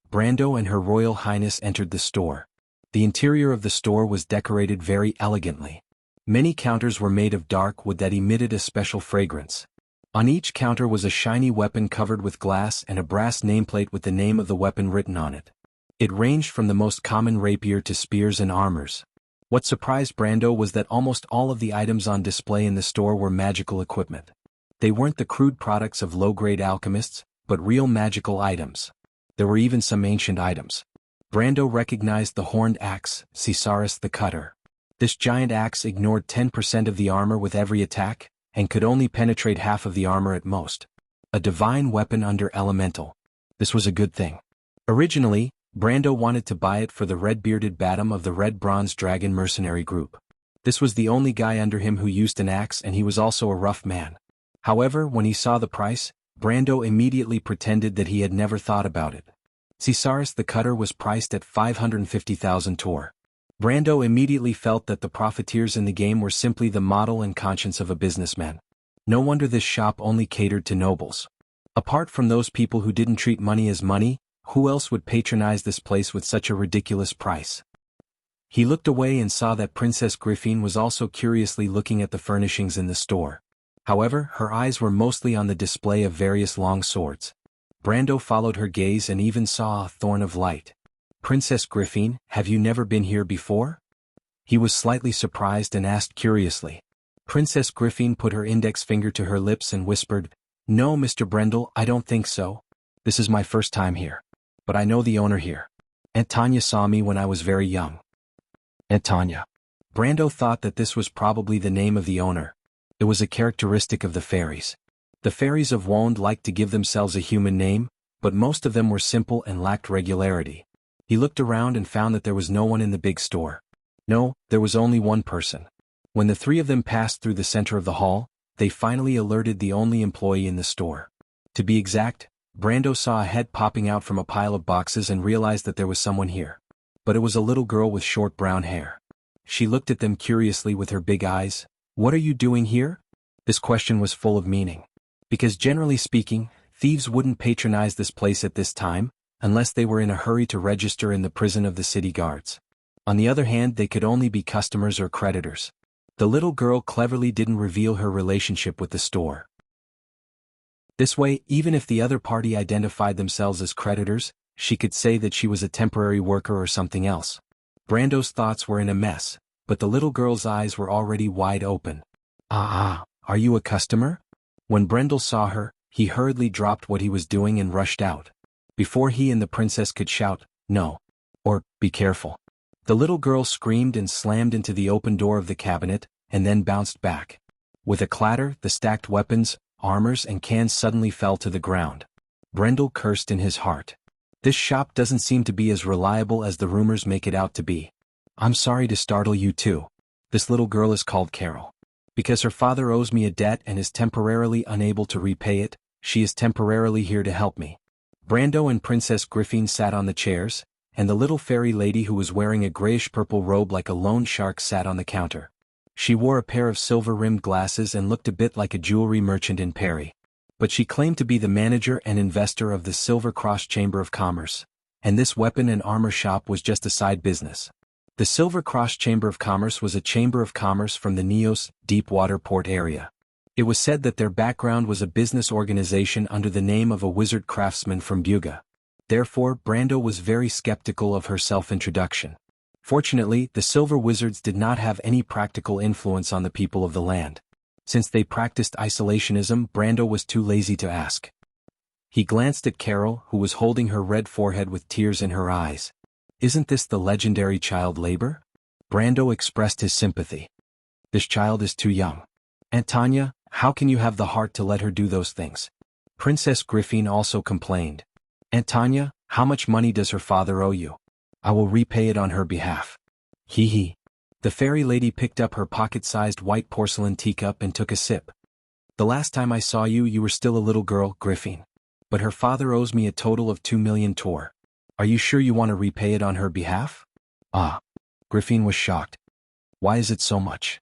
Brando and Her Royal Highness entered the store. The interior of the store was decorated very elegantly. Many counters were made of dark wood that emitted a special fragrance. On each counter was a shiny weapon covered with glass and a brass nameplate with the name of the weapon written on it. It ranged from the most common rapier to spears and armors. What surprised Brando was that almost all of the items on display in the store were magical equipment. They weren't the crude products of low-grade alchemists, but real magical items. There were even some ancient items. Brando recognized the horned axe, Caesaris the Cutter. This giant axe ignored 10% of the armor with every attack, and could only penetrate half of the armor at most. A divine weapon under elemental. This was a good thing. Originally, Brando wanted to buy it for the red-bearded Batum of the Red Bronze Dragon mercenary group. This was the only guy under him who used an axe, and he was also a rough man. However, when he saw the price, Brando immediately pretended that he had never thought about it. Caesaris the Cutter was priced at 550,000 tor. Brando immediately felt that the profiteers in the game were simply the model and conscience of a businessman. No wonder this shop only catered to nobles. Apart from those people who didn't treat money as money, Who else would patronize this place with such a ridiculous price? He looked away and saw that Princess Griffin was also curiously looking at the furnishings in the store. However, her eyes were mostly on the display of various long swords. Brando followed her gaze and even saw a thorn of light. Princess Griffin, have you never been here before? He was slightly surprised and asked curiously. Princess Griffin put her index finger to her lips and whispered, No, Mr. Brendel, I don't think so. This is my first time here. But I know the owner here. Aunt Tanya saw me when I was very young. Aunt Tanya. Brando thought that this was probably the name of the owner. It was a characteristic of the fairies. The fairies of Wand liked to give themselves a human name, but most of them were simple and lacked regularity. He looked around and found that there was no one in the big store. No, there was only one person. When the three of them passed through the center of the hall, they finally alerted the only employee in the store. To be exact, Brando saw a head popping out from a pile of boxes and realized that there was someone here. But it was a little girl with short brown hair. She looked at them curiously with her big eyes. What are you doing here? This question was full of meaning. Because generally speaking, thieves wouldn't patronize this place at this time, unless they were in a hurry to register in the prison of the city guards. On the other hand, they could only be customers or creditors. The little girl cleverly didn't reveal her relationship with the store. This way, even if the other party identified themselves as creditors, she could say that she was a temporary worker or something else. Brando's thoughts were in a mess, but the little girl's eyes were already wide open. Are you a customer? When Brendel saw her, he hurriedly dropped what he was doing and rushed out. Before he and the princess could shout, no, or, be careful. The little girl screamed and slammed into the open door of the cabinet, and then bounced back. With a clatter, the stacked weapons, armors and cans suddenly fell to the ground. Brendel cursed in his heart. This shop doesn't seem to be as reliable as the rumors make it out to be. I'm sorry to startle you too. This little girl is called Carol. Because her father owes me a debt and is temporarily unable to repay it, she is temporarily here to help me. Brando and Princess Griffin sat on the chairs, and the little fairy lady who was wearing a grayish-purple robe like a loan shark sat on the counter. She wore a pair of silver-rimmed glasses and looked a bit like a jewelry merchant in Paris. But she claimed to be the manager and investor of the Silver Cross Chamber of Commerce, and this weapon and armor shop was just a side business. The Silver Cross Chamber of Commerce was a chamber of commerce from the Neos, deep-water port area. It was said that their background was a business organization under the name of a wizard craftsman from Buga. Therefore, Brando was very skeptical of her self-introduction. Fortunately, the Silver Wizards did not have any practical influence on the people of the land. Since they practiced isolationism, Brando was too lazy to ask. He glanced at Carol, who was holding her red forehead with tears in her eyes. Isn't this the legendary child labor? Brando expressed his sympathy. This child is too young. Aunt Tanya, how can you have the heart to let her do those things? Princess Griffin also complained. Aunt Tanya, how much money does her father owe you? I will repay it on her behalf. Hee hee. The fairy lady picked up her pocket-sized white porcelain teacup and took a sip. The last time I saw you, you were still a little girl, Griffin. But her father owes me a total of 2 million tor. Are you sure you want to repay it on her behalf? Griffin was shocked. Why is it so much?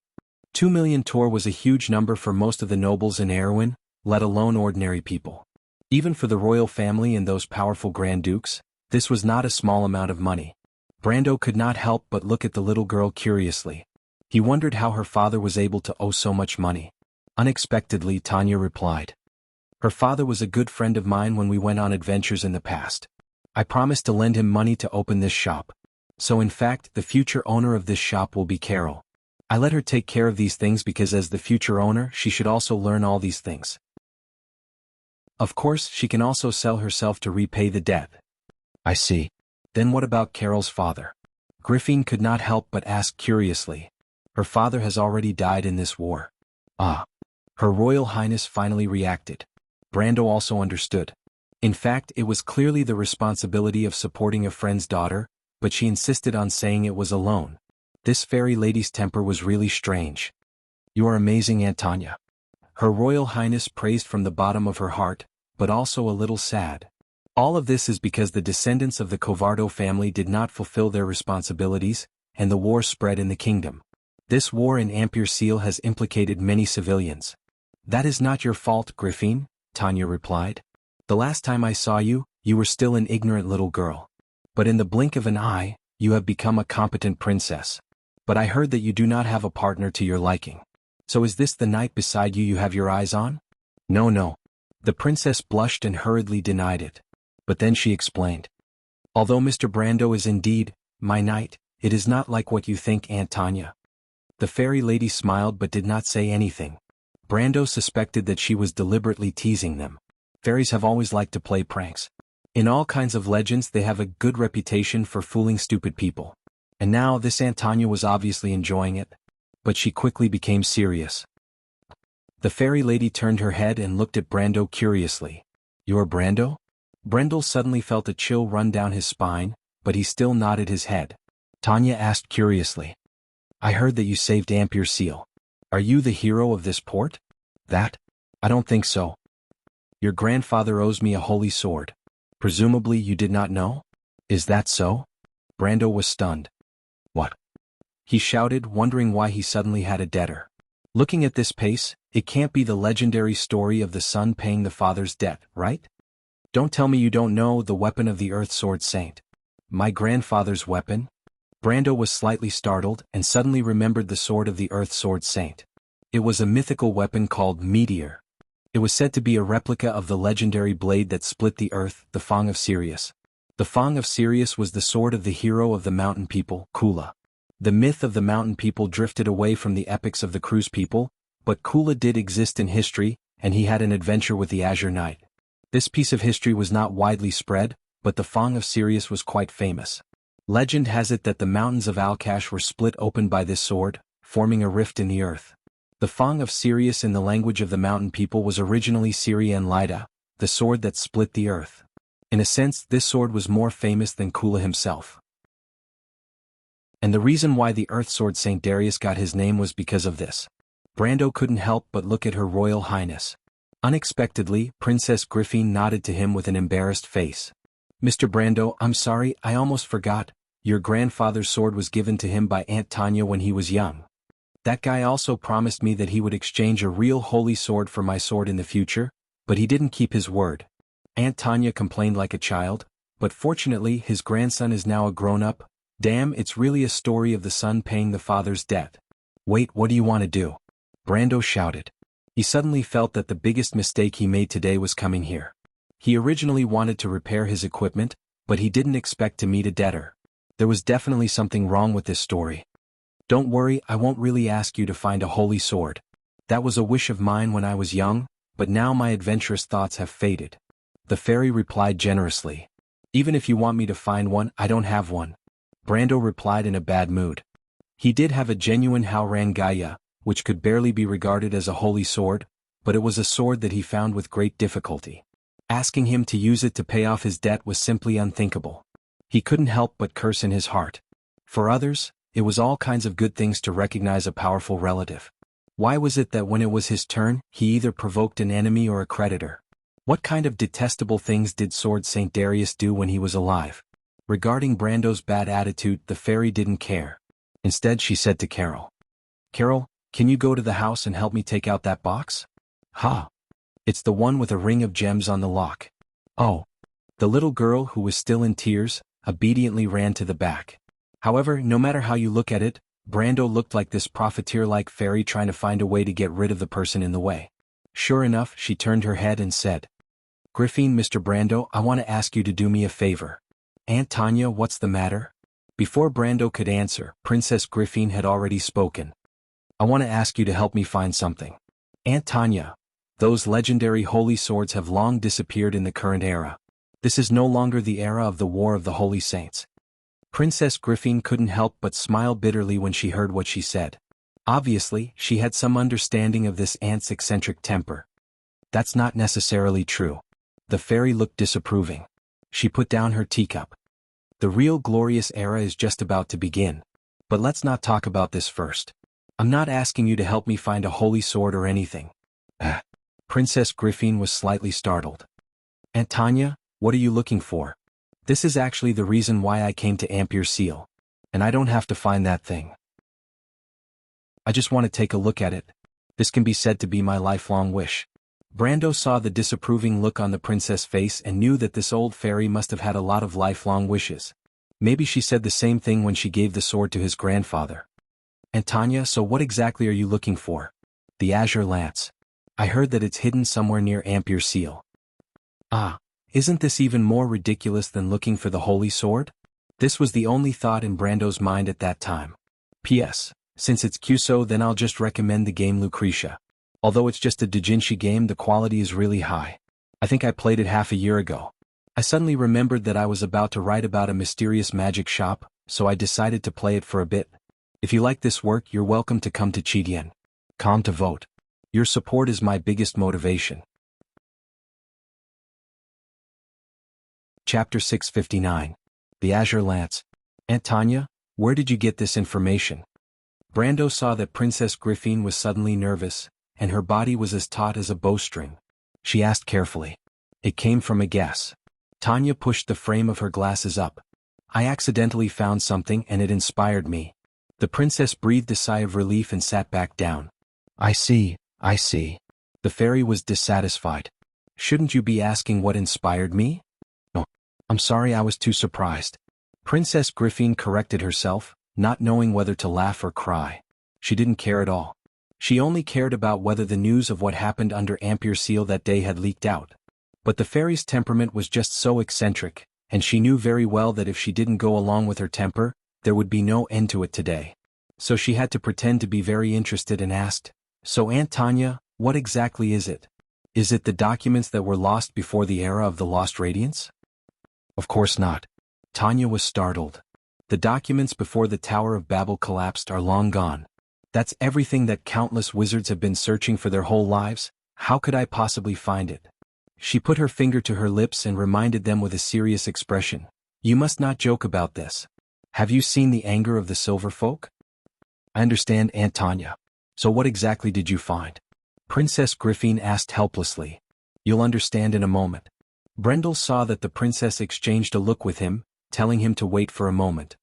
2 million tor was a huge number for most of the nobles in Erewhon, let alone ordinary people. Even for the royal family and those powerful Grand Dukes, this was not a small amount of money. Brando could not help but look at the little girl curiously. He wondered how her father was able to owe so much money. Unexpectedly, Tanya replied. Her father was a good friend of mine when we went on adventures in the past. I promised to lend him money to open this shop. So in fact, the future owner of this shop will be Carol. I let her take care of these things because as the future owner, she should also learn all these things. Of course, she can also sell herself to repay the debt. I see. Then what about Carol's father? Griffin could not help but ask curiously. Her father has already died in this war. Her Royal Highness finally reacted. Brando also understood. In fact, it was clearly the responsibility of supporting a friend's daughter, but she insisted on saying it was a loan. This fairy lady's temper was really strange. You are amazing, Aunt Tanya. Her Royal Highness praised from the bottom of her heart, but also a little sad. All of this is because the descendants of the Covardo family did not fulfill their responsibilities, and the war spread in the kingdom. This war in Ampere Seal has implicated many civilians. That is not your fault, Griffin, Tanya replied. The last time I saw you, you were still an ignorant little girl. But in the blink of an eye, you have become a competent princess. But I heard that you do not have a partner to your liking. So is this the knight beside you have your eyes on? No, no. The princess blushed and hurriedly denied it. But then she explained. Although Mr. Brando is indeed my knight, it is not like what you think, Aunt Tanya. The fairy lady smiled but did not say anything. Brando suspected that she was deliberately teasing them. Fairies have always liked to play pranks. In all kinds of legends they have a good reputation for fooling stupid people. And now this Aunt Tanya was obviously enjoying it. But she quickly became serious. The fairy lady turned her head and looked at Brando curiously. You're Brando? Brendel suddenly felt a chill run down his spine, but he still nodded his head. Tanya asked curiously. I heard that you saved Ampere Seal. Are you the hero of this port? That? I don't think so. Your grandfather owes me a holy sword. Presumably you did not know? Is that so? Brando was stunned. What? He shouted, wondering why he suddenly had a debtor. Looking at this pace, it can't be the legendary story of the son paying the father's debt, right? Don't tell me you don't know the weapon of the Earth Sword Saint. My grandfather's weapon? Brando was slightly startled and suddenly remembered the sword of the Earth Sword Saint. It was a mythical weapon called Meteor. It was said to be a replica of the legendary blade that split the earth, the Fang of Sirius. The Fang of Sirius was the sword of the hero of the mountain people, Kula. The myth of the mountain people drifted away from the epics of the Cruise people, but Kula did exist in history, and he had an adventure with the Azure Knight. This piece of history was not widely spread, but the Fang of Sirius was quite famous. Legend has it that the mountains of Alkash were split open by this sword, forming a rift in the earth. The Fang of Sirius in the language of the mountain people was originally Sirian Lida, the sword that split the earth. In a sense, this sword was more famous than Kula himself. And the reason why the Earth Sword Saint Darius got his name was because of this. Brando couldn't help but look at Her Royal Highness. Unexpectedly, Princess Griffin nodded to him with an embarrassed face. Mr. Brando, I'm sorry, I almost forgot. Your grandfather's sword was given to him by Aunt Tanya when he was young. That guy also promised me that he would exchange a real holy sword for my sword in the future, but he didn't keep his word. Aunt Tanya complained like a child, but fortunately his grandson is now a grown-up. Damn, it's really a story of the son paying the father's debt. Wait, what do you want to do? Brando shouted. He suddenly felt that the biggest mistake he made today was coming here. He originally wanted to repair his equipment, but he didn't expect to meet a debtor. There was definitely something wrong with this story. Don't worry, I won't really ask you to find a holy sword. That was a wish of mine when I was young, but now my adventurous thoughts have faded. The fairy replied generously. Even if you want me to find one, I don't have one. Brando replied in a bad mood. He did have a genuine Haurangaya, which could barely be regarded as a holy sword, but it was a sword that he found with great difficulty. Asking him to use it to pay off his debt was simply unthinkable. He couldn't help but curse in his heart. For others, it was all kinds of good things to recognize a powerful relative. Why was it that when it was his turn, he either provoked an enemy or a creditor? What kind of detestable things did Sword Saint Darius do when he was alive? Regarding Brando's bad attitude, the fairy didn't care. Instead, she said to Carol, Carol, can you go to the house and help me take out that box? Ha! It's the one with a ring of gems on the lock. Oh. The little girl, who was still in tears, obediently ran to the back. However, no matter how you look at it, Brando looked like this profiteer-like fairy trying to find a way to get rid of the person in the way. Sure enough, she turned her head and said, Griffin, Mr. Brando, I want to ask you to do me a favor. Aunt Tanya, what's the matter? Before Brando could answer, Princess Griffin had already spoken. I want to ask you to help me find something. Aunt Tanya, those legendary holy swords have long disappeared in the current era. This is no longer the era of the War of the Holy Saints. Princess Griffin couldn't help but smile bitterly when she heard what she said. Obviously, she had some understanding of this aunt's eccentric temper. That's not necessarily true. The fairy looked disapproving. She put down her teacup. The real glorious era is just about to begin. But let's not talk about this first. I'm not asking you to help me find a holy sword or anything. Princess Griffin was slightly startled. Aunt Tanya, what are you looking for? This is actually the reason why I came to Ampere Seal. And I don't have to find that thing. I just want to take a look at it. This can be said to be my lifelong wish. Brando saw the disapproving look on the princess' face and knew that this old fairy must have had a lot of lifelong wishes. Maybe she said the same thing when she gave the sword to his grandfather. "And Tanya, so what exactly are you looking for?" "The azure lance. I heard that it's hidden somewhere near Ampere Seal." "Ah, isn't this even more ridiculous than looking for the holy sword?" This was the only thought in Brando's mind at that time. P.S. Since it's Cuso, then I'll just recommend the game Lucretia. Although it's just a doujinshi game, the quality is really high. I think I played it half a year ago. I suddenly remembered that I was about to write about a mysterious magic shop, so I decided to play it for a bit. If you like this work, you're welcome to come to Chidien. Come to vote. Your support is my biggest motivation. Chapter 659. The Azure Lance. "Aunt Tanya, where did you get this information?" Brando saw that Princess Griffine was suddenly nervous, and her body was as taut as a bowstring. She asked carefully. "It came from a guess." Tanya pushed the frame of her glasses up. "I accidentally found something and it inspired me." The princess breathed a sigh of relief and sat back down. I see. The fairy was dissatisfied. "Shouldn't you be asking what inspired me?" "No. I'm sorry, I was too surprised." Princess Griffine corrected herself, not knowing whether to laugh or cry. She didn't care at all. She only cared about whether the news of what happened under Ampere Seal that day had leaked out. But the fairy's temperament was just so eccentric, and she knew very well that if she didn't go along with her temper, there would be no end to it today. So she had to pretend to be very interested and asked, "So Aunt Tanya, what exactly is it? Is it the documents that were lost before the era of the Lost Radiance?" "Of course not." Tanya was startled. "The documents before the Tower of Babel collapsed are long gone. That's everything that countless wizards have been searching for their whole lives. How could I possibly find it?" She put her finger to her lips and reminded them with a serious expression, "You must not joke about this. Have you seen the anger of the silver folk?" "I understand, Aunt Tanya. So what exactly did you find?" Princess Griffine asked helplessly. "You'll understand in a moment." Brendel saw that the princess exchanged a look with him, telling him to wait for a moment.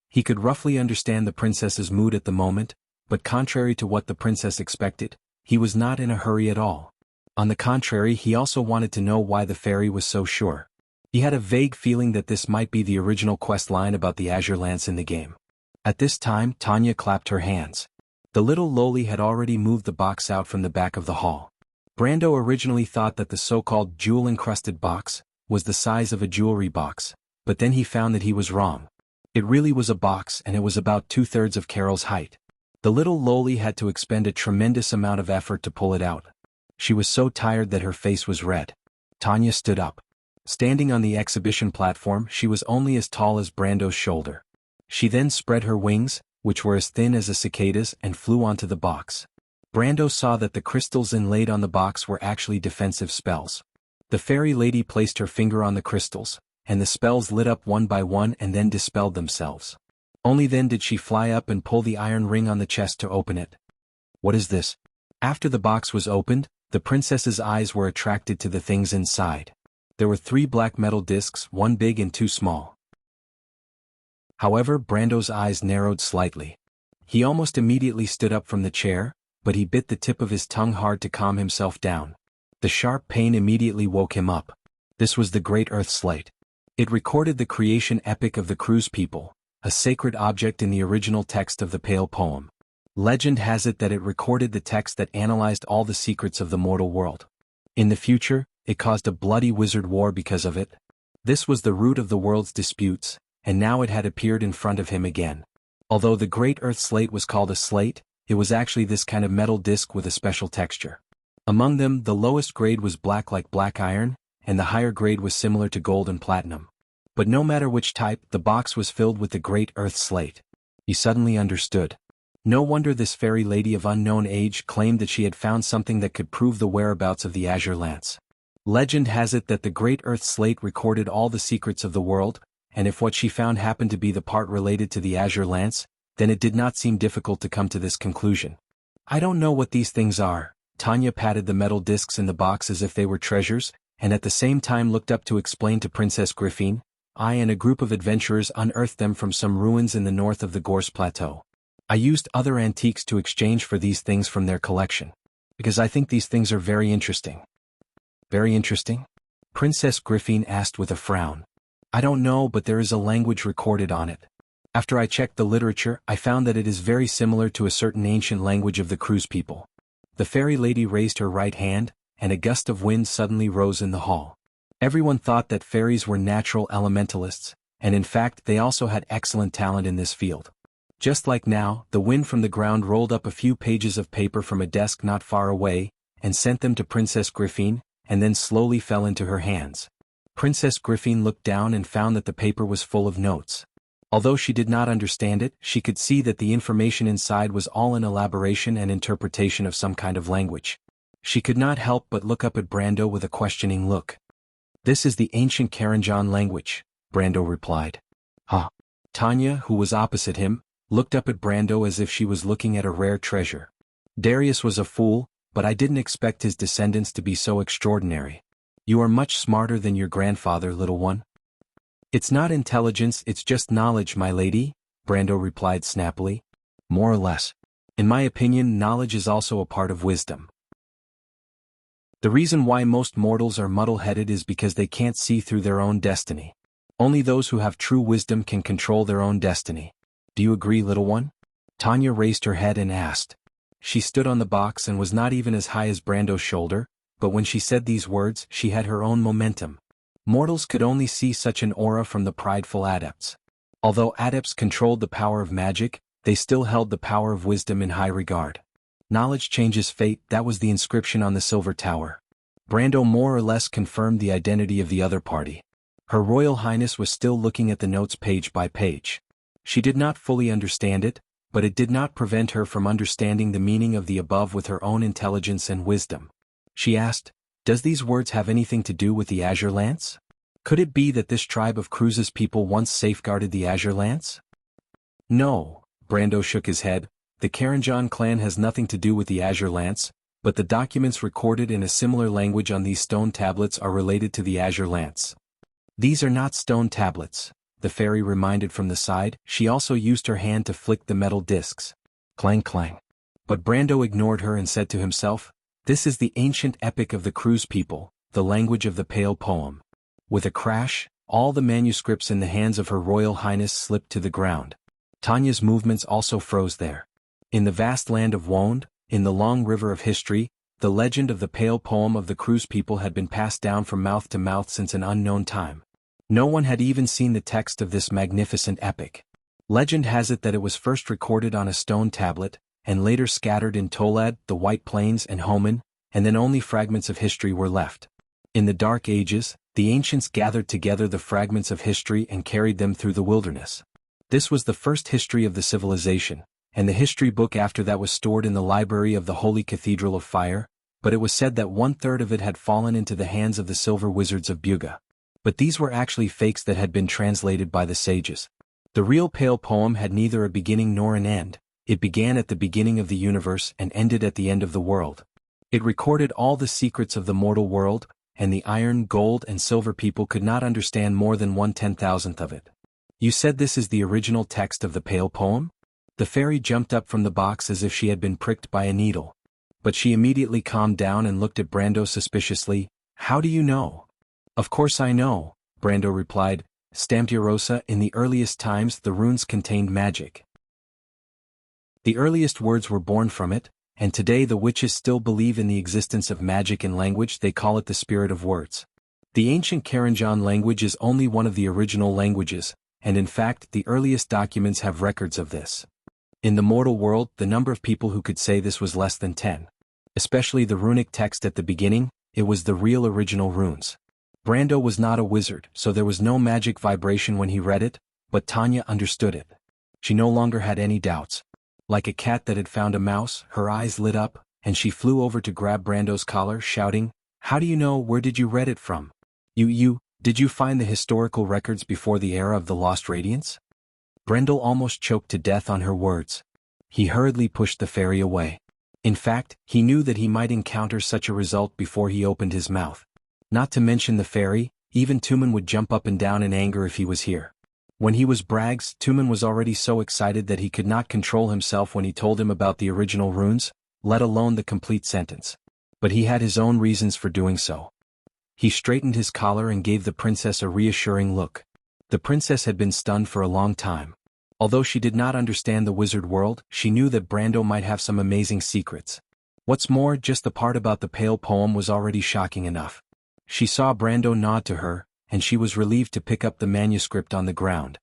He could roughly understand the princess's mood at the moment, but contrary to what the princess expected, he was not in a hurry at all. On the contrary, he also wanted to know why the fairy was so sure. He had a vague feeling that this might be the original quest line about the Azure Lance in the game. At this time, Tanya clapped her hands. The little loli had already moved the box out from the back of the hall. Brando originally thought that the so-called jewel-encrusted box was the size of a jewelry box, but then he found that he was wrong. It really was a box, and it was about 2/3 of Carol's height. The little loli had to expend a tremendous amount of effort to pull it out. She was so tired that her face was red. Tanya stood up. Standing on the exhibition platform, she was only as tall as Brando's shoulder. She then spread her wings, which were as thin as a cicada's, and flew onto the box. Brando saw that the crystals inlaid on the box were actually defensive spells. The fairy lady placed her finger on the crystals, and the spells lit up one by one and then dispelled themselves. Only then did she fly up and pull the iron ring on the chest to open it. "What is this?" After the box was opened, the princess's eyes were attracted to the things inside. There were 3 black metal discs, 1 big and 2 small. However, Brando's eyes narrowed slightly. He almost immediately stood up from the chair, but he bit the tip of his tongue hard to calm himself down. The sharp pain immediately woke him up. This was the Great Earth Slate. It recorded the creation epic of the Cruz people, a sacred object in the original text of the Pale poem. Legend has it that it recorded the text that analyzed all the secrets of the mortal world. In the future, it caused a bloody wizard war because of it. This was the root of the world's disputes, and now it had appeared in front of him again. Although the Great Earth Slate was called a slate, it was actually this kind of metal disc with a special texture. Among them, the lowest grade was black like black iron, and the higher grade was similar to gold and platinum. But no matter which type, the box was filled with the Great Earth Slate. He suddenly understood. No wonder this fairy lady of unknown age claimed that she had found something that could prove the whereabouts of the Azure Lance. Legend has it that the Great Earth Slate recorded all the secrets of the world, and if what she found happened to be the part related to the Azure Lance, then it did not seem difficult to come to this conclusion. "I don't know what these things are." Tanya patted the metal discs in the box as if they were treasures, and at the same time looked up to explain to Princess Griffine, "I and a group of adventurers unearthed them from some ruins in the north of the Gorse Plateau. I used other antiques to exchange for these things from their collection. Because I think these things are very interesting. Very interesting? Princess Griffin asked with a frown. I don't know, but there is a language recorded on it. After I checked the literature, I found that it is very similar to a certain ancient language of the Cruise people. The fairy lady raised her right hand, and a gust of wind suddenly rose in the hall. Everyone thought that fairies were natural elementalists, and in fact they also had excellent talent in this field. Just like now, the wind from the ground rolled up a few pages of paper from a desk not far away, and sent them to Princess Griffin, and then slowly fell into her hands. Princess Griffin looked down and found that the paper was full of notes. Although she did not understand it, she could see that the information inside was all an elaboration and interpretation of some kind of language. She could not help but look up at Brando with a questioning look. This is the ancient Caranjan language, Brando replied. Huh. Tanya, who was opposite him, looked up at Brando as if she was looking at a rare treasure. Darius was a fool, but I didn't expect his descendants to be so extraordinary. You are much smarter than your grandfather, little one. It's not intelligence, it's just knowledge, my lady, Brando replied snappily. More or less. In my opinion, knowledge is also a part of wisdom. The reason why most mortals are muddle-headed is because they can't see through their own destiny. Only those who have true wisdom can control their own destiny. Do you agree, little one? Tanya raised her head and asked. She stood on the box and was not even as high as Brando's shoulder, but when she said these words, she had her own momentum. Mortals could only see such an aura from the prideful adepts. Although adepts controlled the power of magic, they still held the power of wisdom in high regard. Knowledge changes fate, that was the inscription on the silver tower. Brando more or less confirmed the identity of the other party. Her Royal Highness was still looking at the notes page by page. She did not fully understand it, but it did not prevent her from understanding the meaning of the above with her own intelligence and wisdom. She asked, does these words have anything to do with the Azure Lance? Could it be that this tribe of Cruz's people once safeguarded the Azure Lance? No, Brando shook his head. The Caranjan clan has nothing to do with the Azure Lance, but the documents recorded in a similar language on these stone tablets are related to the Azure Lance. These are not stone tablets, the fairy reminded from the side. She also used her hand to flick the metal discs. Clang clang. But Brando ignored her and said to himself, this is the ancient epic of the Cruz people, the language of the Pale Poem. With a crash, all the manuscripts in the hands of Her Royal Highness slipped to the ground. Tanya's movements also froze there. In the vast land of Wonde, in the long river of history, the legend of the Pale Poem of the Cruz people had been passed down from mouth to mouth since an unknown time. No one had even seen the text of this magnificent epic. Legend has it that it was first recorded on a stone tablet, and later scattered in Tolad, the White Plains and Homan, and then only fragments of history were left. In the Dark Ages, the ancients gathered together the fragments of history and carried them through the wilderness. This was the first history of the civilization, and the history book after that was stored in the library of the Holy Cathedral of Fire, but it was said that 1/3 of it had fallen into the hands of the silver wizards of Buga. But these were actually fakes that had been translated by the sages. The real Pale Poem had neither a beginning nor an end. It began at the beginning of the universe and ended at the end of the world. It recorded all the secrets of the mortal world, and the iron, gold, and silver people could not understand more than 1/10,000th of it. You said this is the original text of the Pale Poem? The fairy jumped up from the box as if she had been pricked by a needle. But she immediately calmed down and looked at Brando suspiciously. How do you know? Of course I know, Brando replied. Stamptirosa, in the earliest times the runes contained magic. The earliest words were born from it, and today the witches still believe in the existence of magic in language. They call it the spirit of words. The ancient Caranjan language is only one of the original languages, and in fact the earliest documents have records of this. In the mortal world, the number of people who could say this was less than 10. Especially the runic text at the beginning, it was the real original runes. Brando was not a wizard, so there was no magic vibration when he read it, but Tanya understood it. She no longer had any doubts. Like a cat that had found a mouse, her eyes lit up, and she flew over to grab Brando's collar, shouting, How do you know? Where did you read it from? Did you find the historical records before the era of the Lost Radiance? Brendel almost choked to death on her words. He hurriedly pushed the fairy away. In fact, he knew that he might encounter such a result before he opened his mouth. Not to mention the fairy, even Tumen would jump up and down in anger if he was here. When he was Braggs, Tumen was already so excited that he could not control himself when he told him about the original runes. let alone the complete sentence. But he had his own reasons for doing so. He straightened his collar and gave the princess a reassuring look. The princess had been stunned for a long time. Although she did not understand the wizard world, she knew that Brando might have some amazing secrets. What's more, just the part about the pale poem was already shocking enough. She saw Brando nod to her, and she was relieved to pick up the manuscript on the ground.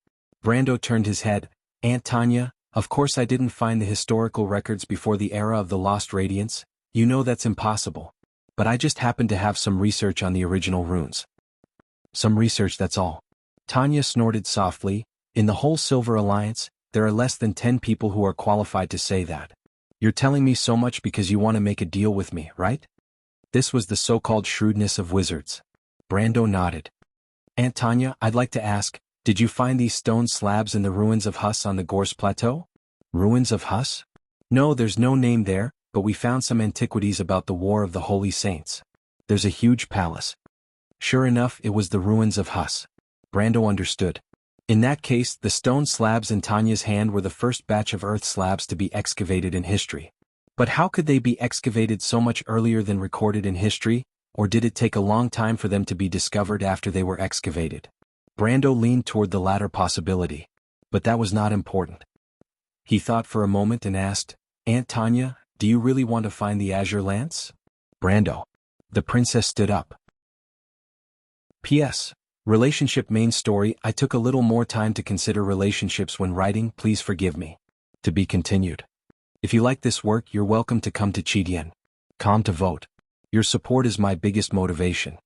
Brando turned his head. "Aunt Tanya, of course I didn't find the historical records before the era of the Lost Radiance. You know that's impossible. But I just happened to have some research on the original runes." "Some research, that's all." Tanya snorted softly. "In the whole Silver Alliance, there are less than 10 people who are qualified to say that. You're telling me so much because you want to make a deal with me, right?" This was the so-called shrewdness of wizards. Brando nodded. "Aunt Tanya, I'd like to ask, did you find these stone slabs in the ruins of Hus on the Gorse Plateau?" "Ruins of Hus?" "No, there's no name there, but we found some antiquities about the War of the Holy Saints. There's a huge palace." Sure enough, it was the ruins of Hus. Brando understood. In that case, the stone slabs in Tanya's hand were the first batch of earth slabs to be excavated in history. But how could they be excavated so much earlier than recorded in history, or did it take a long time for them to be discovered after they were excavated? Brando leaned toward the latter possibility. But that was not important. He thought for a moment and asked, "Aunt Tanya, do you really want to find the Azure Lance?" "Brando." The princess stood up. "P.S. Relationship main story. I took a little more time to consider relationships when writing, please forgive me. To be continued. If you like this work, you're welcome to come to Chidien. Come to vote. Your support is my biggest motivation."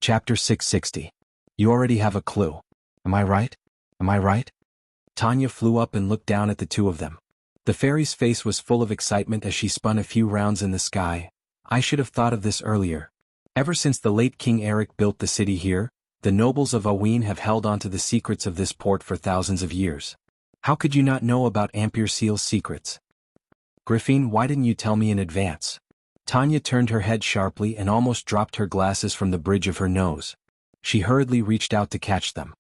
Chapter 660. You already have a clue. Am I right? Am I right? Tanya flew up and looked down at the two of them. The fairy's face was full of excitement as she spun a few rounds in the sky. "I should have thought of this earlier. Ever since the late King Eric built the city here, the nobles of Aween have held onto the secrets of this port for thousands of years. How could you not know about Ampere Seal's secrets? Griffin, why didn't you tell me in advance?" Tanya turned her head sharply and almost dropped her glasses from the bridge of her nose. She hurriedly reached out to catch them.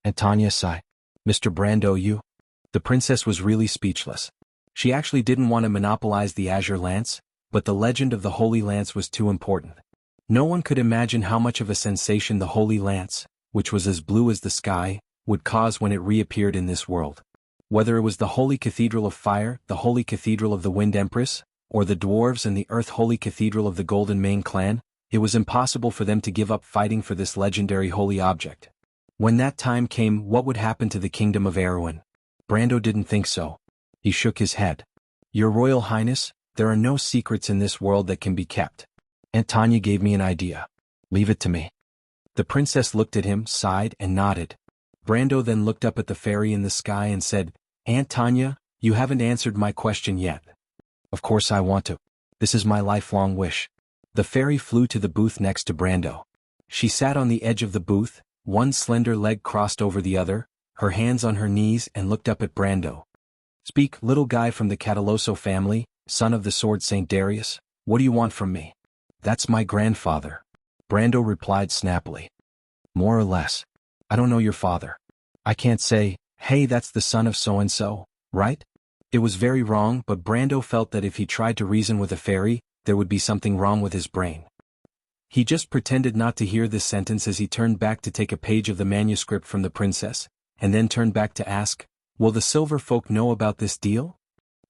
And Tanya sighed. "Mr. Brando, you?" The princess was really speechless. She actually didn't want to monopolize the Azure Lance, but the legend of the Holy Lance was too important. No one could imagine how much of a sensation the Holy Lance, which was as blue as the sky, would cause when it reappeared in this world. Whether it was the Holy Cathedral of Fire, the Holy Cathedral of the Wind Empress, or the Dwarves and the Earth Holy Cathedral of the Golden Mane clan, it was impossible for them to give up fighting for this legendary holy object. When that time came, what would happen to the kingdom of Erewhon? Brando didn't think so. He shook his head. "Your Royal Highness, there are no secrets in this world that can be kept. Aunt Tanya gave me an idea. Leave it to me." The princess looked at him, sighed, and nodded. Brando then looked up at the fairy in the sky and said, "Aunt Tanya, you haven't answered my question yet." "Of course I want to. This is my lifelong wish." The fairy flew to the booth next to Brando. She sat on the edge of the booth, one slender leg crossed over the other, her hands on her knees, and looked up at Brando. "Speak, little guy from the Cataloso family, son of the sword Saint Darius, what do you want from me?" "That's my grandfather," Brando replied snappily. "More or less. I don't know your father. I can't say, hey, that's the son of so-and-so, right?" It was very wrong, but Brando felt that if he tried to reason with a fairy, there would be something wrong with his brain. He just pretended not to hear this sentence as he turned back to take a page of the manuscript from the princess, and then turned back to ask, "Will the silver folk know about this deal?"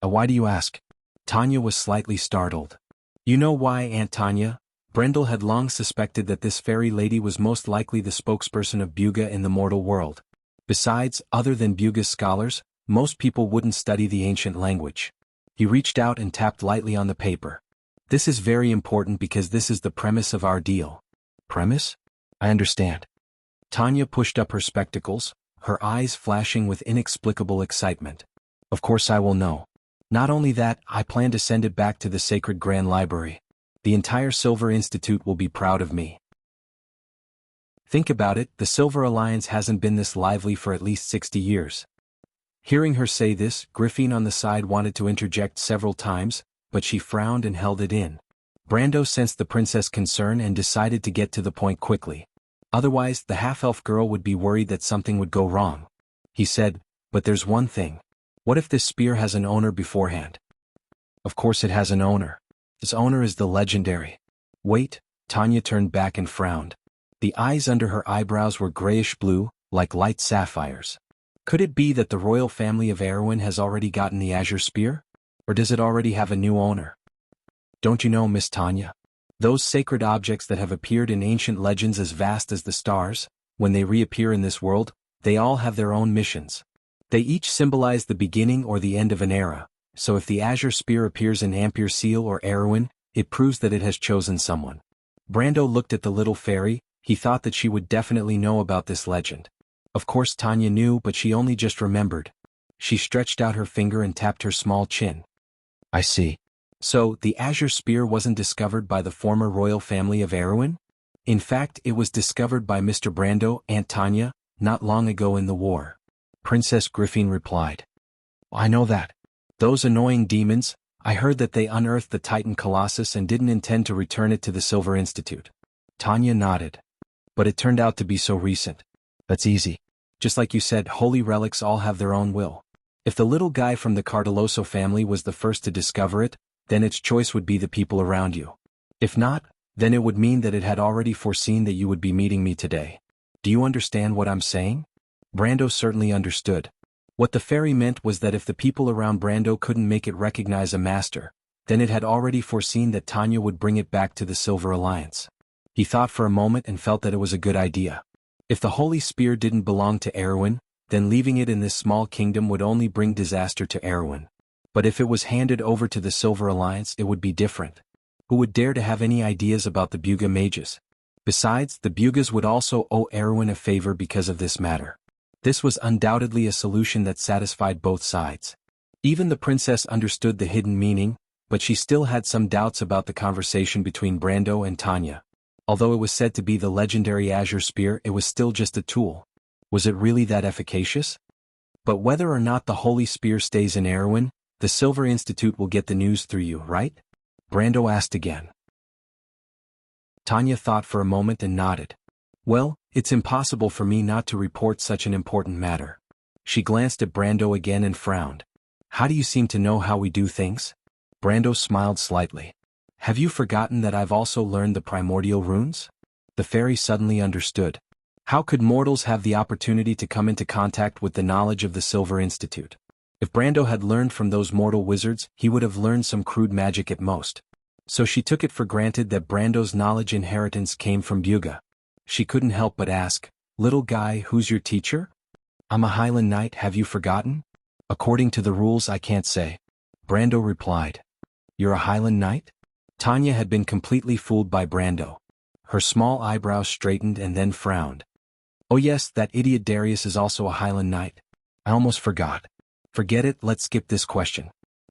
Why do you ask?" Tanya was slightly startled. "You know why, Aunt Tanya?" Brendel had long suspected that this fairy lady was most likely the spokesperson of Buga in the mortal world. Besides, other than Buga's scholars, most people wouldn't study the ancient language. He reached out and tapped lightly on the paper. "This is very important because this is the premise of our deal." "Premise? I understand." Tanya pushed up her spectacles, her eyes flashing with inexplicable excitement. "Of course I will know. Not only that, I plan to send it back to the Sacred Grand Library. The entire Silver Institute will be proud of me." Think about it, the Silver Alliance hasn't been this lively for at least 60 years. Hearing her say this, Griffin on the side wanted to interject several times, but she frowned and held it in. Brando sensed the princess' concern and decided to get to the point quickly. Otherwise, the half-elf girl would be worried that something would go wrong. He said, "But there's one thing. What if this spear has an owner beforehand? Of course it has an owner. This owner is the legendary. Wait, Tanya turned back and frowned. The eyes under her eyebrows were grayish-blue, like light sapphires. Could it be that the royal family of Erwin has already gotten the azure spear? Or does it already have a new owner? Don't you know, Miss Tanya? Those sacred objects that have appeared in ancient legends as vast as the stars, when they reappear in this world, they all have their own missions. They each symbolize the beginning or the end of an era, so if the azure spear appears in Ampere Seal or Erwin, it proves that it has chosen someone. Brando looked at the little fairy. He thought that she would definitely know about this legend. Of course Tanya knew, but she only just remembered. She stretched out her finger and tapped her small chin. I see. So, the azure spear wasn't discovered by the former royal family of Erwin? In fact, it was discovered by Mr. Brando, Aunt Tanya, not long ago in the war. Princess Griffin replied. I know that. Those annoying demons, I heard that they unearthed the Titan Colossus and didn't intend to return it to the Silver Institute. Tanya nodded. But it turned out to be so recent. That's easy. Just like you said, holy relics all have their own will. If the little guy from the Cardelloso family was the first to discover it, then its choice would be the people around you. If not, then it would mean that it had already foreseen that you would be meeting me today. Do you understand what I'm saying? Brando certainly understood. What the fairy meant was that if the people around Brando couldn't make it recognize a master, then it had already foreseen that Tanya would bring it back to the Silver Alliance. He thought for a moment and felt that it was a good idea. If the Holy Spear didn't belong to Erwin, then leaving it in this small kingdom would only bring disaster to Erwin. But if it was handed over to the Silver Alliance, it would be different. Who would dare to have any ideas about the Buga mages? Besides, the Bugas would also owe Erwin a favor because of this matter. This was undoubtedly a solution that satisfied both sides. Even the princess understood the hidden meaning, but she still had some doubts about the conversation between Brando and Tanya. Although it was said to be the legendary azure spear, it was still just a tool. Was it really that efficacious? But whether or not the Holy Spear stays in Erwin, the Silver Institute will get the news through you, right? Brando asked again. Tanya thought for a moment and nodded. Well, it's impossible for me not to report such an important matter. She glanced at Brando again and frowned. How do you seem to know how we do things? Brando smiled slightly. Have you forgotten that I've also learned the primordial runes? The fairy suddenly understood. How could mortals have the opportunity to come into contact with the knowledge of the Silver Institute? If Brando had learned from those mortal wizards, he would have learned some crude magic at most. So she took it for granted that Brando's knowledge inheritance came from Buga. She couldn't help but ask, "Little guy, who's your teacher?" "I'm a Highland Knight, have you forgotten?" "According to the rules I can't say." Brando replied. "You're a Highland Knight?" Tanya had been completely fooled by Brando. Her small eyebrows straightened and then frowned. "Oh yes, that idiot Darius is also a Highland Knight. I almost forgot." "Forget it, let's skip this question."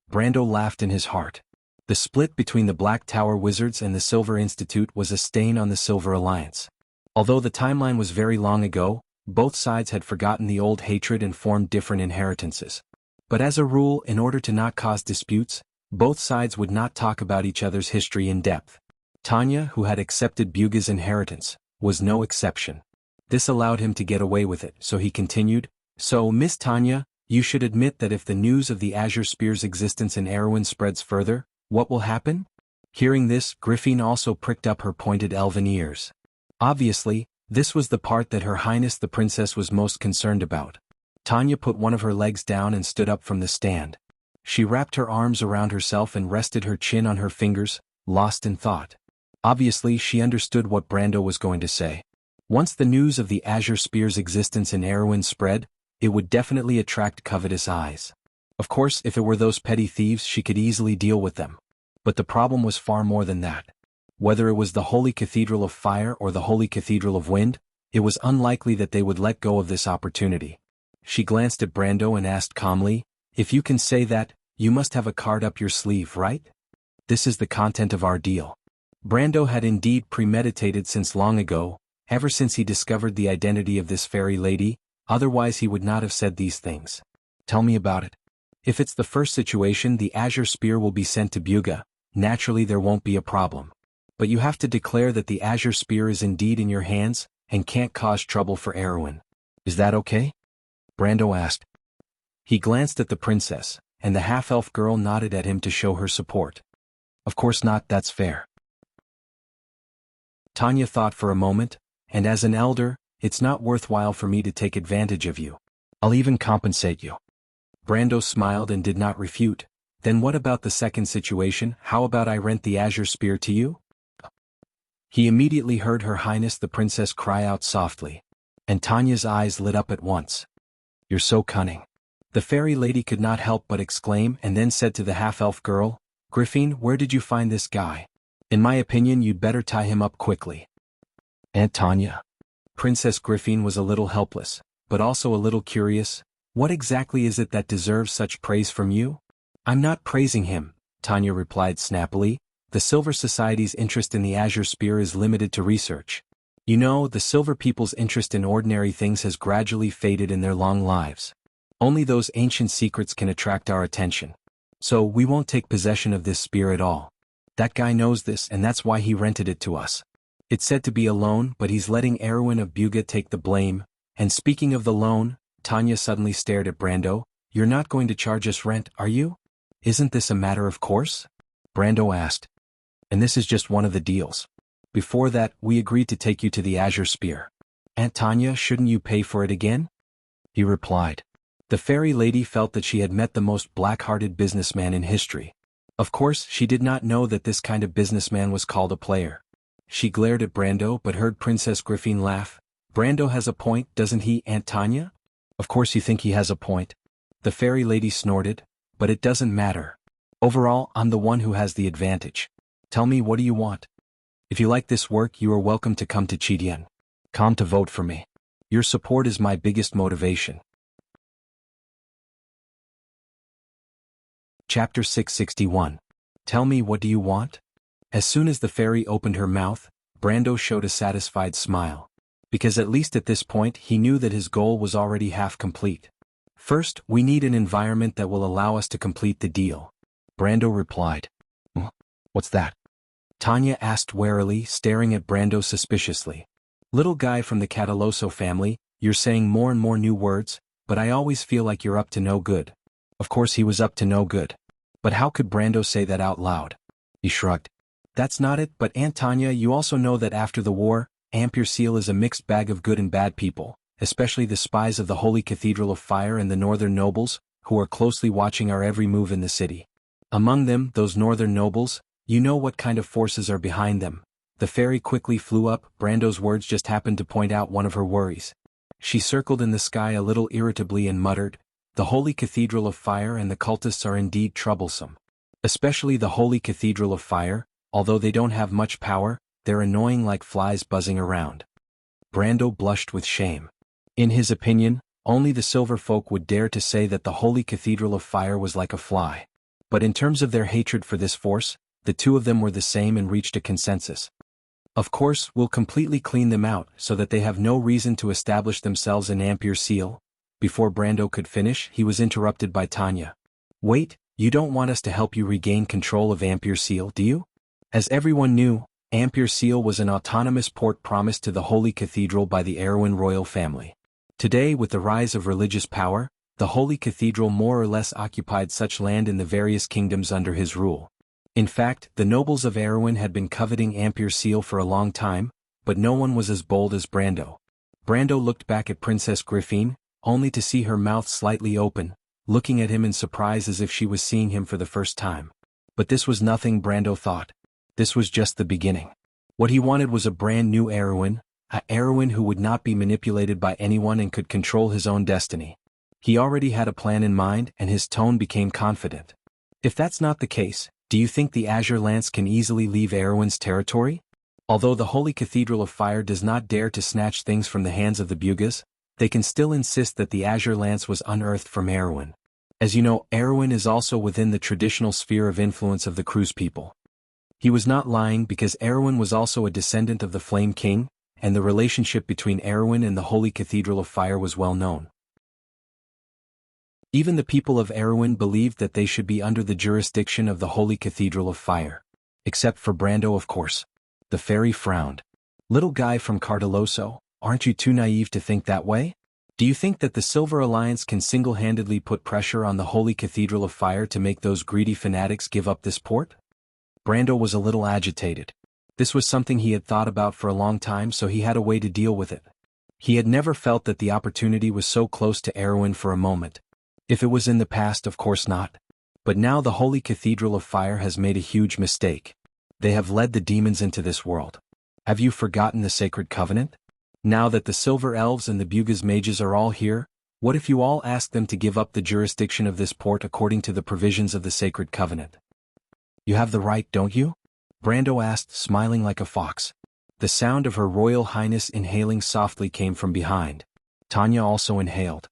Brando laughed in his heart. The split between the Black Tower Wizards and the Silver Institute was a stain on the Silver Alliance. Although the timeline was very long ago, both sides had forgotten the old hatred and formed different inheritances. But as a rule, in order to not cause disputes, both sides would not talk about each other's history in depth. Tanya, who had accepted Buga's inheritance, was no exception. This allowed him to get away with it, so he continued, "So, Miss Tanya, you should admit that if the news of the Azure Spear's existence in Erwin spreads further, what will happen?" Hearing this, Griffin also pricked up her pointed elven ears. Obviously, this was the part that Her Highness the Princess was most concerned about. Tanya put one of her legs down and stood up from the stand. She wrapped her arms around herself and rested her chin on her fingers, lost in thought. Obviously, she understood what Brando was going to say. Once the news of the Azure Spear's existence in Erwin spread, it would definitely attract covetous eyes. Of course, if it were those petty thieves, she could easily deal with them. But the problem was far more than that. Whether it was the Holy Cathedral of Fire or the Holy Cathedral of Wind, it was unlikely that they would let go of this opportunity. She glanced at Brando and asked calmly, "If you can say that, you must have a card up your sleeve, right? This is the content of our deal." Brando had indeed premeditated since long ago, ever since he discovered the identity of this fairy lady, otherwise he would not have said these things. "Tell me about it." "If it's the first situation, the Azure Spear will be sent to Buga. Naturally there won't be a problem. But you have to declare that the Azure Spear is indeed in your hands, and can't cause trouble for Erwin. Is that okay?" Brando asked. He glanced at the princess, and the half-elf girl nodded at him to show her support. Of course not, that's fair. Tanya thought for a moment, and as an elder, it's not worthwhile for me to take advantage of you. I'll even compensate you. Brando smiled and did not refute. Then what about the second situation? How about I rent the azure spear to you? He immediately heard Her Highness the Princess cry out softly. And Tanya's eyes lit up at once. You're so cunning. The fairy lady could not help but exclaim and then said to the half-elf girl, Griffin, where did you find this guy? In my opinion you'd better tie him up quickly. Aunt Tanya. Princess Griffin was a little helpless, but also a little curious. What exactly is it that deserves such praise from you? I'm not praising him, Tanya replied snappily. The Silver Society's interest in the Azure Spear is limited to research. You know, the Silver people's interest in ordinary things has gradually faded in their long lives. Only those ancient secrets can attract our attention. So we won't take possession of this spear at all. That guy knows this and that's why he rented it to us. It's said to be a loan, but he's letting Erwin of Buga take the blame. And speaking of the loan, Tanya suddenly stared at Brando. You're not going to charge us rent, are you? Isn't this a matter of course? Brando asked. And this is just one of the deals. Before that, we agreed to take you to the Azure Spear. Aunt Tanya, shouldn't you pay for it again? He replied. The fairy lady felt that she had met the most black-hearted businessman in history. Of course, she did not know that this kind of businessman was called a player. She glared at Brando but heard Princess Griffin laugh. Brando has a point, doesn't he, Aunt Tanya? Of course you think he has a point. The fairy lady snorted. But it doesn't matter. Overall, I'm the one who has the advantage. Tell me, what do you want? If you like this work, you are welcome to come to Chidian. Come to vote for me. Your support is my biggest motivation. Chapter 661. Tell me, what do you want? As soon as the fairy opened her mouth, Brando showed a satisfied smile. Because at least at this point he knew that his goal was already half complete. First, we need an environment that will allow us to complete the deal. Brando replied. What's that? Tanya asked warily, staring at Brando suspiciously. Little guy from the Cataloso family, you're saying more and more new words, but I always feel like you're up to no good. Of course he was up to no good. But how could Brando say that out loud? He shrugged. That's not it, but Aunt Tanya, you also know that after the war, Amberlight is a mixed bag of good and bad people, especially the spies of the Holy Cathedral of Fire and the northern nobles, who are closely watching our every move in the city. Among them, those northern nobles, you know what kind of forces are behind them. The fairy quickly flew up. Brando's words just happened to point out one of her worries. She circled in the sky a little irritably and muttered, The Holy Cathedral of Fire and the cultists are indeed troublesome. Especially the Holy Cathedral of Fire, although they don't have much power, they're annoying like flies buzzing around. Brando blushed with shame. In his opinion, only the Silver folk would dare to say that the Holy Cathedral of Fire was like a fly. But in terms of their hatred for this force, the two of them were the same and reached a consensus. Of course, we'll completely clean them out so that they have no reason to establish themselves in Amberlight. Before Brando could finish, he was interrupted by Tanya. Wait, you don't want us to help you regain control of Amberlight, do you? As everyone knew, Amberlight was an autonomous port promised to the Holy Cathedral by the Erwin royal family. Today, with the rise of religious power, the Holy Cathedral more or less occupied such land in the various kingdoms under his rule. In fact, the nobles of Erwin had been coveting Amberlight for a long time, but no one was as bold as Brando. Brando looked back at Princess Griffin, only to see her mouth slightly open, looking at him in surprise as if she was seeing him for the first time. But this was nothing, Brando thought. This was just the beginning. What he wanted was a brand new Erwin, a Erwin who would not be manipulated by anyone and could control his own destiny. He already had a plan in mind and his tone became confident. If that's not the case, do you think the Azure Lance can easily leave Erwin's territory? Although the Holy Cathedral of Fire does not dare to snatch things from the hands of the Bugas, they can still insist that the Azure Lance was unearthed from Erwin. As you know, Erwin is also within the traditional sphere of influence of the Cruz people. He was not lying because Erwin was also a descendant of the Flame King, and the relationship between Erwin and the Holy Cathedral of Fire was well known. Even the people of Erwin believed that they should be under the jurisdiction of the Holy Cathedral of Fire. Except for Brando, of course. The fairy frowned. Little guy from Cardeloso, aren't you too naive to think that way? Do you think that the Silver Alliance can single-handedly put pressure on the Holy Cathedral of Fire to make those greedy fanatics give up this port? Brando was a little agitated. This was something he had thought about for a long time, so he had a way to deal with it. He had never felt that the opportunity was so close to Erwin for a moment. If it was in the past, of course not. But now the Holy Cathedral of Fire has made a huge mistake. They have led the demons into this world. Have you forgotten the Sacred Covenant? Now that the Silver Elves and the Bugas Mages are all here, what if you all ask them to give up the jurisdiction of this port according to the provisions of the Sacred Covenant? You have the right, don't you? Brando asked, smiling like a fox. The sound of Her Royal Highness inhaling softly came from behind. Tanya also inhaled.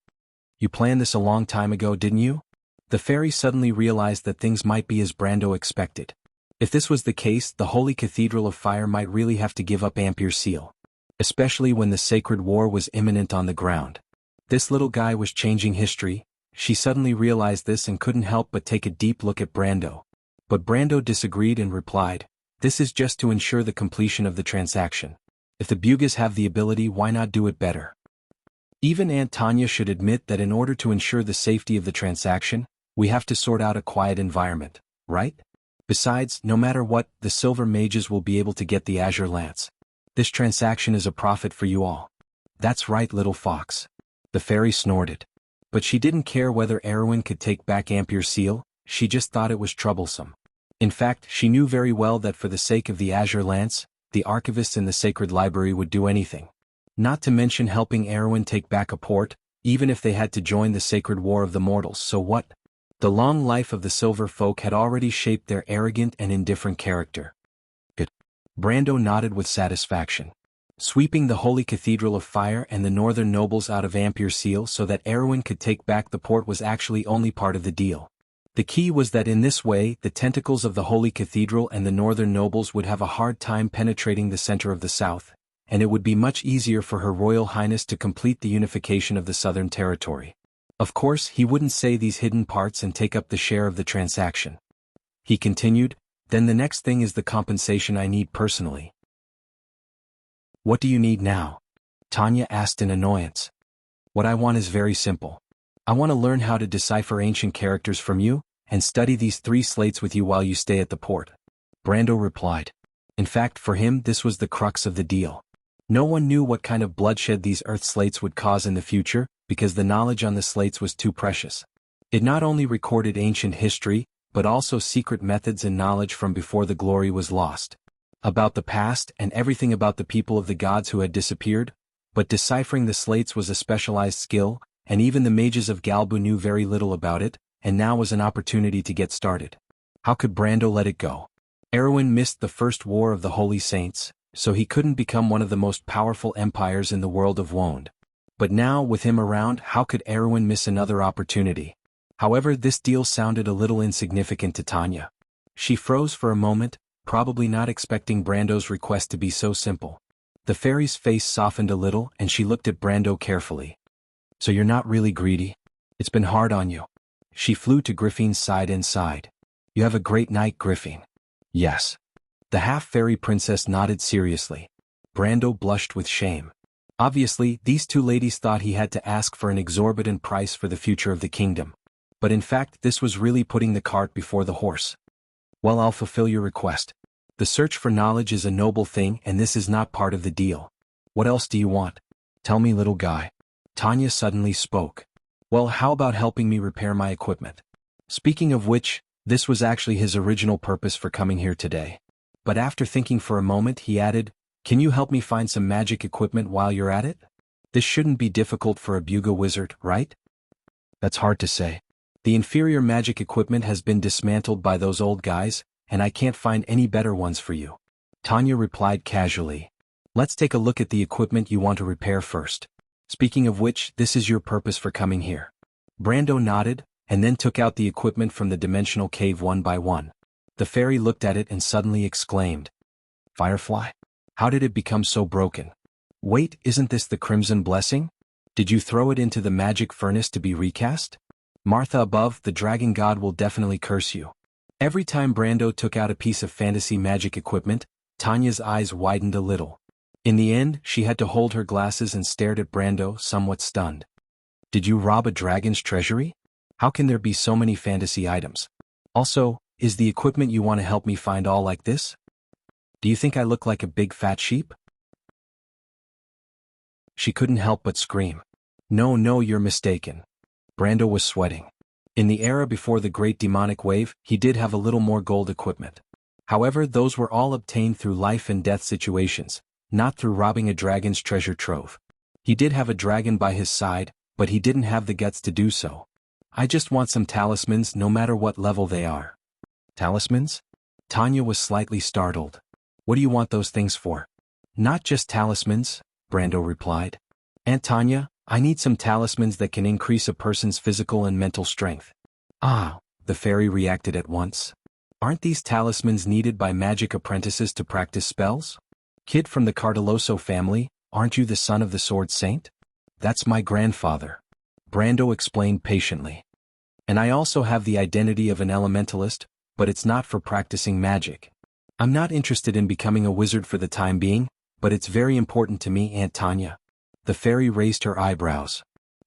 You planned this a long time ago, didn't you? The fairy suddenly realized that things might be as Brando expected. If this was the case, the Holy Cathedral of Fire might really have to give up Ampere Seal. Especially when the Sacred War was imminent on the ground. This little guy was changing history. She suddenly realized this and couldn't help but take a deep look at Brando. But Brando disagreed and replied, "This is just to ensure the completion of the transaction. If the Bugas have the ability, why not do it better?" Even Aunt Tanya should admit that in order to ensure the safety of the transaction, we have to sort out a quiet environment, right? Besides, no matter what, the Silver Mages will be able to get the Azure Lance. This transaction is a profit for you all. That's right, little fox. The fairy snorted. But she didn't care whether Erwin could take back Ampere Seal, she just thought it was troublesome. In fact, she knew very well that for the sake of the Azure Lance, the archivists in the Sacred Library would do anything. Not to mention helping Erwin take back a port, even if they had to join the Sacred War of the Mortals, so what? The long life of the Silver Folk had already shaped their arrogant and indifferent character. Brando nodded with satisfaction. Sweeping the Holy Cathedral of Fire and the northern nobles out of Ampere Seal so that Erwin could take back the port was actually only part of the deal. The key was that in this way, the tentacles of the Holy Cathedral and the northern nobles would have a hard time penetrating the center of the south, and it would be much easier for Her Royal Highness to complete the unification of the southern territory. Of course, he wouldn't say these hidden parts and take up the share of the transaction. He continued, "Then the next thing is the compensation I need personally." "What do you need now?" Tanya asked in annoyance. "What I want is very simple. I want to learn how to decipher ancient characters from you, and study these 3 slates with you while you stay at the port." Brando replied. In fact, for him this was the crux of the deal. No one knew what kind of bloodshed these Earth slates would cause in the future, because the knowledge on the slates was too precious. It not only recorded ancient history, but also secret methods and knowledge from before the glory was lost. About the past and everything about the people of the gods who had disappeared, but deciphering the slates was a specialized skill, and even the mages of Galbu knew very little about it, and now was an opportunity to get started. How could Brando let it go? Erwin missed the first war of the Holy Saints, so he couldn't become one of the most powerful empires in the world of Wond. But now, with him around, how could Erwin miss another opportunity? However, this deal sounded a little insignificant to Tanya. She froze for a moment, probably not expecting Brando's request to be so simple. The fairy's face softened a little and she looked at Brando carefully. "So you're not really greedy? It's been hard on you." She flew to Griffin's side and sighed. "You have a great night, Griffin." "Yes." The half-fairy princess nodded seriously. Brando blushed with shame. Obviously, these 2 ladies thought he had to ask for an exorbitant price for the future of the kingdom. But in fact, this was really putting the cart before the horse. "Well, I'll fulfill your request. The search for knowledge is a noble thing and this is not part of the deal. What else do you want? Tell me, little guy." Tanya suddenly spoke. "Well, how about helping me repair my equipment?" Speaking of which, this was actually his original purpose for coming here today. But after thinking for a moment, he added, "Can you help me find some magic equipment while you're at it? This shouldn't be difficult for a Buga wizard, right?" "That's hard to say. The inferior magic equipment has been dismantled by those old guys, and I can't find any better ones for you." Tanya replied casually. "Let's take a look at the equipment you want to repair first. Speaking of which, this is your purpose for coming here." Brando nodded, and then took out the equipment from the dimensional cave one by one. The fairy looked at it and suddenly exclaimed, "Firefly? How did it become so broken? Wait, isn't this the Crimson Blessing? Did you throw it into the magic furnace to be recast? Martha above, the dragon god will definitely curse you." Every time Brando took out a piece of fantasy magic equipment, Tanya's eyes widened a little. In the end, she had to hold her glasses and stared at Brando, somewhat stunned. Did you rob a dragon's treasury? How can there be so many fantasy items? Also, is the equipment you want to help me find all like this? Do you think I look like a big fat sheep? She couldn't help but scream. No, no, you're mistaken. Brando was sweating. In the era before the Great Demonic Wave, he did have a little more gold equipment. However, those were all obtained through life and death situations, not through robbing a dragon's treasure trove. He did have a dragon by his side, but he didn't have the guts to do so. I just want some talismans no matter what level they are. Talismans? Tanya was slightly startled. What do you want those things for? Not just talismans, Brando replied. Aunt Tanya, I need some talismans that can increase a person's physical and mental strength. Ah, the fairy reacted at once. Aren't these talismans needed by magic apprentices to practice spells? Kid from the Cardoloso family, aren't you the son of the Sword Saint? That's my grandfather. Brando explained patiently. And I also have the identity of an elementalist, but it's not for practicing magic. I'm not interested in becoming a wizard for the time being, but it's very important to me, Aunt Tanya. The fairy raised her eyebrows.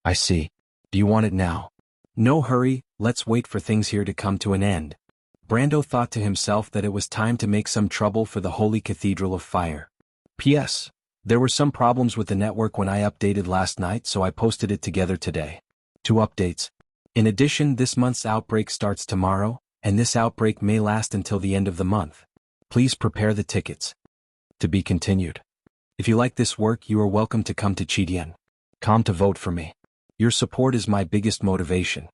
I see. Do you want it now? No hurry, let's wait for things here to come to an end. Brando thought to himself that it was time to make some trouble for the Holy Cathedral of Fire. P.S. There were some problems with the network when I updated last night, so I posted it together today. 2 updates. In addition, this month's outbreak starts tomorrow, and this outbreak may last until the end of the month. Please prepare the tickets. To be continued. If you like this work, you are welcome to come to Chidian.com to vote for me. Your support is my biggest motivation.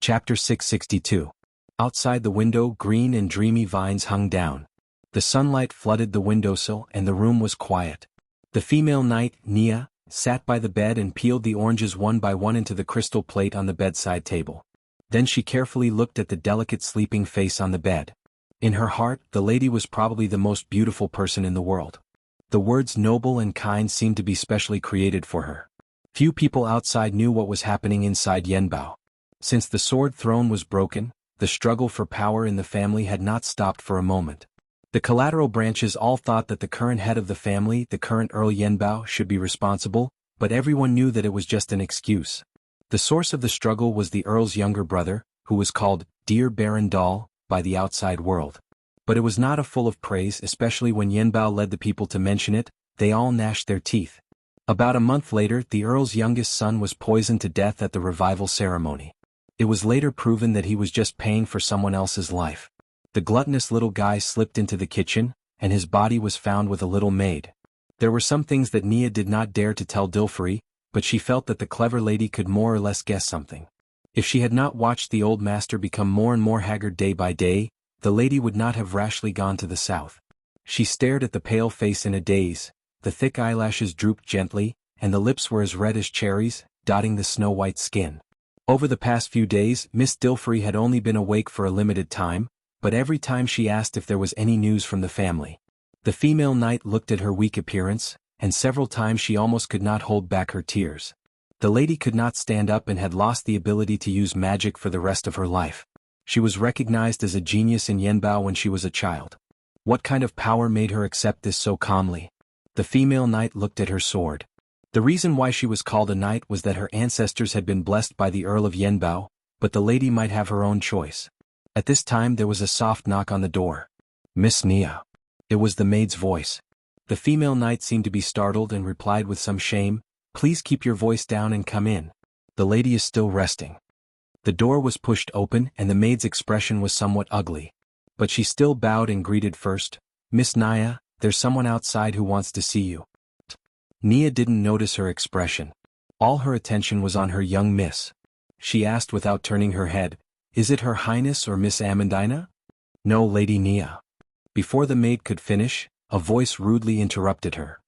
Chapter 662. Outside the window, green and dreamy vines hung down. The sunlight flooded the windowsill and the room was quiet. The female knight, Nia, sat by the bed and peeled the oranges one by one into the crystal plate on the bedside table. Then she carefully looked at the delicate sleeping face on the bed. In her heart, the lady was probably the most beautiful person in the world. The words noble and kind seemed to be specially created for her. Few people outside knew what was happening inside Yenbao. Since the sword throne was broken, the struggle for power in the family had not stopped for a moment. The collateral branches all thought that the current head of the family, the current Earl Yenbao, should be responsible, but everyone knew that it was just an excuse. The source of the struggle was the Earl's younger brother, who was called Dear Baron Dahl by the outside world. But it was not a full of praise, especially when Yenbao led the people to mention it. They all gnashed their teeth. About a month later, the Earl's youngest son was poisoned to death at the revival ceremony. It was later proven that he was just paying for someone else's life. The gluttonous little guy slipped into the kitchen, and his body was found with a little maid. There were some things that Nia did not dare to tell Dilfrey, but she felt that the clever lady could more or less guess something. If she had not watched the old master become more and more haggard day by day, the lady would not have rashly gone to the south. She stared at the pale face in a daze, the thick eyelashes drooped gently, and the lips were as red as cherries, dotting the snow-white skin. Over the past few days, Miss Dilfrey had only been awake for a limited time, but every time she asked if there was any news from the family. The female knight looked at her weak appearance, and several times she almost could not hold back her tears. The lady could not stand up and had lost the ability to use magic for the rest of her life. She was recognized as a genius in Yenbao when she was a child. What kind of power made her accept this so calmly? The female knight looked at her sword. The reason why she was called a knight was that her ancestors had been blessed by the Earl of Yenbao, but the lady might have her own choice. At this time there was a soft knock on the door. Miss Nia. It was the maid's voice. The female knight seemed to be startled and replied with some shame, Please keep your voice down and come in. The lady is still resting. The door was pushed open and the maid's expression was somewhat ugly. But she still bowed and greeted first, Miss Nia, there's someone outside who wants to see you. Nia didn't notice her expression. All her attention was on her young miss. She asked without turning her head, Is it Her Highness or Miss Amandina? No, Lady Nia. Before the maid could finish, a voice rudely interrupted her.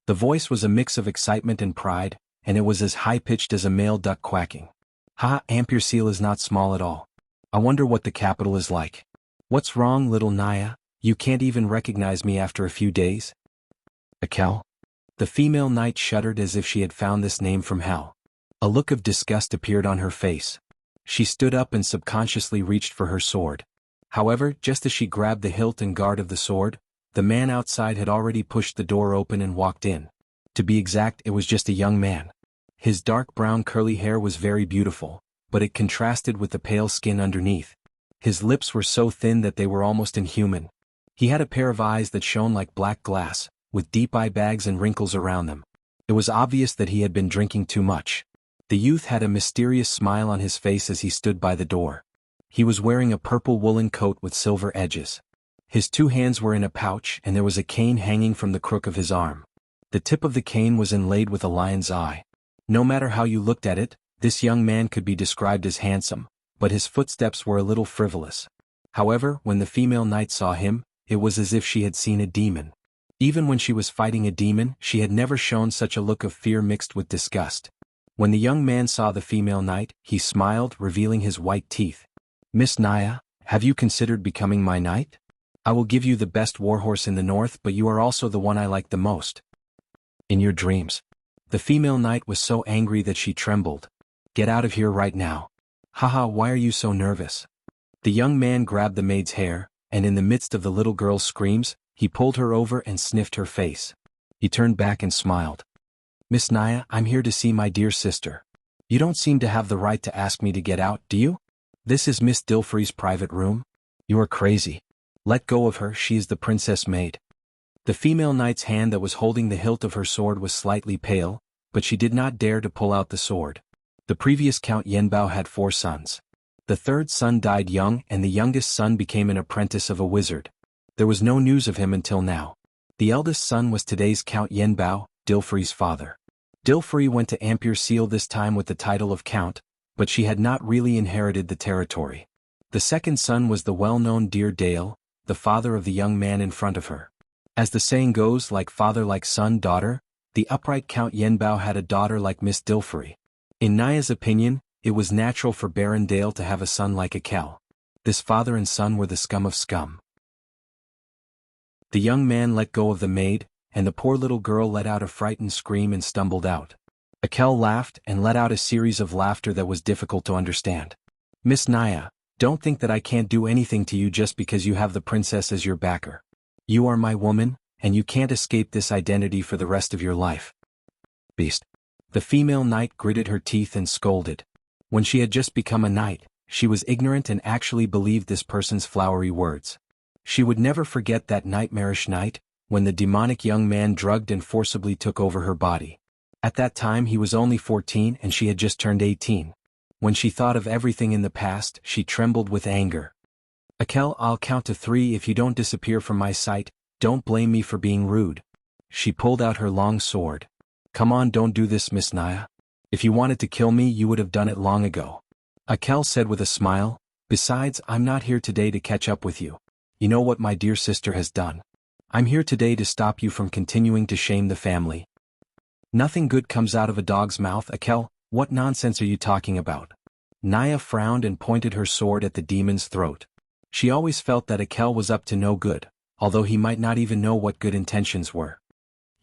The voice was a mix of excitement and pride, and it was as high-pitched as a male duck quacking. Ha, Amperseal is not small at all. I wonder what the capital is like. What's wrong, little Nia? You can't even recognize me after a few days? Akel? The female knight shuddered as if she had found this name from hell. A look of disgust appeared on her face. She stood up and subconsciously reached for her sword. However, just as she grabbed the hilt and guard of the sword, The man outside had already pushed the door open and walked in. To be exact, it was just a young man. His dark brown curly hair was very beautiful, but it contrasted with the pale skin underneath. His lips were so thin that they were almost inhuman. He had a pair of eyes that shone like black glass, with deep eye bags and wrinkles around them. It was obvious that he had been drinking too much. The youth had a mysterious smile on his face as he stood by the door. He was wearing a purple woolen coat with silver edges. His 2 hands were in a pouch and there was a cane hanging from the crook of his arm. The tip of the cane was inlaid with a lion's eye. No matter how you looked at it, this young man could be described as handsome, but his footsteps were a little frivolous. However, when the female knight saw him, it was as if she had seen a demon. Even when she was fighting a demon, she had never shown such a look of fear mixed with disgust. When the young man saw the female knight, he smiled, revealing his white teeth. "Miss Naya, have you considered becoming my knight? I will give you the best warhorse in the north, but you are also the one I like the most. In your dreams." The female knight was so angry that she trembled. "Get out of here right now." "Haha, why are you so nervous?" The young man grabbed the maid's hair, and in the midst of the little girl's screams, he pulled her over and sniffed her face. He turned back and smiled. "Miss Naya, I'm here to see my dear sister. You don't seem to have the right to ask me to get out, do you? This is Miss Dilfrey's private room. You are crazy. Let go of her, she is the princess maid." The female knight's hand that was holding the hilt of her sword was slightly pale, but she did not dare to pull out the sword. The previous Count Yenbao had 4 sons. The 3rd son died young and the youngest son became an apprentice of a wizard. There was no news of him until now. The eldest son was today's Count Yenbao, Dilfrey's father. Dilfrey went to Amberlight this time with the title of Count, but she had not really inherited the territory. The 2nd son was the well-known Dear Dale, the father of the young man in front of her. As the saying goes, like father like son daughter, the upright Count Yenbao had a daughter like Miss Dilfrey. In Naya's opinion, it was natural for Baron Dale to have a son like Akel. This father and son were the scum of scum. The young man let go of the maid, and the poor little girl let out a frightened scream and stumbled out. Akel laughed and let out a series of laughter that was difficult to understand. "Miss Naya, don't think that I can't do anything to you just because you have the princess as your backer. You are my woman, and you can't escape this identity for the rest of your life." "Beast." The female knight gritted her teeth and scolded. When she had just become a knight, she was ignorant and actually believed this person's flowery words. She would never forget that nightmarish night, when the demonic young man drugged and forcibly took over her body. At that time he was only 14 and she had just turned 18. When she thought of everything in the past, she trembled with anger. "Akel, I'll count to 3 if you don't disappear from my sight. Don't blame me for being rude." She pulled out her long sword. "Come on, don't do this, Miss Naya. If you wanted to kill me, you would have done it long ago." Akel said with a smile, "Besides, I'm not here today to catch up with you. You know what my dear sister has done. I'm here today to stop you from continuing to shame the family." "Nothing good comes out of a dog's mouth, Akel. What nonsense are you talking about?" Naya frowned and pointed her sword at the demon's throat. She always felt that Akel was up to no good, although he might not even know what good intentions were.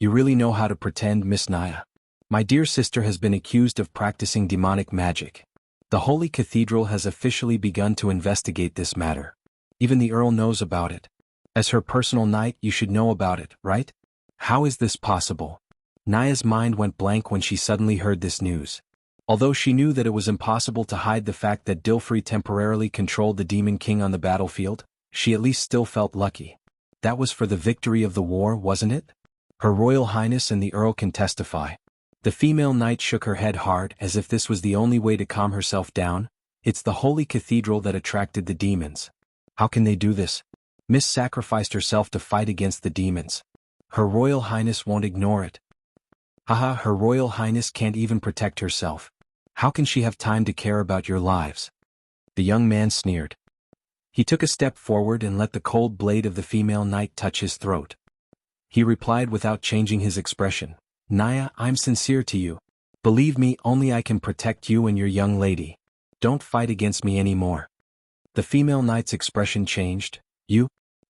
"You really know how to pretend, Miss Naya. My dear sister has been accused of practicing demonic magic. The Holy Cathedral has officially begun to investigate this matter. Even the Earl knows about it. As her personal knight, you should know about it, right? How is this possible?" Naya's mind went blank when she suddenly heard this news. Although she knew that it was impossible to hide the fact that Dilfrey temporarily controlled the Demon King on the battlefield, she at least still felt lucky. That was for the victory of the war, wasn't it? Her Royal Highness and the Earl can testify. The female knight shook her head hard as if this was the only way to calm herself down. "It's the Holy Cathedral that attracted the demons. How can they do this? Miss sacrificed herself to fight against the demons. Her Royal Highness won't ignore it." "Haha, Her Royal Highness can't even protect herself. How can she have time to care about your lives?" The young man sneered. He took a step forward and let the cold blade of the female knight touch his throat. He replied without changing his expression, "Naya, I'm sincere to you. Believe me, only I can protect you and your young lady. Don't fight against me anymore." The female knight's expression changed.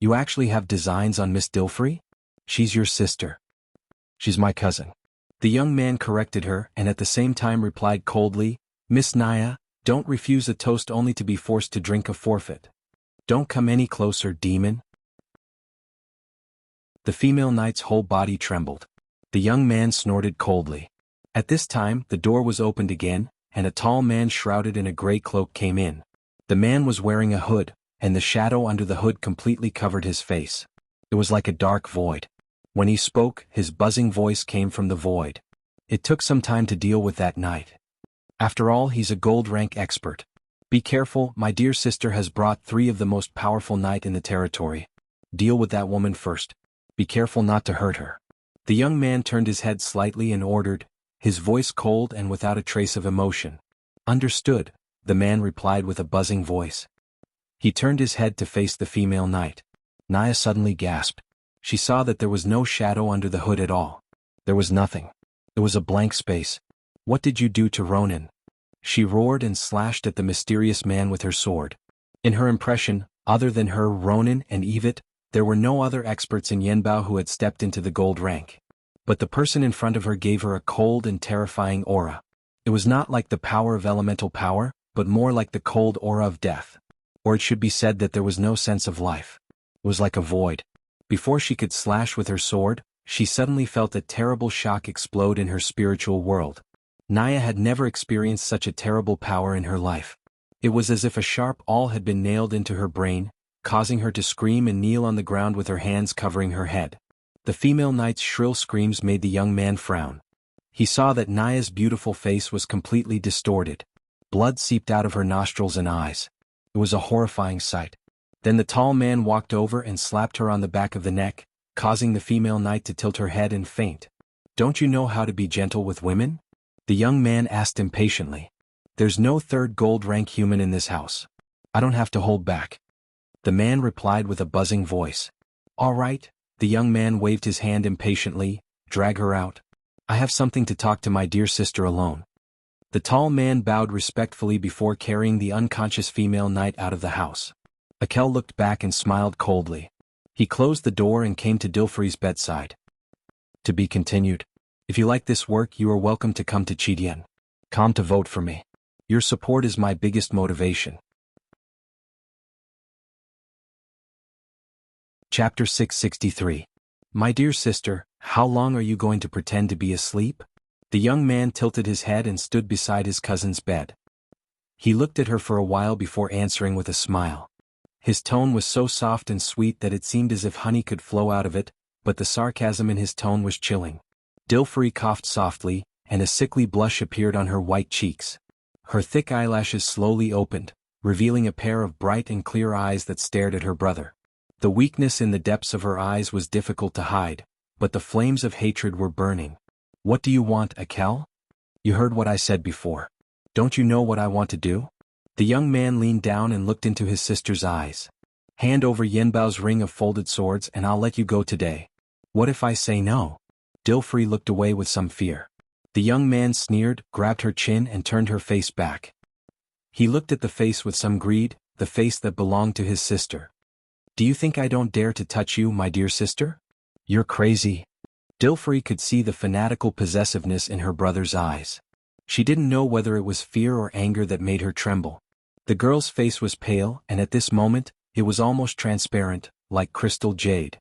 You actually have designs on Miss Dilfrey? She's your sister." "She's my cousin." The young man corrected her and at the same time replied coldly, "Miss Naya, don't refuse a toast only to be forced to drink a forfeit. Don't come any closer, demon." The female knight's whole body trembled. The young man snorted coldly. At this time, the door was opened again, and a tall man shrouded in a gray cloak came in. The man was wearing a hood, and the shadow under the hood completely covered his face. It was like a dark void. When he spoke, his buzzing voice came from the void. It took some time to deal with that knight. After all, he's a gold rank expert. Be careful, my dear sister has brought 3 of the most powerful knight in the territory. Deal with that woman first. Be careful not to hurt her. The young man turned his head slightly and ordered, his voice cold and without a trace of emotion. Understood, the man replied with a buzzing voice. He turned his head to face the female knight. Naya suddenly gasped. She saw that there was no shadow under the hood at all. There was nothing. It was a blank space. What did you do to Ronan? She roared and slashed at the mysterious man with her sword. In her impression, other than her, Ronan, and Yvette, there were no other experts in Yenbao who had stepped into the gold rank. But the person in front of her gave her a cold and terrifying aura. It was not like the power of elemental power, but more like the cold aura of death. Or it should be said that there was no sense of life. It was like a void. Before she could slash with her sword, she suddenly felt a terrible shock explode in her spiritual world. Naya had never experienced such a terrible power in her life. It was as if a sharp awl had been nailed into her brain, causing her to scream and kneel on the ground with her hands covering her head. The female knight's shrill screams made the young man frown. He saw that Naya's beautiful face was completely distorted. Blood seeped out of her nostrils and eyes. It was a horrifying sight. Then the tall man walked over and slapped her on the back of the neck, causing the female knight to tilt her head and faint. Don't you know how to be gentle with women? The young man asked impatiently. There's no 3rd gold rank human in this house. I don't have to hold back. The man replied with a buzzing voice. All right, the young man waved his hand impatiently. Drag her out. I have something to talk to my dear sister alone. The tall man bowed respectfully before carrying the unconscious female knight out of the house. Akel looked back and smiled coldly. He closed the door and came to Dilfri's bedside. To be continued. If you like this work, you are welcome to come to Chidian. Come to vote for me. Your support is my biggest motivation. Chapter 663. My dear sister, how long are you going to pretend to be asleep? The young man tilted his head and stood beside his cousin's bed. He looked at her for a while before answering with a smile. His tone was so soft and sweet that it seemed as if honey could flow out of it, but the sarcasm in his tone was chilling. Dilfri coughed softly, and a sickly blush appeared on her white cheeks. Her thick eyelashes slowly opened, revealing a pair of bright and clear eyes that stared at her brother. The weakness in the depths of her eyes was difficult to hide, but the flames of hatred were burning. What do you want, Akel? You heard what I said before. Don't you know what I want to do? The young man leaned down and looked into his sister's eyes. Hand over Yenbao's ring of folded swords and I'll let you go today. What if I say no? Dilfri looked away with some fear. The young man sneered, grabbed her chin and turned her face back. He looked at the face with some greed, the face that belonged to his sister. Do you think I don't dare to touch you, my dear sister? You're crazy. Dilfri could see the fanatical possessiveness in her brother's eyes. She didn't know whether it was fear or anger that made her tremble. The girl's face was pale, and at this moment, it was almost transparent, like crystal jade.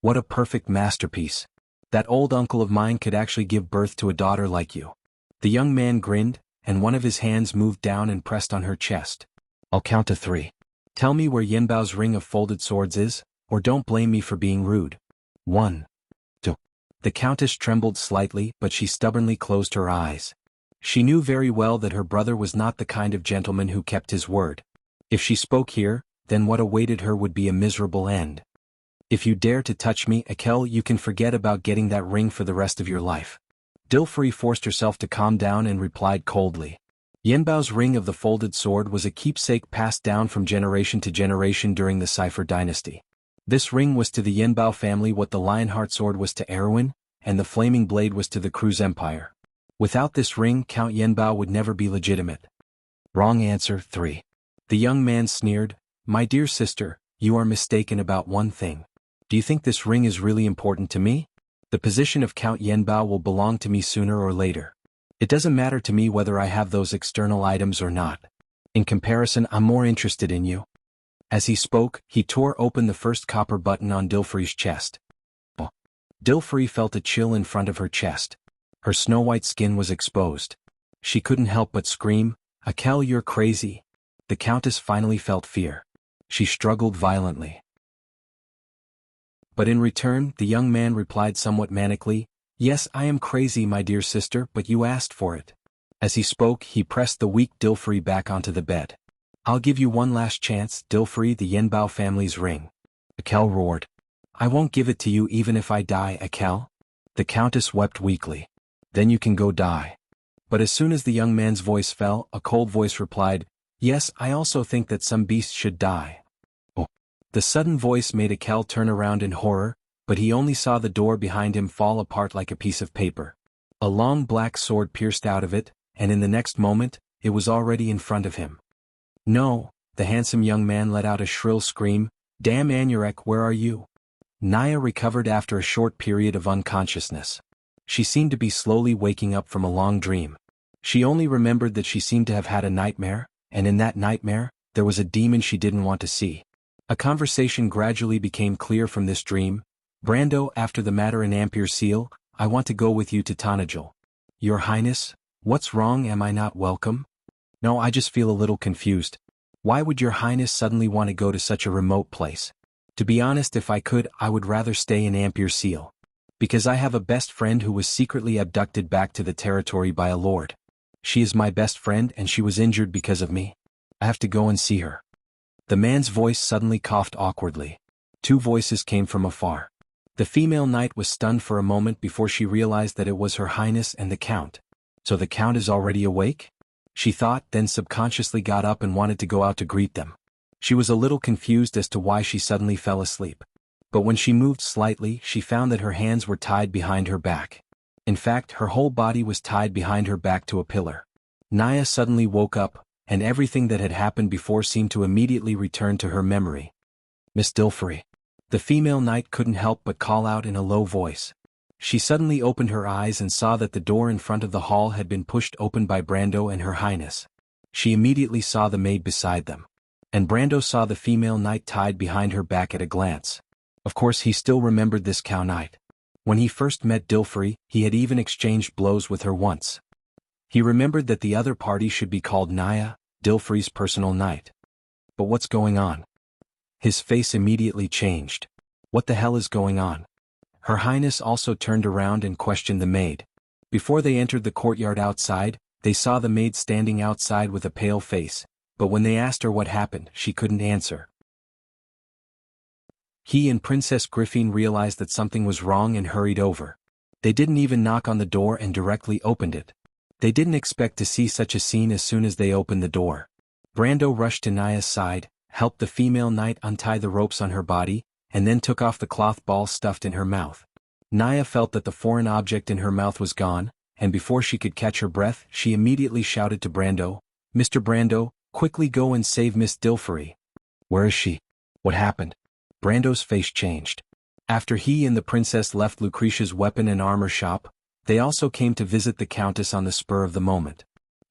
What a perfect masterpiece. That old uncle of mine could actually give birth to a daughter like you. The young man grinned, and one of his hands moved down and pressed on her chest. I'll count to 3. Tell me where Yenbao's ring of folded swords is, or don't blame me for being rude. 1, 2. The countess trembled slightly, but she stubbornly closed her eyes. She knew very well that her brother was not the kind of gentleman who kept his word. If she spoke here, then what awaited her would be a miserable end. If you dare to touch me, Akel, you can forget about getting that ring for the rest of your life. Dilfri forced herself to calm down and replied coldly. Yenbao's ring of the folded sword was a keepsake passed down from generation to generation during the Cipher dynasty. This ring was to the Yenbao family what the Lionheart sword was to Erwin, and the flaming blade was to the Cruz Empire. Without this ring, Count Yenbao would never be legitimate. Wrong answer, 3. The young man sneered. My dear sister, you are mistaken about one thing. Do you think this ring is really important to me? The position of Count Yenbao will belong to me sooner or later. It doesn't matter to me whether I have those external items or not. In comparison, I'm more interested in you. As he spoke, he tore open the first copper button on Dilfri's chest. Dilfrey felt a chill in front of her chest. Her snow-white skin was exposed. She couldn't help but scream, "Akel, you're crazy." The Countess finally felt fear. She struggled violently. But in return, the young man replied somewhat manically, "Yes, I am crazy, my dear sister, but you asked for it." As he spoke, he pressed the weak Dilfrey back onto the bed. "I'll give you one last chance, Dilfrey, the Yenbao family's ring." Akel roared. "I won't give it to you even if I die, Akel." The Countess wept weakly. "Then you can go die." But as soon as the young man's voice fell, a cold voice replied, "Yes, I also think that some beasts should die." Oh. The sudden voice made Akel turn around in horror, but he only saw the door behind him fall apart like a piece of paper. A long black sword pierced out of it, and in the next moment, it was already in front of him. "No!" The handsome young man let out a shrill scream, "Damn Anurek, where are you?" Naya recovered after a short period of unconsciousness. She seemed to be slowly waking up from a long dream. She only remembered that she seemed to have had a nightmare, and in that nightmare, there was a demon she didn't want to see. A conversation gradually became clear from this dream. "Brando, after the matter in Ampere Seal, I want to go with you to Tanajul." "Your Highness? What's wrong, am I not welcome?" "No, I just feel a little confused. Why would your Highness suddenly want to go to such a remote place?" "To be honest, if I could, I would rather stay in Ampere Seal. Because I have a best friend who was secretly abducted back to the territory by a lord. She is my best friend and she was injured because of me. I have to go and see her." The man's voice suddenly coughed awkwardly. Two voices came from afar. The female knight was stunned for a moment before she realized that it was her Highness and the Count. "So the Count is already awake?" she thought, then subconsciously got up and wanted to go out to greet them. She was a little confused as to why she suddenly fell asleep. But when she moved slightly, she found that her hands were tied behind her back. In fact, her whole body was tied behind her back to a pillar. Naya suddenly woke up, and everything that had happened before seemed to immediately return to her memory. "Miss Dilfrey." The female knight couldn't help but call out in a low voice. She suddenly opened her eyes and saw that the door in front of the hall had been pushed open by Brando and her Highness. She immediately saw the maid beside them. And Brando saw the female knight tied behind her back at a glance. Of course he still remembered this cow knight. When he first met Dilfrey, he had even exchanged blows with her once. He remembered that the other party should be called Naya, Dilfrey's personal knight. But what's going on? His face immediately changed. What the hell is going on? Her Highness also turned around and questioned the maid. Before they entered the courtyard outside, they saw the maid standing outside with a pale face, but when they asked her what happened, she couldn't answer. He and Princess Griffin realized that something was wrong and hurried over. They didn't even knock on the door and directly opened it. They didn't expect to see such a scene as soon as they opened the door. Brando rushed to Naya's side, helped the female knight untie the ropes on her body, and then took off the cloth ball stuffed in her mouth. Naya felt that the foreign object in her mouth was gone, and before she could catch her breath, she immediately shouted to Brando, "Mr. Brando, quickly go and save Miss Dilfrey." "Where is she? What happened?" Brando's face changed. After he and the princess left Lucretia's weapon and armor shop, they also came to visit the Countess on the spur of the moment.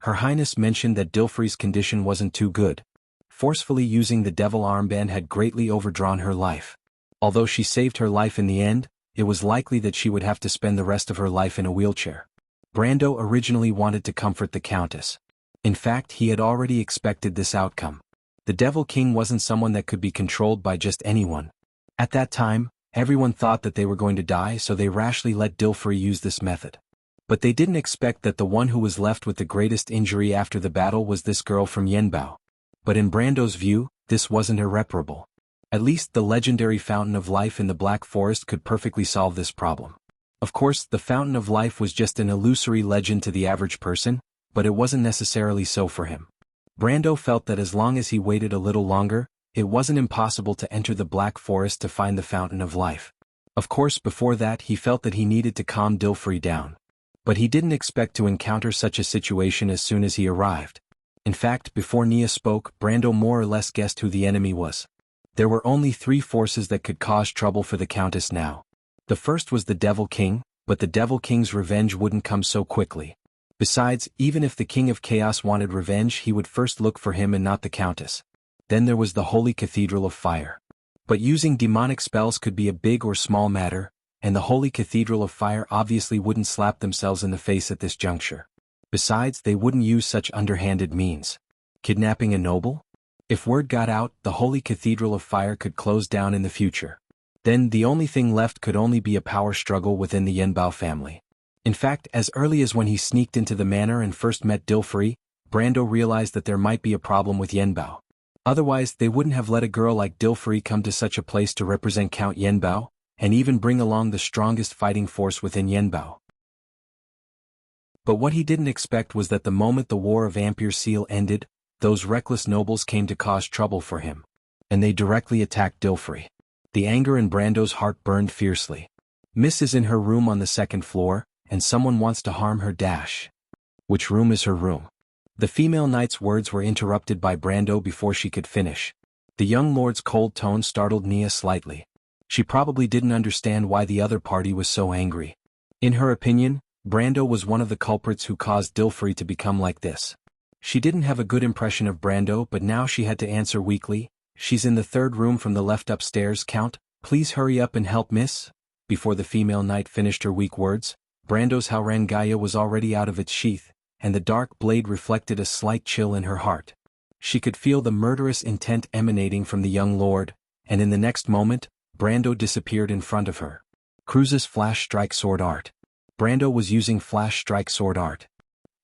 Her Highness mentioned that Dilfrey's condition wasn't too good. Forcefully using the devil armband had greatly overdrawn her life. Although she saved her life in the end, it was likely that she would have to spend the rest of her life in a wheelchair. Brando originally wanted to comfort the Countess. In fact, he had already expected this outcome. The Devil King wasn't someone that could be controlled by just anyone. At that time, everyone thought that they were going to die, so they rashly let Dilfrey use this method. But they didn't expect that the one who was left with the greatest injury after the battle was this girl from Yenbao. But in Brando's view, this wasn't irreparable. At least the legendary Fountain of Life in the Black Forest could perfectly solve this problem. Of course, the Fountain of Life was just an illusory legend to the average person, but it wasn't necessarily so for him. Brando felt that as long as he waited a little longer, it wasn't impossible to enter the Black Forest to find the Fountain of Life. Of course, before that he felt that he needed to calm Dilfrey down. But he didn't expect to encounter such a situation as soon as he arrived. In fact, before Nia spoke, Brando more or less guessed who the enemy was. There were only 3 forces that could cause trouble for the Countess now. The first was the Devil King, but the Devil King's revenge wouldn't come so quickly. Besides, even if the King of Chaos wanted revenge, he would first look for him and not the Countess. Then there was the Holy Cathedral of Fire. But using demonic spells could be a big or small matter, and the Holy Cathedral of Fire obviously wouldn't slap themselves in the face at this juncture. Besides, they wouldn't use such underhanded means. Kidnapping a noble? If word got out, the Holy Cathedral of Fire could close down in the future. Then the only thing left could only be a power struggle within the Yenbao family. In fact, as early as when he sneaked into the manor and first met Dilfrey, Brando realized that there might be a problem with Yenbao. Otherwise, they wouldn't have let a girl like Dilfrey come to such a place to represent Count Yenbao, and even bring along the strongest fighting force within Yenbao. But what he didn't expect was that the moment the War of Ampere Seal ended, those reckless nobles came to cause trouble for him. And they directly attacked Dilfrey. The anger in Brando's heart burned fiercely. Miss is in her room on the second floor, and someone wants to harm her dash. Which room is her room? The female knight's words were interrupted by Brando before she could finish. The young lord's cold tone startled Nia slightly. She probably didn't understand why the other party was so angry. In her opinion, Brando was one of the culprits who caused Dilfrey to become like this. She didn't have a good impression of Brando, but now she had to answer weakly. "She's in the third room from the left upstairs, Count. Please hurry up and help Miss." Before the female knight finished her weak words, Brando's Haurangaya was already out of its sheath, and the dark blade reflected a slight chill in her heart. She could feel the murderous intent emanating from the young lord, and in the next moment, Brando disappeared in front of her. Cruz's Flash Strike Sword Art. Brando was using Flash Strike Sword Art.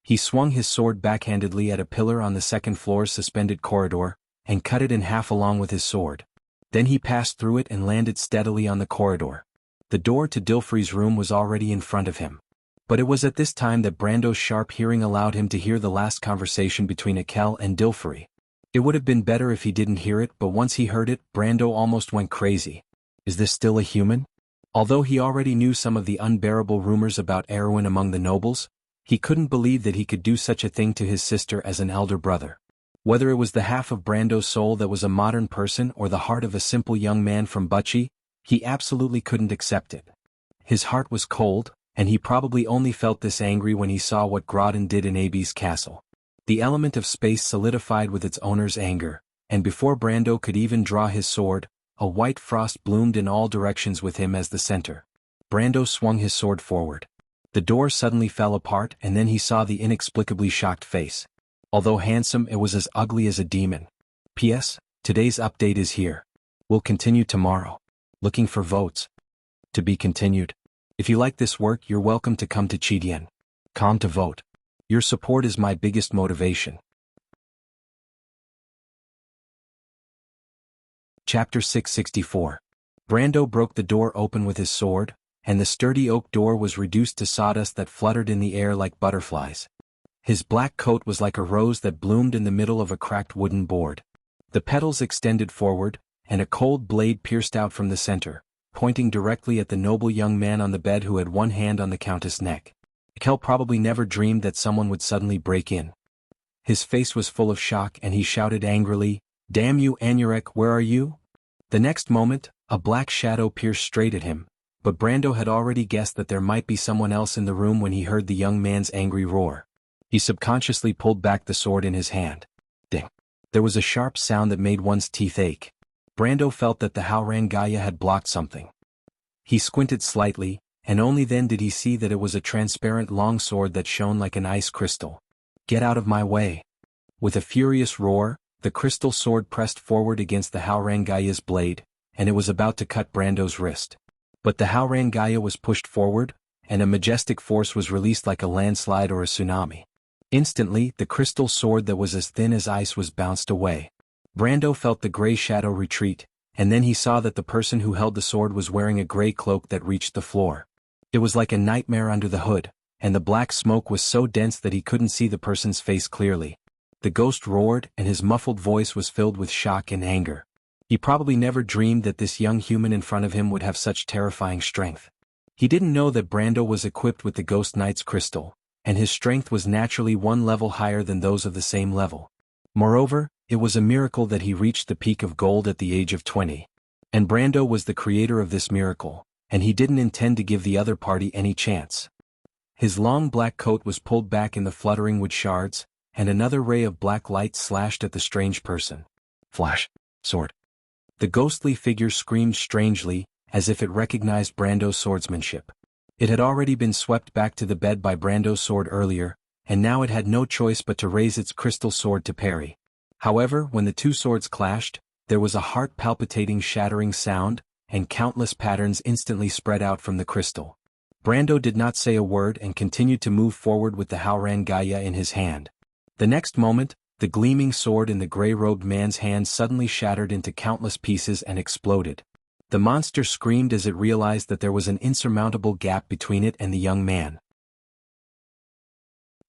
He swung his sword backhandedly at a pillar on the second floor's suspended corridor, and cut it in half along with his sword. Then he passed through it and landed steadily on the corridor. The door to Dilfrey's room was already in front of him. But it was at this time that Brando's sharp hearing allowed him to hear the last conversation between Akel and Dilfrey. It would have been better if he didn't hear it, but once he heard it, Brando almost went crazy. Is this still a human? Although he already knew some of the unbearable rumors about Erwin among the nobles, he couldn't believe that he could do such a thing to his sister as an elder brother. Whether it was the half of Brando's soul that was a modern person or the heart of a simple young man from Bucci, he absolutely couldn't accept it. His heart was cold, and he probably only felt this angry when he saw what Grodin did in Abbey's castle. The element of space solidified with its owner's anger, and before Brando could even draw his sword, a white frost bloomed in all directions with him as the center. Brando swung his sword forward. The door suddenly fell apart, and then he saw the inexplicably shocked face. Although handsome, it was as ugly as a demon. P.S. Today's update is here. We'll continue tomorrow. Looking for votes. To be continued. If you like this work, you're welcome to come to Chidian.com to vote. Your support is my biggest motivation. Chapter 664. Brando broke the door open with his sword, and the sturdy oak door was reduced to sawdust that fluttered in the air like butterflies. His black coat was like a rose that bloomed in the middle of a cracked wooden board. The petals extended forward, and a cold blade pierced out from the center, pointing directly at the noble young man on the bed who had one hand on the countess' neck. Kel probably never dreamed that someone would suddenly break in. His face was full of shock and he shouted angrily, "Damn you, Anurek, where are you?" The next moment, a black shadow pierced straight at him, but Brando had already guessed that there might be someone else in the room when he heard the young man's angry roar. He subconsciously pulled back the sword in his hand. Ding! There was a sharp sound that made one's teeth ache. Brando felt that the Haurangaya had blocked something. He squinted slightly, and only then did he see that it was a transparent long sword that shone like an ice crystal. "Get out of my way!" With a furious roar, the crystal sword pressed forward against the Haurangaya's blade, and it was about to cut Brando's wrist. But the Haurangaya was pushed forward, and a majestic force was released like a landslide or a tsunami. Instantly, the crystal sword that was as thin as ice was bounced away. Brando felt the gray shadow retreat, and then he saw that the person who held the sword was wearing a gray cloak that reached the floor. It was like a nightmare under the hood, and the black smoke was so dense that he couldn't see the person's face clearly. The ghost roared, and his muffled voice was filled with shock and anger. He probably never dreamed that this young human in front of him would have such terrifying strength. He didn't know that Brando was equipped with the Ghost Knight's crystal, and his strength was naturally one level higher than those of the same level. Moreover, it was a miracle that he reached the peak of gold at the age of 20. And Brando was the creator of this miracle, and he didn't intend to give the other party any chance. His long black coat was pulled back in the fluttering wood shards, and another ray of black light slashed at the strange person. Flash. Sword. The ghostly figure screamed strangely, as if it recognized Brando's swordsmanship. It had already been swept back to the bed by Brando's sword earlier, and now it had no choice but to raise its crystal sword to parry. However, when the two swords clashed, there was a heart-palpitating shattering sound, and countless patterns instantly spread out from the crystal. Brando did not say a word and continued to move forward with the Howran Gaia in his hand. The next moment, the gleaming sword in the gray-robed man's hand suddenly shattered into countless pieces and exploded. The monster screamed as it realized that there was an insurmountable gap between it and the young man.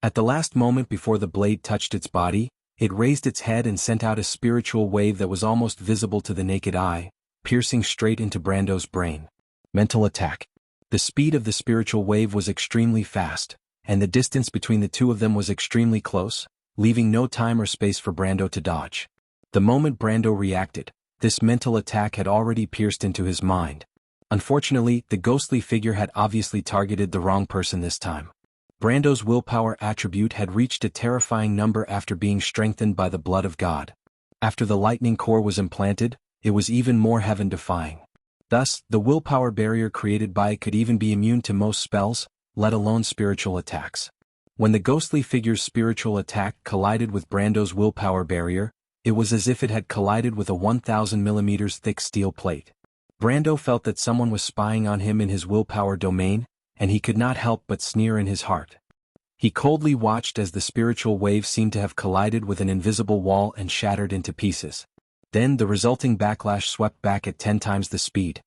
At the last moment before the blade touched its body, it raised its head and sent out a spiritual wave that was almost visible to the naked eye, piercing straight into Brando's brain. Mental attack. The speed of the spiritual wave was extremely fast, and the distance between the two of them was extremely close, leaving no time or space for Brando to dodge. The moment Brando reacted, this mental attack had already pierced into his mind. Unfortunately, the ghostly figure had obviously targeted the wrong person this time. Brando's willpower attribute had reached a terrifying number after being strengthened by the blood of God. After the lightning core was implanted, it was even more heaven-defying. Thus, the willpower barrier created by it could even be immune to most spells, let alone spiritual attacks. When the ghostly figure's spiritual attack collided with Brando's willpower barrier, it was as if it had collided with a 1,000 millimeters thick steel plate. Brando felt that someone was spying on him in his willpower domain, and he could not help but sneer in his heart. He coldly watched as the spiritual wave seemed to have collided with an invisible wall and shattered into pieces. Then the resulting backlash swept back at 10 times the speed.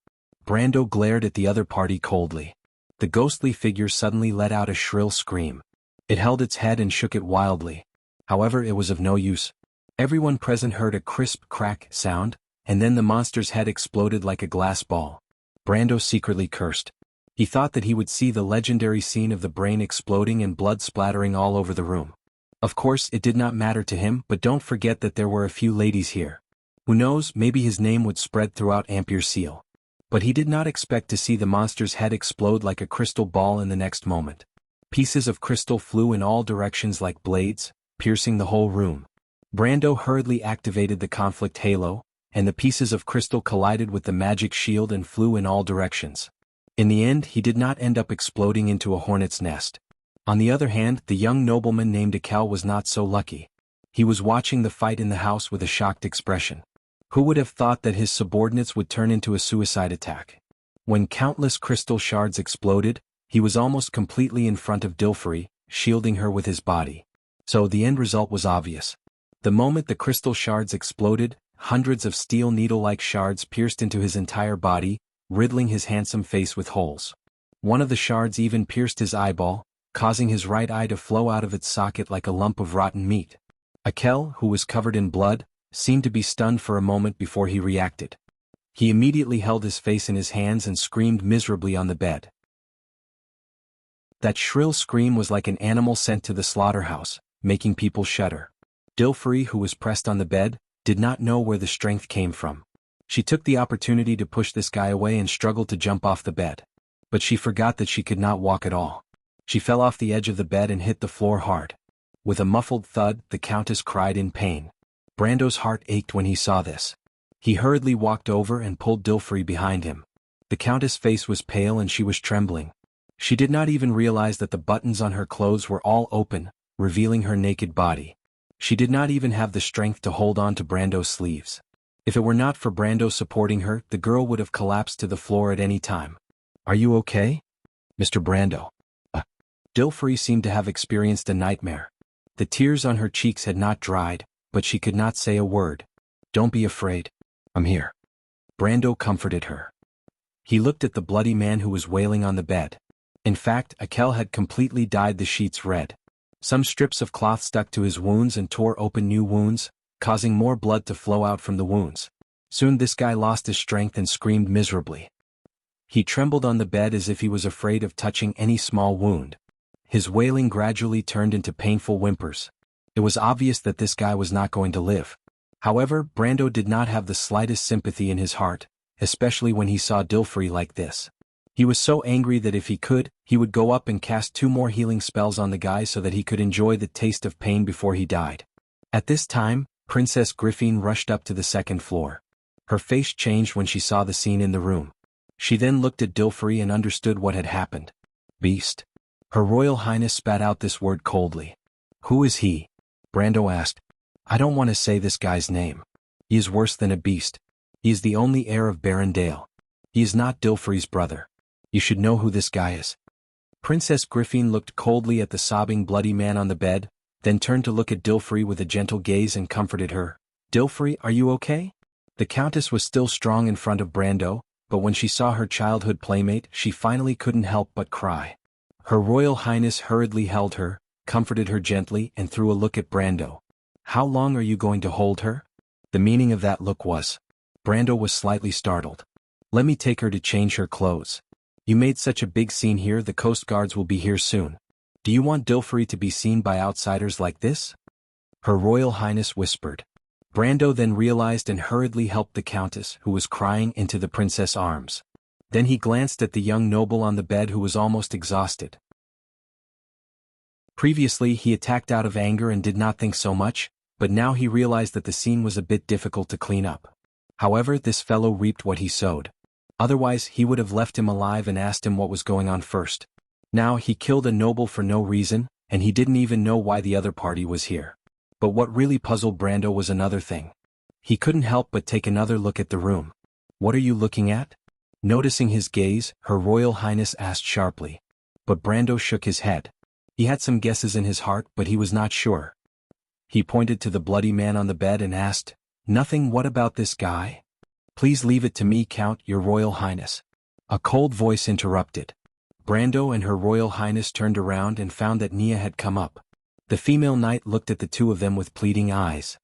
Brando glared at the other party coldly. The ghostly figure suddenly let out a shrill scream. It held its head and shook it wildly. However, it was of no use. Everyone present heard a crisp crack sound, and then the monster's head exploded like a glass ball. Brando secretly cursed. He thought that he would see the legendary scene of the brain exploding and blood splattering all over the room. Of course, it did not matter to him, but don't forget that there were a few ladies here. Who knows, maybe his name would spread throughout Ampere Seal. But he did not expect to see the monster's head explode like a crystal ball in the next moment. Pieces of crystal flew in all directions like blades, piercing the whole room. Brando hurriedly activated the conflict halo, and the pieces of crystal collided with the magic shield and flew in all directions. In the end, he did not end up exploding into a hornet's nest. On the other hand, the young nobleman named Akel was not so lucky. He was watching the fight in the house with a shocked expression. Who would have thought that his subordinates would turn into a suicide attack? When countless crystal shards exploded, he was almost completely in front of Dilfrey, shielding her with his body. So the end result was obvious. The moment the crystal shards exploded, hundreds of steel needle-like shards pierced into his entire body, riddling his handsome face with holes. One of the shards even pierced his eyeball, causing his right eye to flow out of its socket like a lump of rotten meat. Akel, who was covered in blood, seemed to be stunned for a moment before he reacted. He immediately held his face in his hands and screamed miserably on the bed. That shrill scream was like an animal sent to the slaughterhouse, making people shudder. Dilfrey, who was pressed on the bed, did not know where the strength came from. She took the opportunity to push this guy away and struggled to jump off the bed. But she forgot that she could not walk at all. She fell off the edge of the bed and hit the floor hard. With a muffled thud, the Countess cried in pain. Brando's heart ached when he saw this. He hurriedly walked over and pulled Dilfrey behind him. The Countess' face was pale and she was trembling. She did not even realize that the buttons on her clothes were all open, revealing her naked body. She did not even have the strength to hold on to Brando's sleeves. If it were not for Brando supporting her, the girl would have collapsed to the floor at any time. "Are you okay, Mr. Brando?" Dilfrey seemed to have experienced a nightmare. The tears on her cheeks had not dried, but she could not say a word. "Don't be afraid. I'm here." Brando comforted her. He looked at the bloody man who was wailing on the bed. In fact, Akel had completely dyed the sheets red. Some strips of cloth stuck to his wounds and tore open new wounds, causing more blood to flow out from the wounds. Soon this guy lost his strength and screamed miserably. He trembled on the bed as if he was afraid of touching any small wound. His wailing gradually turned into painful whimpers. It was obvious that this guy was not going to live. However, Brando did not have the slightest sympathy in his heart, especially when he saw Dilfrey like this. He was so angry that if he could, he would go up and cast 2 more healing spells on the guy so that he could enjoy the taste of pain before he died. At this time, Princess Griffin rushed up to the second floor. Her face changed when she saw the scene in the room. She then looked at Dilfrey and understood what had happened. Beast. Her Royal Highness spat out this word coldly. Who is he? Brando asked. I don't want to say this guy's name. He is worse than a beast. He is the only heir of Baron Dale. He is not Dilfrey's brother. You should know who this guy is. Princess Griffin looked coldly at the sobbing bloody man on the bed, then turned to look at Dilfrey with a gentle gaze and comforted her. Dilfrey, are you okay? The Countess was still strong in front of Brando, but when she saw her childhood playmate she finally couldn't help but cry. Her Royal Highness hurriedly held her, comforted her gently and threw a look at Brando. How long are you going to hold her? The meaning of that look was. Brando was slightly startled. Let me take her to change her clothes. You made such a big scene here, the Coast Guards will be here soon. Do you want Dilfrey to be seen by outsiders like this? Her Royal Highness whispered. Brando then realized and hurriedly helped the Countess, who was crying, into the princess' arms. Then he glanced at the young noble on the bed who was almost exhausted. Previously he attacked out of anger and did not think so much, but now he realized that the scene was a bit difficult to clean up. However, this fellow reaped what he sowed. Otherwise he would have left him alive and asked him what was going on first. Now he killed a noble for no reason, and he didn't even know why the other party was here. But what really puzzled Brando was another thing. He couldn't help but take another look at the room. What are you looking at? Noticing his gaze, Her Royal Highness asked sharply. But Brando shook his head. He had some guesses in his heart, but he was not sure. He pointed to the bloody man on the bed and asked, Nothing, what about this guy? Please leave it to me, Count, Your Royal Highness. A cold voice interrupted. Brando and Her Royal Highness turned around and found that Nia had come up. The female knight looked at the two of them with pleading eyes.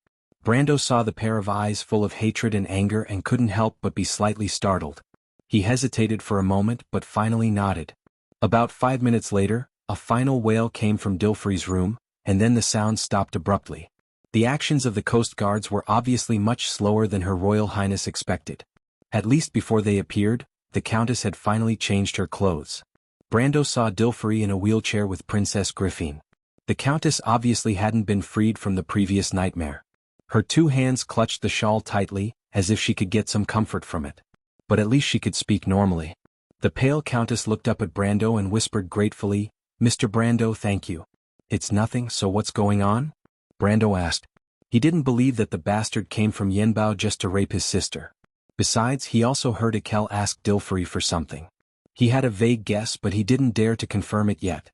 Brando saw the pair of eyes full of hatred and anger and couldn't help but be slightly startled. He hesitated for a moment but finally nodded. About 5 minutes later, a final wail came from Dilfrey's room, and then the sound stopped abruptly. The actions of the Coast Guards were obviously much slower than Her Royal Highness expected. At least before they appeared, the Countess had finally changed her clothes. Brando saw Dilfrey in a wheelchair with Princess Griffin. The Countess obviously hadn't been freed from the previous nightmare. Her two hands clutched the shawl tightly, as if she could get some comfort from it. But at least she could speak normally. The pale Countess looked up at Brando and whispered gratefully, Mr. Brando, thank you. It's nothing, so what's going on? Brando asked. He didn't believe that the bastard came from Yenbao just to rape his sister. Besides, he also heard Akel ask Dilfrey for something. He had a vague guess, but he didn't dare to confirm it yet.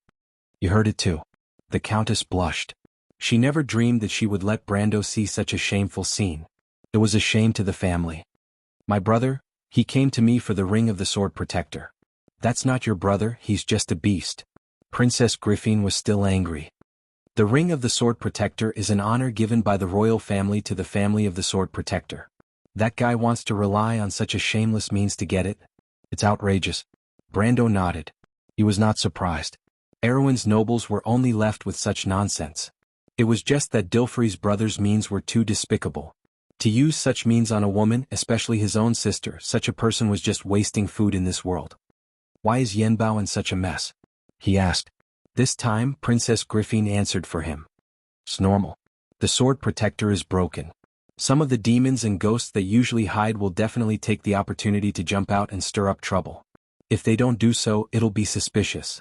You heard it too. The Countess blushed. She never dreamed that she would let Brando see such a shameful scene. It was a shame to the family. My brother, he came to me for the ring of the sword protector. That's not your brother, he's just a beast. Princess Griffin was still angry. The ring of the sword protector is an honor given by the royal family to the family of the sword protector. That guy wants to rely on such a shameless means to get it? It's outrageous. Brando nodded. He was not surprised. Erwin's nobles were only left with such nonsense. It was just that Dilfrey's brother's means were too despicable. To use such means on a woman, especially his own sister, such a person was just wasting food in this world. Why is Yenbao in such a mess? He asked. This time, Princess Griffin answered for him. It's normal. The sword protector is broken. Some of the demons and ghosts that usually hide will definitely take the opportunity to jump out and stir up trouble. If they don't do so, it'll be suspicious.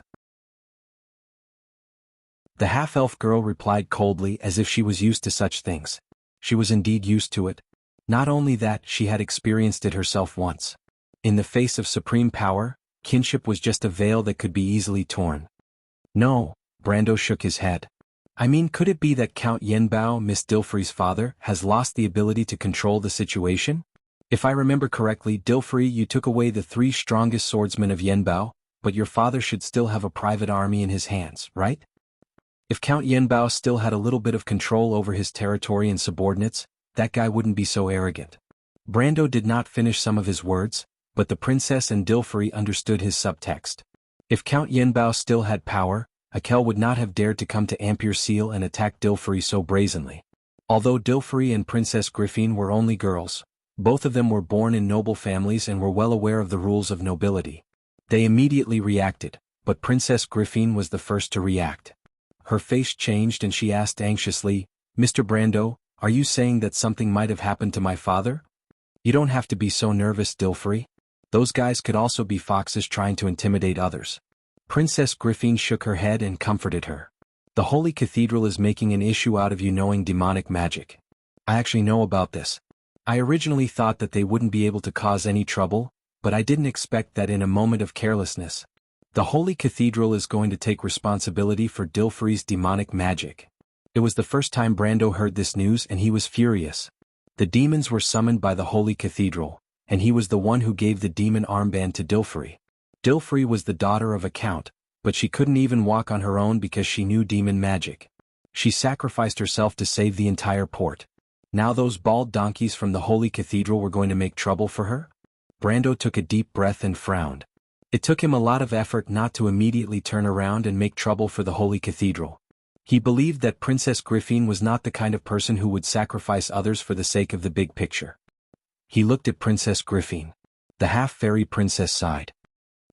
The half-elf girl replied coldly as if she was used to such things. She was indeed used to it. Not only that, she had experienced it herself once. In the face of supreme power, kinship was just a veil that could be easily torn. No, Brando shook his head. I mean, could it be that Count Yenbao, Miss Dilfrey's father, has lost the ability to control the situation? If I remember correctly, Dilfrey, you took away the 3 strongest swordsmen of Yenbao, but your father should still have a private army in his hands, right? If Count Yenbao still had a little bit of control over his territory and subordinates, that guy wouldn't be so arrogant. Brando did not finish some of his words, but the princess and Dilfrey understood his subtext. If Count Yenbao still had power, Akel would not have dared to come to Amberlight and attack Dilfrey so brazenly. Although Dilfrey and Princess Griffin were only girls, both of them were born in noble families and were well aware of the rules of nobility. They immediately reacted, but Princess Griffin was the first to react. Her face changed and she asked anxiously, Mr. Brando, are you saying that something might have happened to my father? You don't have to be so nervous, Dilfrey. Those guys could also be foxes trying to intimidate others. Princess Griffin shook her head and comforted her. The Holy Cathedral is making an issue out of you knowing demonic magic. I actually know about this. I originally thought that they wouldn't be able to cause any trouble, but I didn't expect that in a moment of carelessness. The Holy Cathedral is going to take responsibility for Dilfrey's demonic magic. It was the first time Brando heard this news and he was furious. The demons were summoned by the Holy Cathedral, and he was the one who gave the demon armband to Dilfrey. Dilfrey was the daughter of a count, but she couldn't even walk on her own because she knew demon magic. She sacrificed herself to save the entire port. Now those bald donkeys from the Holy Cathedral were going to make trouble for her? Brando took a deep breath and frowned. It took him a lot of effort not to immediately turn around and make trouble for the Holy Cathedral. He believed that Princess Griffin was not the kind of person who would sacrifice others for the sake of the big picture. He looked at Princess Griffin. The half-fairy princess sighed.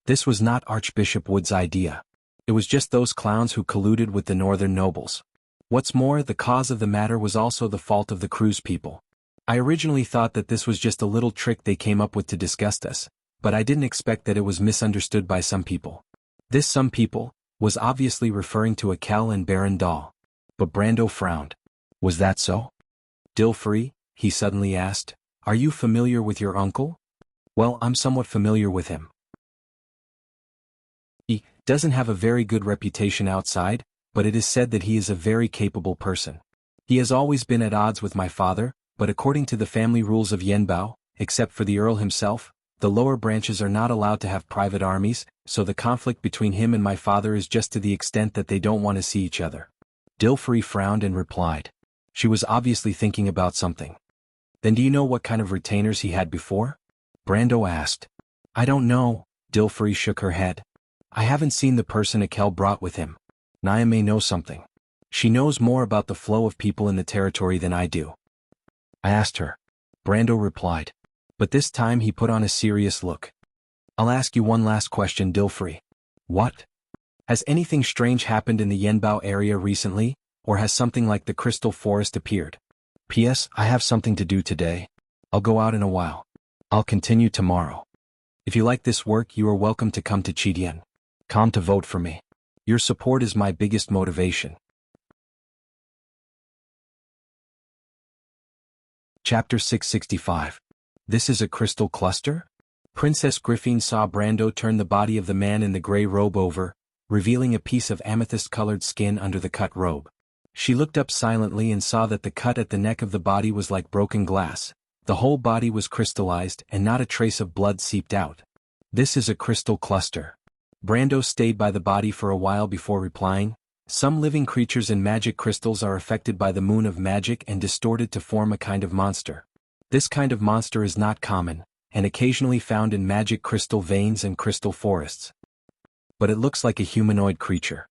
This was not Archbishop Wood's idea. It was just those clowns who colluded with the northern nobles. What's more, the cause of the matter was also the fault of the cruise people. I originally thought that this was just a little trick they came up with to disgust us, but I didn't expect that it was misunderstood by some people. This some people was obviously referring to Akel and Baron Dahl. But Brando frowned. Was that so? Dilfrey, he suddenly asked, are you familiar with your uncle? Well, I'm somewhat familiar with him. He doesn't have a very good reputation outside, but it is said that he is a very capable person. He has always been at odds with my father, but according to the family rules of Yenbao, except for the Earl himself, the lower branches are not allowed to have private armies, so the conflict between him and my father is just to the extent that they don't want to see each other. Dilfrey frowned and replied. She was obviously thinking about something. Then do you know what kind of retainers he had before? Brando asked. I don't know, Dilfrey shook her head. I haven't seen the person Akel brought with him. Naya may know something. She knows more about the flow of people in the territory than I do. I asked her. Brando replied. But this time he put on a serious look. I'll ask you one last question, Dilfrey. What? Has anything strange happened in the Yenbao area recently, or has something like the Crystal Forest appeared? P.S. I have something to do today. I'll go out in a while. I'll continue tomorrow. If you like this work, you are welcome to come to Chidian. Come to vote for me. Your support is my biggest motivation. Chapter 665. This is a crystal cluster? Princess Griffin saw Brando turn the body of the man in the gray robe over, revealing a piece of amethyst-colored skin under the cut robe. She looked up silently and saw that the cut at the neck of the body was like broken glass. The whole body was crystallized and not a trace of blood seeped out. This is a crystal cluster. Brando stayed by the body for a while before replying. Some living creatures in magic crystals are affected by the moon of magic and distorted to form a kind of monster. This kind of monster is not common, and occasionally found in magic crystal veins and crystal forests. But it looks like a humanoid creature.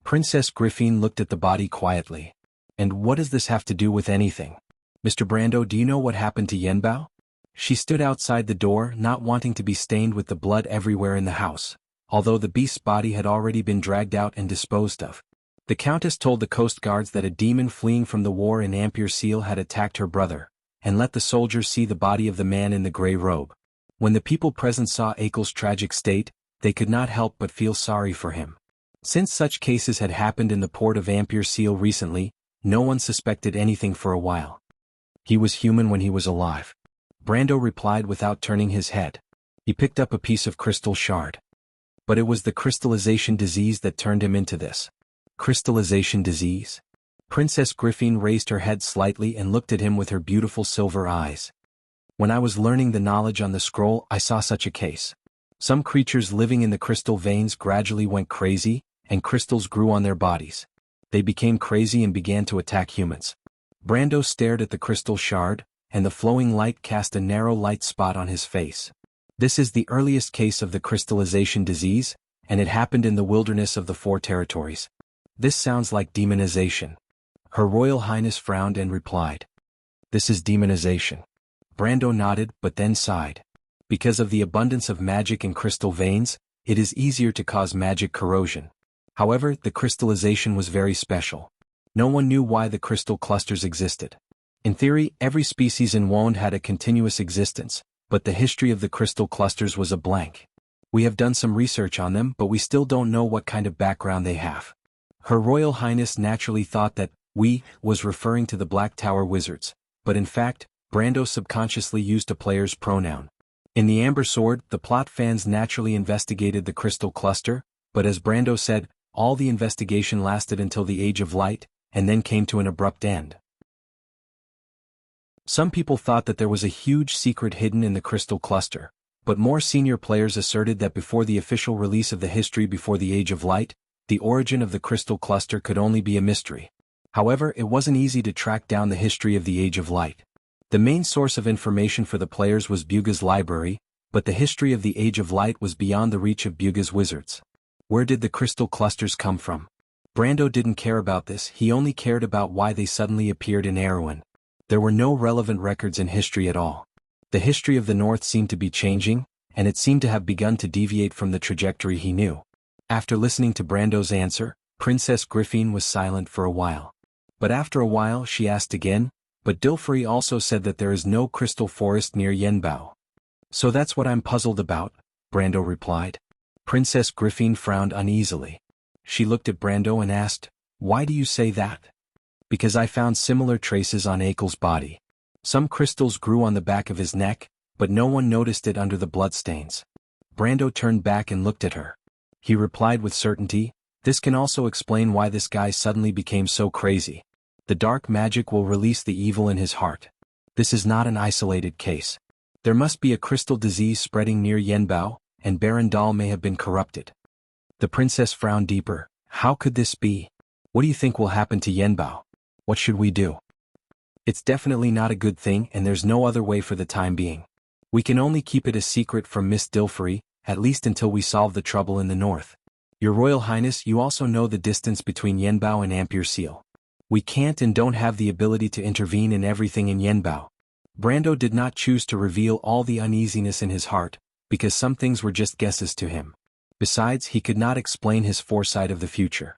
Princess Griffin looked at the body quietly. And what does this have to do with anything? Mr. Brando, do you know what happened to Yenbao? She stood outside the door, not wanting to be stained with the blood everywhere in the house, although the beast's body had already been dragged out and disposed of. The Countess told the coast guards that a demon fleeing from the war in Amberlight had attacked her brother, and let the soldiers see the body of the man in the gray robe. When the people present saw Akel's tragic state, they could not help but feel sorry for him. Since such cases had happened in the port of Amberlight recently, no one suspected anything for a while. He was human when he was alive. Brando replied without turning his head. He picked up a piece of crystal shard. But it was the crystallization disease that turned him into this. Crystallization disease? Princess Griffin raised her head slightly and looked at him with her beautiful silver eyes. When I was learning the knowledge on the scroll, I saw such a case. Some creatures living in the crystal veins gradually went crazy, and crystals grew on their bodies. They became crazy and began to attack humans. Brando stared at the crystal shard, and the flowing light cast a narrow light spot on his face. This is the earliest case of the crystallization disease, and it happened in the wilderness of the Four Territories. This sounds like demonization. Her Royal Highness frowned and replied. This is demonization. Brando nodded but then sighed. Because of the abundance of magic in crystal veins, it is easier to cause magic corrosion. However, the crystallization was very special. No one knew why the crystal clusters existed. In theory, every species in Wand had a continuous existence, but the history of the crystal clusters was a blank. We have done some research on them, but we still don't know what kind of background they have. Her Royal Highness naturally thought that "we" was referring to the Black Tower wizards, but in fact, Brando subconsciously used a player's pronoun. In the Amber Sword, the plot fans naturally investigated the crystal cluster, but as Brando said, all the investigation lasted until the Age of Light, and then came to an abrupt end. Some people thought that there was a huge secret hidden in the crystal cluster, but more senior players asserted that before the official release of the history before the Age of Light, the origin of the crystal cluster could only be a mystery. However, it wasn't easy to track down the history of the Age of Light. The main source of information for the players was Buga's library, but the history of the Age of Light was beyond the reach of Buga's wizards. Where did the crystal clusters come from? Brando didn't care about this, he only cared about why they suddenly appeared in Erewhon. There were no relevant records in history at all. The history of the North seemed to be changing, and it seemed to have begun to deviate from the trajectory he knew. After listening to Brando's answer, Princess Griffin was silent for a while. But after a while she asked again, "But Dilfrey also said that there is no crystal forest near Yenbao." "So that's what I'm puzzled about," Brando replied. Princess Griffin frowned uneasily. She looked at Brando and asked, "Why do you say that?" "Because I found similar traces on Akel's body. Some crystals grew on the back of his neck, but no one noticed it under the bloodstains." Brando turned back and looked at her. He replied with certainty, "This can also explain why this guy suddenly became so crazy. The dark magic will release the evil in his heart. This is not an isolated case. There must be a crystal disease spreading near Yenbao, and Baron Dahl may have been corrupted." The princess frowned deeper. "How could this be? What do you think will happen to Yenbao? What should we do?" "It's definitely not a good thing, and there's no other way for the time being. We can only keep it a secret from Miss Dilfrey, at least until we solve the trouble in the north. Your Royal Highness, you also know the distance between Yenbao and Ampere Seal. We can't and don't have the ability to intervene in everything in Yenbao." Brando did not choose to reveal all the uneasiness in his heart, because some things were just guesses to him. Besides, he could not explain his foresight of the future.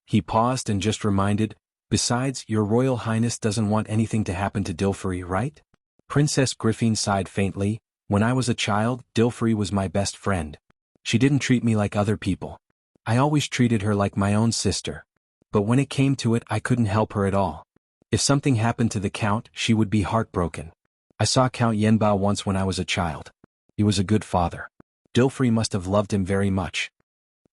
He paused and just reminded, "Besides, your Royal Highness doesn't want anything to happen to Dilfrey, right?" Princess Griffin sighed faintly. "When I was a child, Dilfrey was my best friend. She didn't treat me like other people. I always treated her like my own sister. But when it came to it, I couldn't help her at all. If something happened to the Count, she would be heartbroken. I saw Count Yenbao once when I was a child. He was a good father. Dilfrey must have loved him very much."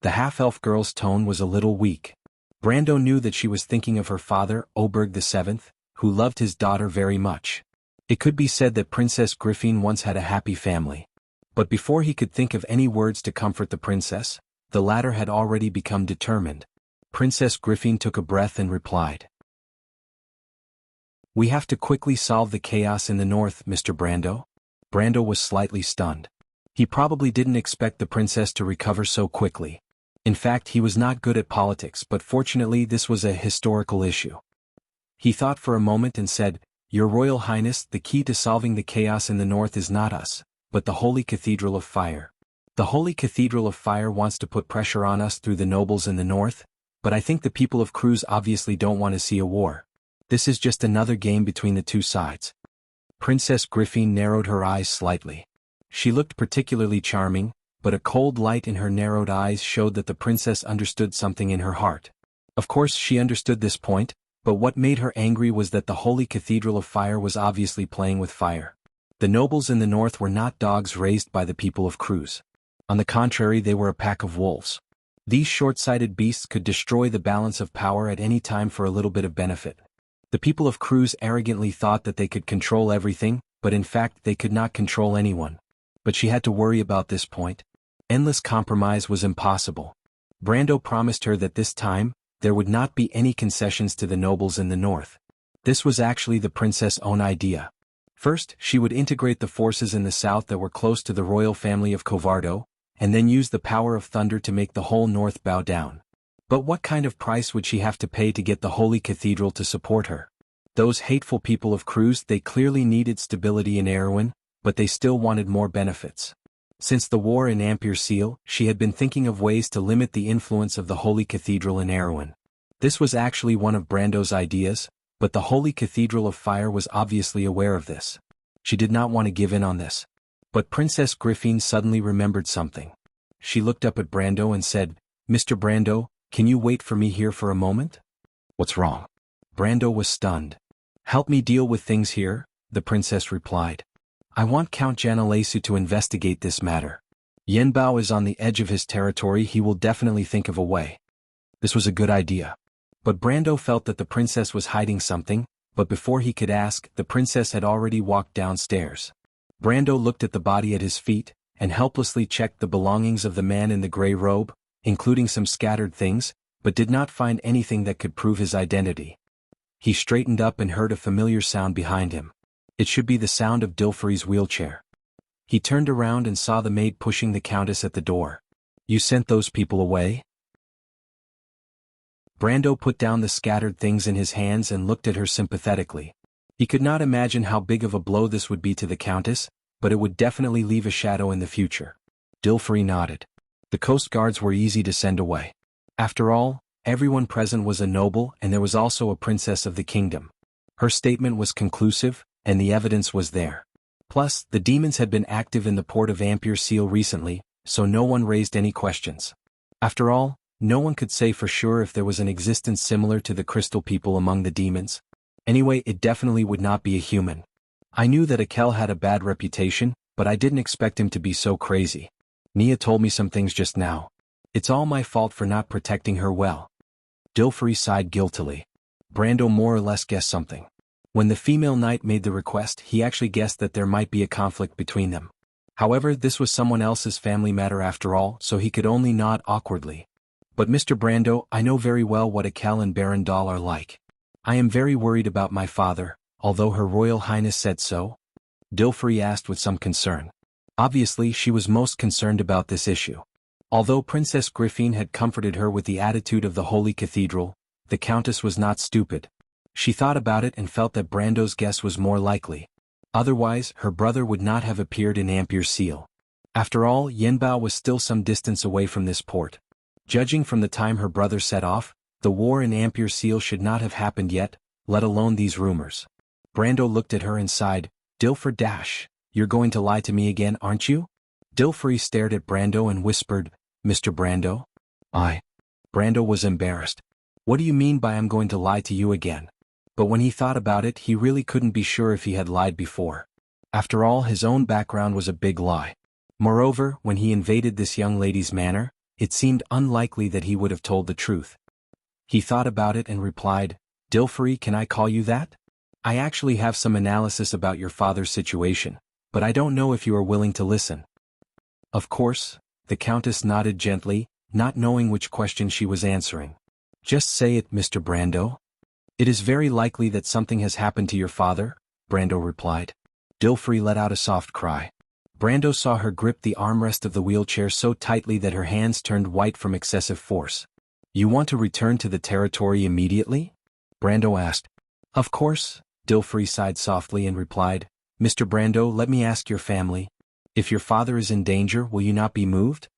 The half-elf girl's tone was a little weak. Brando knew that she was thinking of her father, Oberg VII, who loved his daughter very much. It could be said that Princess Griffin once had a happy family. But before he could think of any words to comfort the princess, the latter had already become determined. Princess Griffin took a breath and replied, "We have to quickly solve the chaos in the north, Mr. Brando." Brando was slightly stunned. He probably didn't expect the princess to recover so quickly. In fact, he was not good at politics, but fortunately this was a historical issue. He thought for a moment and said, "Your Royal Highness, the key to solving the chaos in the north is not us, but the Holy Cathedral of Fire. The Holy Cathedral of Fire wants to put pressure on us through the nobles in the north, but I think the people of Cruz obviously don't want to see a war. This is just another game between the two sides." Princess Griffin narrowed her eyes slightly. She looked particularly charming, but a cold light in her narrowed eyes showed that the princess understood something in her heart. Of course she understood this point, but what made her angry was that the Holy Cathedral of Fire was obviously playing with fire. The nobles in the north were not dogs raised by the people of Cruz. On the contrary, they were a pack of wolves. These short-sighted beasts could destroy the balance of power at any time for a little bit of benefit. The people of Cruz arrogantly thought that they could control everything, but in fact they could not control anyone. But she had to worry about this point. Endless compromise was impossible. Brando promised her that this time, there would not be any concessions to the nobles in the north. This was actually the princess' own idea. First, she would integrate the forces in the south that were close to the royal family of Covardo, and then use the power of thunder to make the whole north bow down. But what kind of price would she have to pay to get the Holy Cathedral to support her? Those hateful people of Cruz, they clearly needed stability in Erewhon, but they still wanted more benefits. Since the war in Ampere Seal, she had been thinking of ways to limit the influence of the Holy Cathedral in Erewhon. This was actually one of Brando's ideas, but the Holy Cathedral of Fire was obviously aware of this. She did not want to give in on this. But Princess Griffin suddenly remembered something. She looked up at Brando and said, "Mr. Brando, can you wait for me here for a moment?" "What's wrong?" Brando was stunned. "Help me deal with things here," the princess replied. "I want Count Janalesu to investigate this matter. Yenbao is on the edge of his territory. He will definitely think of a way." This was a good idea. But Brando felt that the princess was hiding something, but before he could ask, the princess had already walked downstairs. Brando looked at the body at his feet, and helplessly checked the belongings of the man in the gray robe, including some scattered things, but did not find anything that could prove his identity. He straightened up and heard a familiar sound behind him. It should be the sound of Dilfri's wheelchair. He turned around and saw the maid pushing the countess at the door. "You sent those people away?" Brando put down the scattered things in his hands and looked at her sympathetically. He could not imagine how big of a blow this would be to the countess, but it would definitely leave a shadow in the future. Dilfri nodded. The coast guards were easy to send away. After all, everyone present was a noble and there was also a princess of the kingdom. Her statement was conclusive, and the evidence was there. Plus, the demons had been active in the port of Amberlight recently, so no one raised any questions. After all, no one could say for sure if there was an existence similar to the crystal people among the demons. Anyway, it definitely would not be a human. I knew that Akel had a bad reputation, but I didn't expect him to be so crazy. Nia told me some things just now. It's all my fault for not protecting her well. Dilfri sighed guiltily. Brando more or less guessed something. When the female knight made the request, he actually guessed that there might be a conflict between them. However, this was someone else's family matter after all, so he could only nod awkwardly. "But Mr. Brando, I know very well what Akel and Baron Dahl are like. I am very worried about my father, although Her Royal Highness said so?" Dilfri asked with some concern. Obviously, she was most concerned about this issue. Although Princess Griffin had comforted her with the attitude of the Holy Cathedral, the Countess was not stupid. She thought about it and felt that Brando's guess was more likely. Otherwise, her brother would not have appeared in Amberlight. After all, Yenbao was still some distance away from this port. Judging from the time her brother set off, the war in Amberlight should not have happened yet, let alone these rumors. Brando looked at her and sighed, "Dilfri dash, you're going to lie to me again, aren't you?" Dilfri stared at Brando and whispered, "Mr. Brando?" Brando was embarrassed. "What do you mean by I'm going to lie to you again?" But when he thought about it, he really couldn't be sure if he had lied before. After all, his own background was a big lie. Moreover, when he invaded this young lady's manor, it seemed unlikely that he would have told the truth. He thought about it and replied, "Dilfri, can I call you that? I actually have some analysis about your father's situation, but I don't know if you are willing to listen." "Of course," the Countess nodded gently, not knowing which question she was answering. "Just say it, Mr. Brando." "It is very likely that something has happened to your father," Brando replied. Dilfri let out a soft cry. Brando saw her grip the armrest of the wheelchair so tightly that her hands turned white from excessive force. "You want to return to the territory immediately?" Brando asked. "Of course," Dilfri sighed softly and replied, "Mr. Brando, let me ask your family. If your father is in danger, will you not be moved?"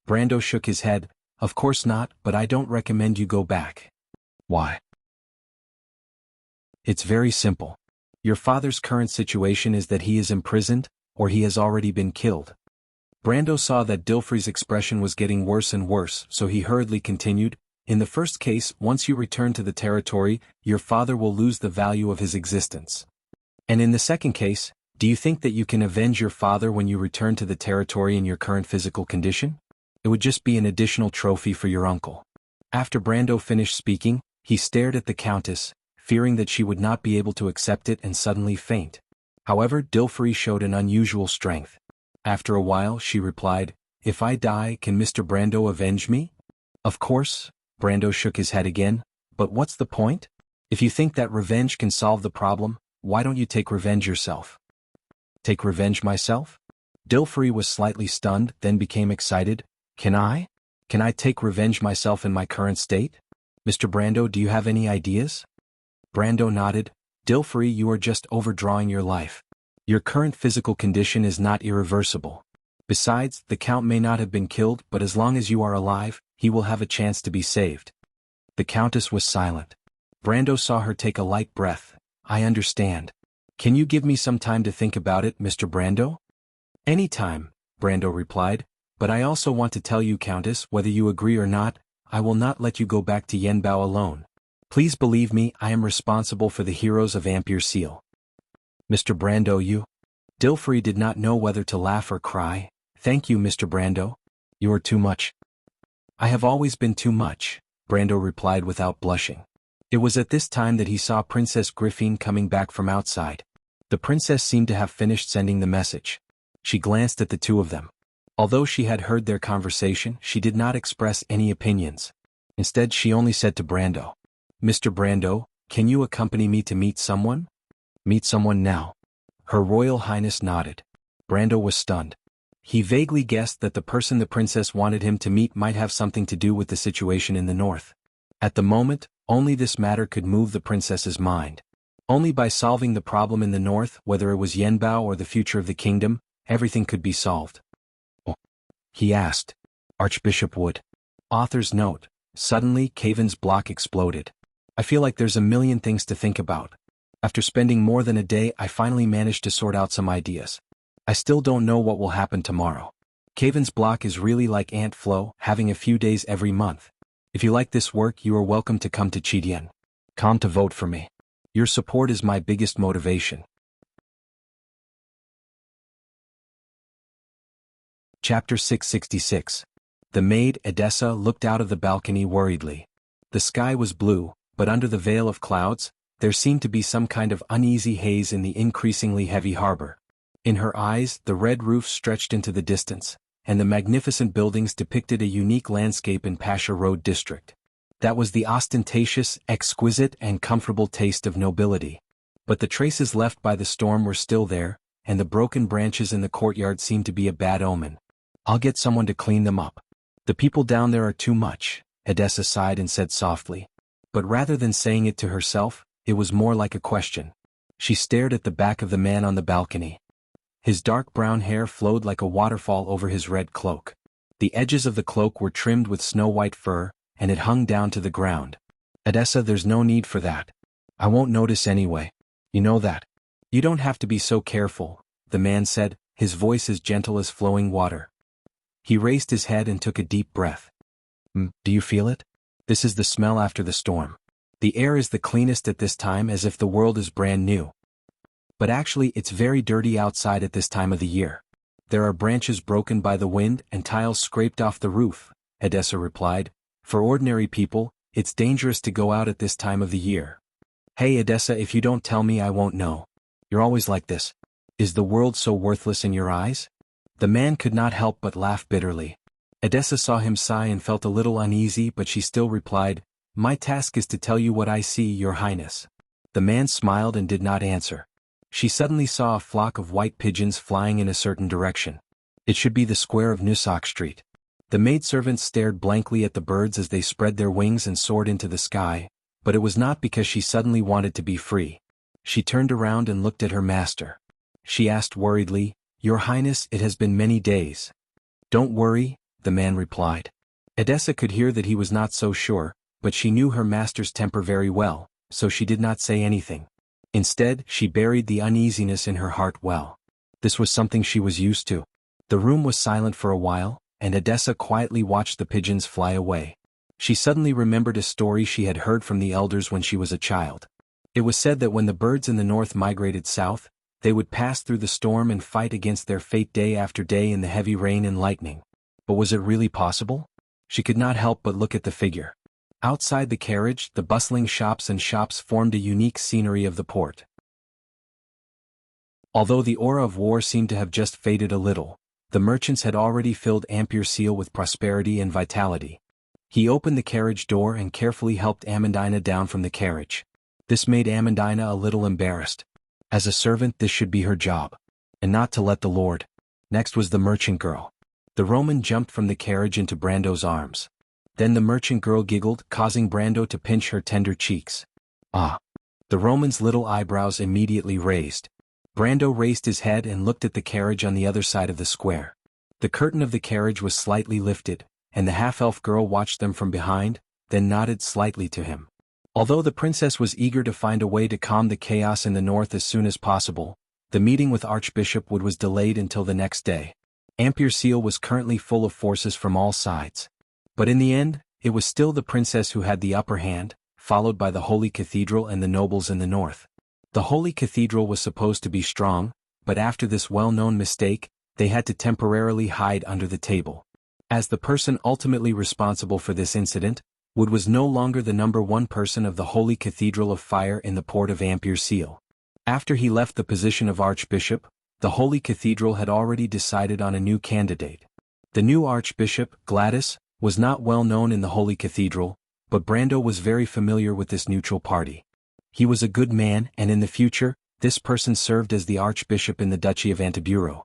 Brando shook his head. "Of course not, but I don't recommend you go back." "Why?" "It's very simple. Your father's current situation is that he is imprisoned, or he has already been killed." Brando saw that Dilfri's expression was getting worse and worse, so he hurriedly continued, "In the first case, once you return to the territory, your father will lose the value of his existence. And in the second case, do you think that you can avenge your father when you return to the territory in your current physical condition? It would just be an additional trophy for your uncle." After Brando finished speaking, he stared at the Countess, fearing that she would not be able to accept it and suddenly faint. However, Dilfri showed an unusual strength. After a while, she replied, "If I die, can Mr. Brando avenge me?" "Of course," Brando shook his head again, "but what's the point? If you think that revenge can solve the problem, why don't you take revenge yourself?" "Take revenge myself?" Dilfri was slightly stunned, then became excited. Can I? Can I take revenge myself in my current state? Mr. Brando, do you have any ideas?" Brando nodded. "Dilfri, you are just overdrawing your life. Your current physical condition is not irreversible. Besides, the Count may not have been killed, but as long as you are alive, he will have a chance to be saved." The Countess was silent. Brando saw her take a light breath. "I understand. Can you give me some time to think about it, Mr. Brando?" Any time, Brando replied, but I also want to tell you, Countess, whether you agree or not, I will not let you go back to Yenbao alone. Please believe me, I am responsible for the heroes of Ampere Seal. Mr. Brando, you? Dilfrey did not know whether to laugh or cry. Thank you, Mr. Brando. You are too much. I have always been too much, Brando replied without blushing. It was at this time that he saw Princess Griffin coming back from outside. The princess seemed to have finished sending the message. She glanced at the two of them. Although she had heard their conversation, she did not express any opinions. Instead, she only said to Brando, Mr. Brando, can you accompany me to meet someone? Meet someone now. Her Royal Highness nodded. Brando was stunned. He vaguely guessed that the person the princess wanted him to meet might have something to do with the situation in the north. At the moment, only this matter could move the princess's mind. Only by solving the problem in the north, whether it was Yenbao or the future of the kingdom, everything could be solved. Oh, he asked. Archbishop Wood. Author's note. Suddenly, Caven's block exploded. I feel like there's a million things to think about. After spending more than a day, I finally managed to sort out some ideas. I still don't know what will happen tomorrow. Caven's block is really like ant flow, having a few days every month. If you like this work, you are welcome to come to Chidian. Come to vote for me. Your support is my biggest motivation. Chapter 666. The maid, Edessa, looked out of the balcony worriedly. The sky was blue, but under the veil of clouds, there seemed to be some kind of uneasy haze in the increasingly heavy harbor. In her eyes, the red roofs stretched into the distance, and the magnificent buildings depicted a unique landscape in Pasha Road district. That was the ostentatious, exquisite, and comfortable taste of nobility. But the traces left by the storm were still there, and the broken branches in the courtyard seemed to be a bad omen. I'll get someone to clean them up. The people down there are too much, Edessa sighed and said softly. But rather than saying it to herself, it was more like a question. She stared at the back of the man on the balcony. His dark brown hair flowed like a waterfall over his red cloak. The edges of the cloak were trimmed with snow-white fur, and it hung down to the ground. Edessa, there's no need for that. I won't notice anyway. You know that. You don't have to be so careful, the man said, his voice as gentle as flowing water. He raised his head and took a deep breath. Do you feel it? This is the smell after the storm. The air is the cleanest at this time, as if the world is brand new. But actually it's very dirty outside at this time of the year. There are branches broken by the wind and tiles scraped off the roof, Edessa replied. For ordinary people, it's dangerous to go out at this time of the year. Hey Edessa, if you don't tell me I won't know. You're always like this. Is the world so worthless in your eyes? The man could not help but laugh bitterly. Edessa saw him sigh and felt a little uneasy, but she still replied, My task is to tell you what I see, Your Highness. The man smiled and did not answer. She suddenly saw a flock of white pigeons flying in a certain direction. It should be the square of Nusak Street. The maidservant stared blankly at the birds as they spread their wings and soared into the sky, but it was not because she suddenly wanted to be free. She turned around and looked at her master. She asked worriedly, Your Highness, it has been many days. Don't worry, the man replied. Edessa could hear that he was not so sure, but she knew her master's temper very well, so she did not say anything. Instead, she buried the uneasiness in her heart well. This was something she was used to. The room was silent for a while, and Edessa quietly watched the pigeons fly away. She suddenly remembered a story she had heard from the elders when she was a child. It was said that when the birds in the north migrated south, they would pass through the storm and fight against their fate day after day in the heavy rain and lightning. But was it really possible? She could not help but look at the figure. Outside the carriage, the bustling shops formed a unique scenery of the port. Although the aura of war seemed to have just faded a little, the merchants had already filled Ampere Seal with prosperity and vitality. He opened the carriage door and carefully helped Amandina down from the carriage. This made Amandina a little embarrassed. As a servant, this should be her job, and not to let the lord. Next was the merchant girl. The Roman jumped from the carriage into Brando's arms. Then the merchant girl giggled, causing Brando to pinch her tender cheeks. Ah! The Roman's little eyebrows immediately raised. Brando raised his head and looked at the carriage on the other side of the square. The curtain of the carriage was slightly lifted, and the half-elf girl watched them from behind, then nodded slightly to him. Although the princess was eager to find a way to calm the chaos in the north as soon as possible, The meeting with Archbishop Wood was delayed until the next day. Amberlight was currently full of forces from all sides. But in the end, it was still the princess who had the upper hand, followed by the Holy Cathedral and the nobles in the north. The Holy Cathedral was supposed to be strong, but after this well-known mistake, they had to temporarily hide under the table. As the person ultimately responsible for this incident, Wood was no longer the #1 person of the Holy Cathedral of Fire in the port of Amberlight. After he left the position of Archbishop, the Holy Cathedral had already decided on a new candidate. The new Archbishop, Gladys, was not well known in the Holy Cathedral, but Brando was very familiar with this neutral party. He was a good man, and in the future, this person served as the Archbishop in the Duchy of Antiburo.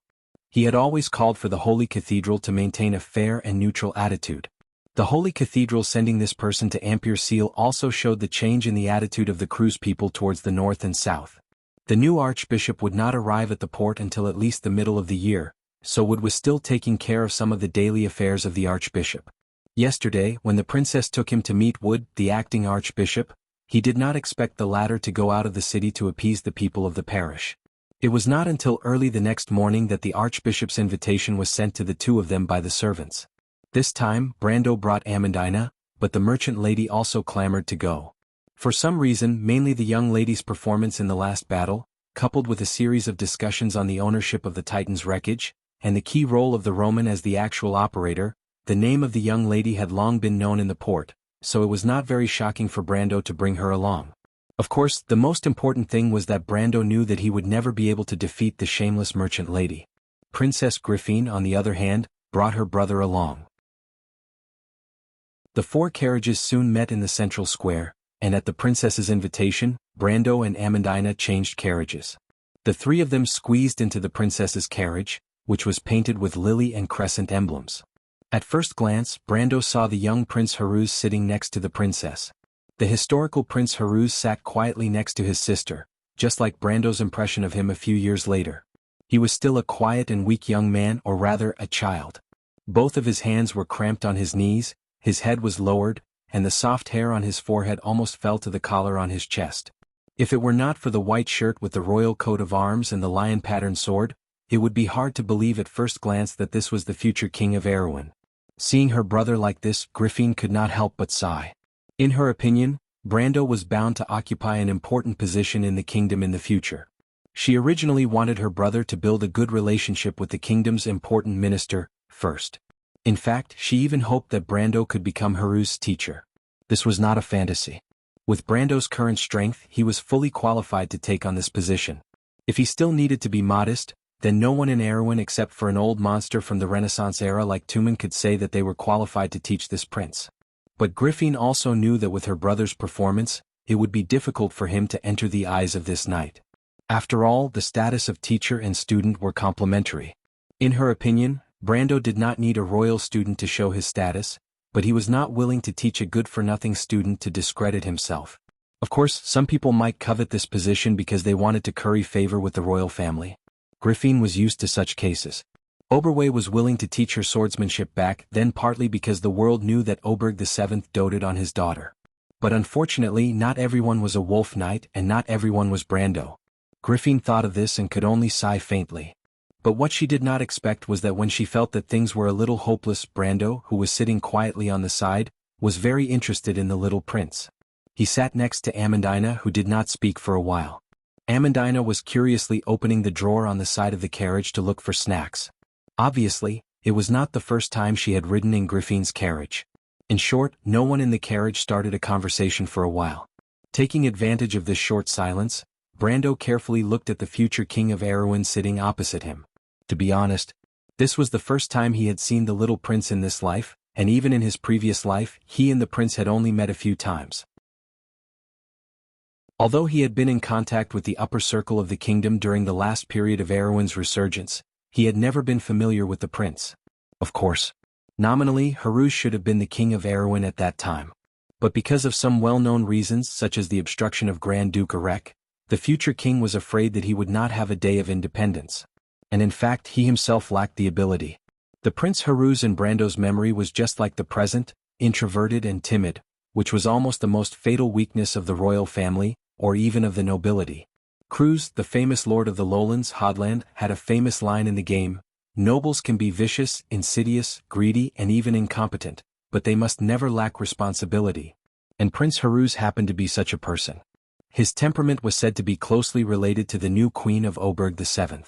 He had always called for the Holy Cathedral to maintain a fair and neutral attitude. The Holy Cathedral sending this person to Amberlight also showed the change in the attitude of the Cruz people towards the north and south. The new Archbishop would not arrive at the port until at least the middle of the year, so Wood was still taking care of some of the daily affairs of the Archbishop. Yesterday, when the princess took him to meet Wood, the acting Archbishop, he did not expect the latter to go out of the city to appease the people of the parish. It was not until early the next morning that the Archbishop's invitation was sent to the two of them by the servants. This time, Brando brought Amandina, but the merchant lady also clamored to go. For some reason, mainly the young lady's performance in the last battle, coupled with a series of discussions on the ownership of the Titan's wreckage, and the key role of the Roman as the actual operator, the name of the young lady had long been known in the port, so it was not very shocking for Brando to bring her along. Of course, the most important thing was that Brando knew that he would never be able to defeat the shameless merchant lady. Princess Griffin, on the other hand, brought her brother along. The 4 carriages soon met in the central square, and at the princess's invitation, Brando and Amandina changed carriages. The 3 of them squeezed into the princess's carriage, which was painted with lily and crescent emblems. At first glance, Brando saw the young Prince Haruz sitting next to the princess. The historical Prince Haruz sat quietly next to his sister, just like Brando's impression of him a few years later. He was still a quiet and weak young man, or rather, a child. Both of his hands were cramped on his knees, his head was lowered, and the soft hair on his forehead almost fell to the collar on his chest. If it were not for the white shirt with the royal coat of arms and the lion-patterned sword, it would be hard to believe at first glance that this was the future king of Erewhon. Seeing her brother like this, Griffin could not help but sigh. In her opinion, Brando was bound to occupy an important position in the kingdom in the future. She originally wanted her brother to build a good relationship with the kingdom's important minister, first. In fact, she even hoped that Brando could become Haruz's teacher. This was not a fantasy. With Brando's current strength, he was fully qualified to take on this position. If he still needed to be modest, then no one in Erewhon except for an old monster from the Renaissance era like Tumen could say that they were qualified to teach this prince. But Griffin also knew that with her brother's performance, it would be difficult for him to enter the eyes of this knight. After all, the status of teacher and student were complementary. In her opinion, Brando did not need a royal student to show his status, but he was not willing to teach a good-for-nothing student to discredit himself. Of course, some people might covet this position because they wanted to curry favor with the royal family. Griffin was used to such cases. Oberwe was willing to teach her swordsmanship back then, partly because the world knew that Oberg VII doted on his daughter. But unfortunately, not everyone was a wolf knight and not everyone was Brando. Griffin thought of this and could only sigh faintly. But what she did not expect was that when she felt that things were a little hopeless, Brando, who was sitting quietly on the side, was very interested in the little prince. He sat next to Amandina, who did not speak for a while. Amandina was curiously opening the drawer on the side of the carriage to look for snacks. Obviously, it was not the first time she had ridden in Griffin's carriage. In short, no one in the carriage started a conversation for a while. Taking advantage of this short silence, Brando carefully looked at the future king of Erewhon sitting opposite him. To be honest, this was the first time he had seen the little prince in this life, and even in his previous life, he and the prince had only met a few times. Although he had been in contact with the upper circle of the kingdom during the last period of Erewhon's resurgence, he had never been familiar with the prince. Of course, nominally, Haruz should have been the king of Erewhon at that time. But because of some well-known reasons such as the obstruction of Grand Duke Arek, the future king was afraid that he would not have a day of independence. And in fact he himself lacked the ability. The Prince Haruz in Brando's memory was just like the present, introverted and timid, which was almost the most fatal weakness of the royal family, or even of the nobility. Cruz, the famous lord of the lowlands Hodland, had a famous line in the game: "Nobles can be vicious, insidious, greedy and even incompetent, but they must never lack responsibility." And Prince Haruz happened to be such a person. His temperament was said to be closely related to the new Queen of Oberg VII.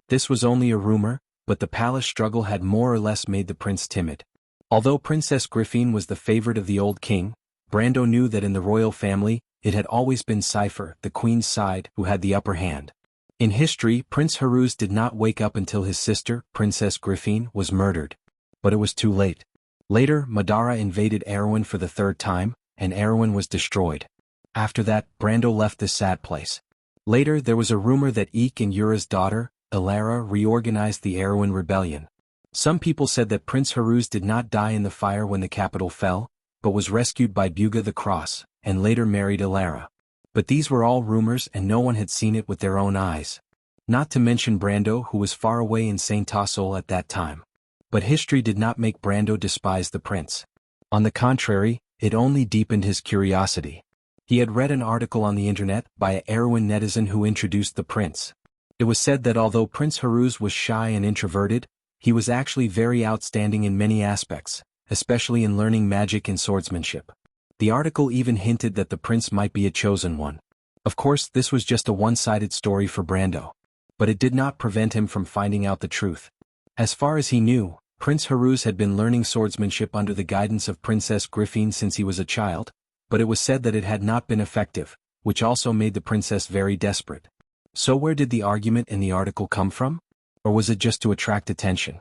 This was only a rumor, but the palace struggle had more or less made the prince timid. Although Princess Griffine was the favorite of the old king, Brando knew that in the royal family, it had always been Cypher, the queen's side, who had the upper hand. In history, Prince Haruz did not wake up until his sister, Princess Griffine, was murdered. But it was too late. Later, Madara invaded Erewhon for the third time, and Erewhon was destroyed. After that, Brando left this sad place. Later there was a rumor that Eek and Yura's daughter, Ilara, reorganized the Erewhon rebellion. Some people said that Prince Haruz did not die in the fire when the capital fell, but was rescued by Buga the Cross, and later married Ilara. But these were all rumors and no one had seen it with their own eyes. Not to mention Brando, who was far away in Saint Tassol at that time. But history did not make Brando despise the prince. On the contrary, it only deepened his curiosity. He had read an article on the internet by a Erewhon netizen who introduced the prince. It was said that although Prince Haruz was shy and introverted, he was actually very outstanding in many aspects, especially in learning magic and swordsmanship. The article even hinted that the prince might be a chosen one. Of course, this was just a one-sided story for Brando. But it did not prevent him from finding out the truth. As far as he knew, Prince Haruz had been learning swordsmanship under the guidance of Princess Griffine since he was a child, but it was said that it had not been effective, which also made the princess very desperate. So where did the argument in the article come from? Or was it just to attract attention?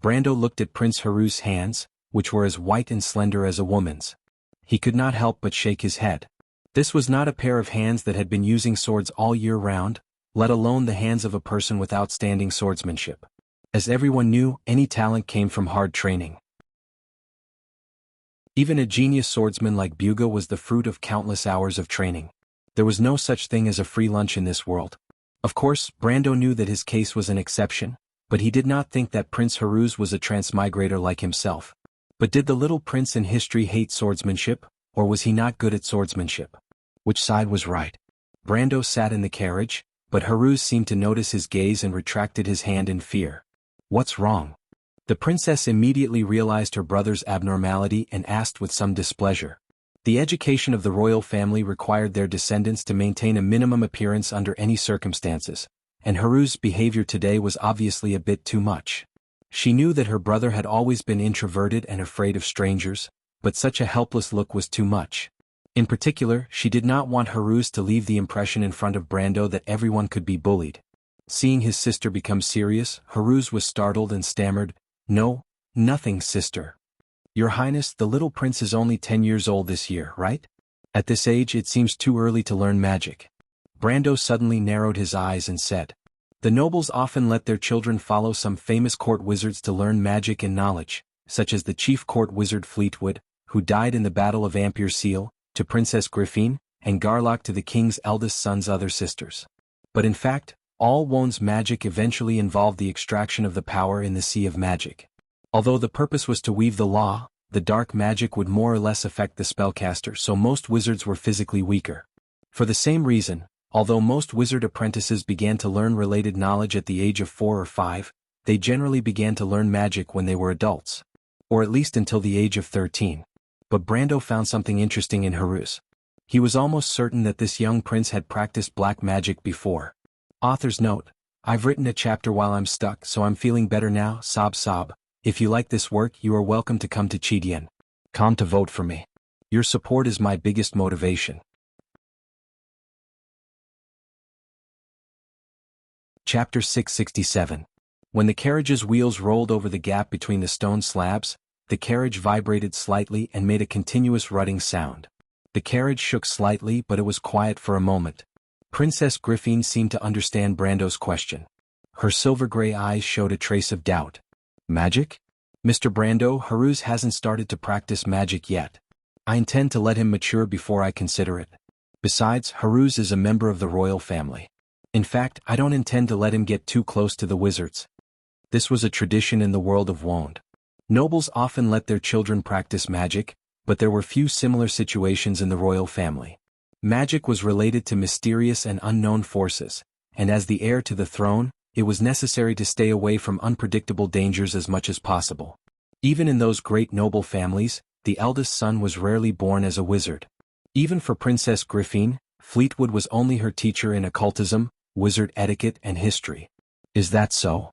Brando looked at Prince Haruz's hands, which were as white and slender as a woman's. He could not help but shake his head. This was not a pair of hands that had been using swords all year round, let alone the hands of a person with outstanding swordsmanship. As everyone knew, any talent came from hard training. Even a genius swordsman like Buga was the fruit of countless hours of training. There was no such thing as a free lunch in this world. Of course, Brando knew that his case was an exception, but he did not think that Prince Haruz was a transmigrator like himself. But did the little prince in history hate swordsmanship, or was he not good at swordsmanship? Which side was right? Brando sat in the carriage, but Haruz seemed to notice his gaze and retracted his hand in fear. "What's wrong?" The princess immediately realized her brother's abnormality and asked with some displeasure. The education of the royal family required their descendants to maintain a minimum appearance under any circumstances, and Haruz's behavior today was obviously a bit too much. She knew that her brother had always been introverted and afraid of strangers, but such a helpless look was too much. In particular, she did not want Haruz to leave the impression in front of Brando that everyone could be bullied. Seeing his sister become serious, Haruz was startled and stammered, "No, nothing, sister. Your Highness, the little prince is only 10 years old this year, right? At this age it seems too early to learn magic." Brando suddenly narrowed his eyes and said, "The nobles often let their children follow some famous court wizards to learn magic and knowledge, such as the chief court wizard Fleetwood, who died in the Battle of Ampere Seal, to Princess Griffine, and Garlock to the king's eldest son's other sisters. But in fact, all Won's magic eventually involved the extraction of the power in the sea of magic. Although the purpose was to weave the law, the dark magic would more or less affect the spellcaster, so most wizards were physically weaker. For the same reason, although most wizard apprentices began to learn related knowledge at the age of 4 or 5, they generally began to learn magic when they were adults. Or at least until the age of 13. But Brando found something interesting in Haruz. He was almost certain that this young prince had practiced black magic before. Author's note: I've written a chapter while I'm stuck, so I'm feeling better now, sob sob. If you like this work, you are welcome to come to Chidian.com to vote for me. Your support is my biggest motivation. Chapter 667. When the carriage's wheels rolled over the gap between the stone slabs, the carriage vibrated slightly and made a continuous rutting sound. The carriage shook slightly, but it was quiet for a moment. Princess Griffine seemed to understand Brando's question. Her silver-gray eyes showed a trace of doubt. Magic? Mr. Brando, Haruz hasn't started to practice magic yet. I intend to let him mature before I consider it. Besides, Haruz is a member of the royal family. In fact, I don't intend to let him get too close to the wizards. This was a tradition in the world of Wond. Nobles often let their children practice magic, but there were few similar situations in the royal family. Magic was related to mysterious and unknown forces, and as the heir to the throne, it was necessary to stay away from unpredictable dangers as much as possible. Even in those great noble families, the eldest son was rarely born as a wizard. Even for Princess Griffin, Fleetwood was only her teacher in occultism, wizard etiquette and history. Is that so?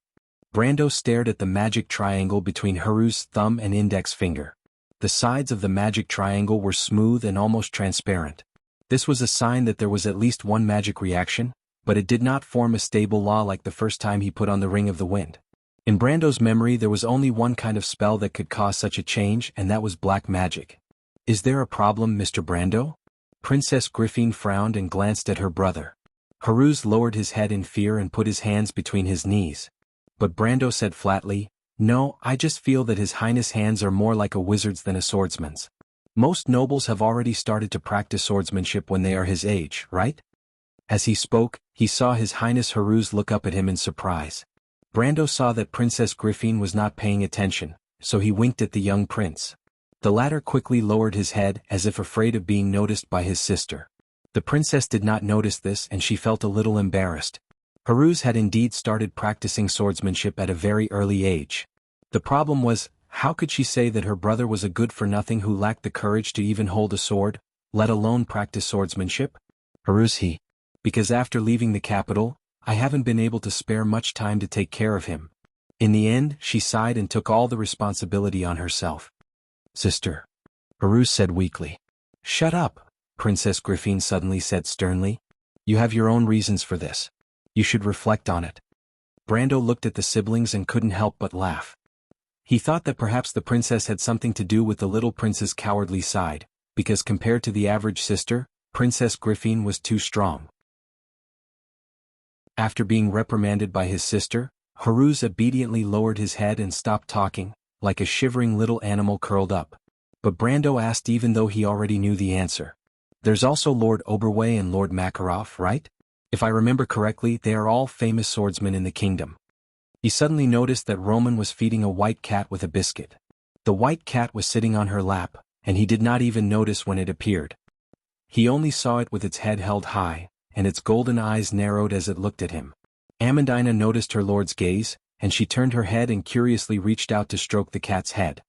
Brando stared at the magic triangle between Haru's thumb and index finger. The sides of the magic triangle were smooth and almost transparent. This was a sign that there was at least one magic reaction, but it did not form a stable law like the first time he put on the Ring of the Wind. In Brando's memory there was only one kind of spell that could cause such a change, and that was black magic. Is there a problem, Mr. Brando? Princess Griffin frowned and glanced at her brother. Haruz lowered his head in fear and put his hands between his knees. But Brando said flatly, "No, I just feel that His Highness' hands are more like a wizard's than a swordsman's. Most nobles have already started to practice swordsmanship when they are his age, right?" As he spoke, he saw His Highness Haruz look up at him in surprise. Brando saw that Princess Griffin was not paying attention, so he winked at the young prince. The latter quickly lowered his head as if afraid of being noticed by his sister. The princess did not notice this and she felt a little embarrassed. Haruz had indeed started practicing swordsmanship at a very early age. The problem was, how could she say that her brother was a good-for-nothing who lacked the courage to even hold a sword, let alone practice swordsmanship? Haruz because after leaving the capital, I haven't been able to spare much time to take care of him. In the end, she sighed and took all the responsibility on herself. Sister, Haruz said weakly. Shut up, Princess Griffin suddenly said sternly. You have your own reasons for this. You should reflect on it. Brando looked at the siblings and couldn't help but laugh. He thought that perhaps the princess had something to do with the little prince's cowardly side, because compared to the average sister, Princess Griffin was too strong. After being reprimanded by his sister, Haruz obediently lowered his head and stopped talking, like a shivering little animal curled up. But Brando asked even though he already knew the answer. There's also Lord Oberway and Lord Makarov, right? If I remember correctly, they are all famous swordsmen in the kingdom. He suddenly noticed that Roman was feeding a white cat with a biscuit. The white cat was sitting on her lap, and he did not even notice when it appeared. He only saw it with its head held high, and its golden eyes narrowed as it looked at him. Amandina noticed her lord's gaze, and she turned her head and curiously reached out to stroke the cat's head.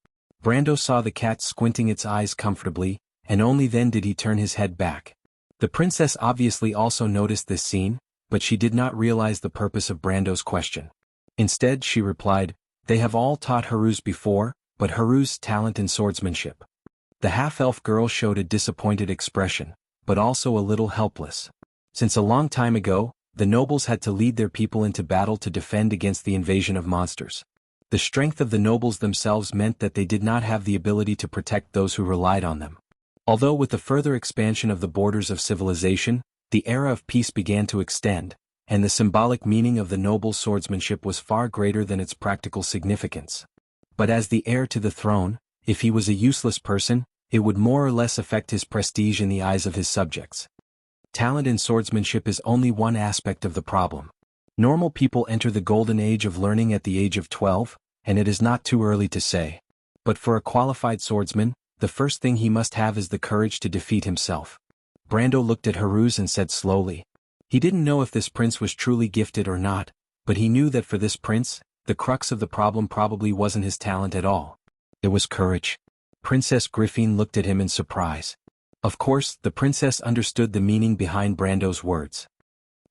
Brando saw the cat squinting its eyes comfortably, and only then did he turn his head back. The princess obviously also noticed this scene, but she did not realize the purpose of Brando's question. Instead, she replied, "They have all taught Haruz before, but Haruz's talent in swordsmanship." The half-elf girl showed a disappointed expression, but also a little helpless. Since a long time ago, the nobles had to lead their people into battle to defend against the invasion of monsters. The strength of the nobles themselves meant that they did not have the ability to protect those who relied on them. Although with the further expansion of the borders of civilization, the era of peace began to extend, and the symbolic meaning of the noble swordsmanship was far greater than its practical significance. But as the heir to the throne, if he was a useless person, it would more or less affect his prestige in the eyes of his subjects. Talent in swordsmanship is only one aspect of the problem. Normal people enter the golden age of learning at the age of 12, and it is not too early to say. But for a qualified swordsman, the first thing he must have is the courage to defeat himself. Brando looked at Haruz and said slowly. He didn't know if this prince was truly gifted or not, but he knew that for this prince, the crux of the problem probably wasn't his talent at all. It was courage. Princess Griffin looked at him in surprise. Of course, the princess understood the meaning behind Brando's words.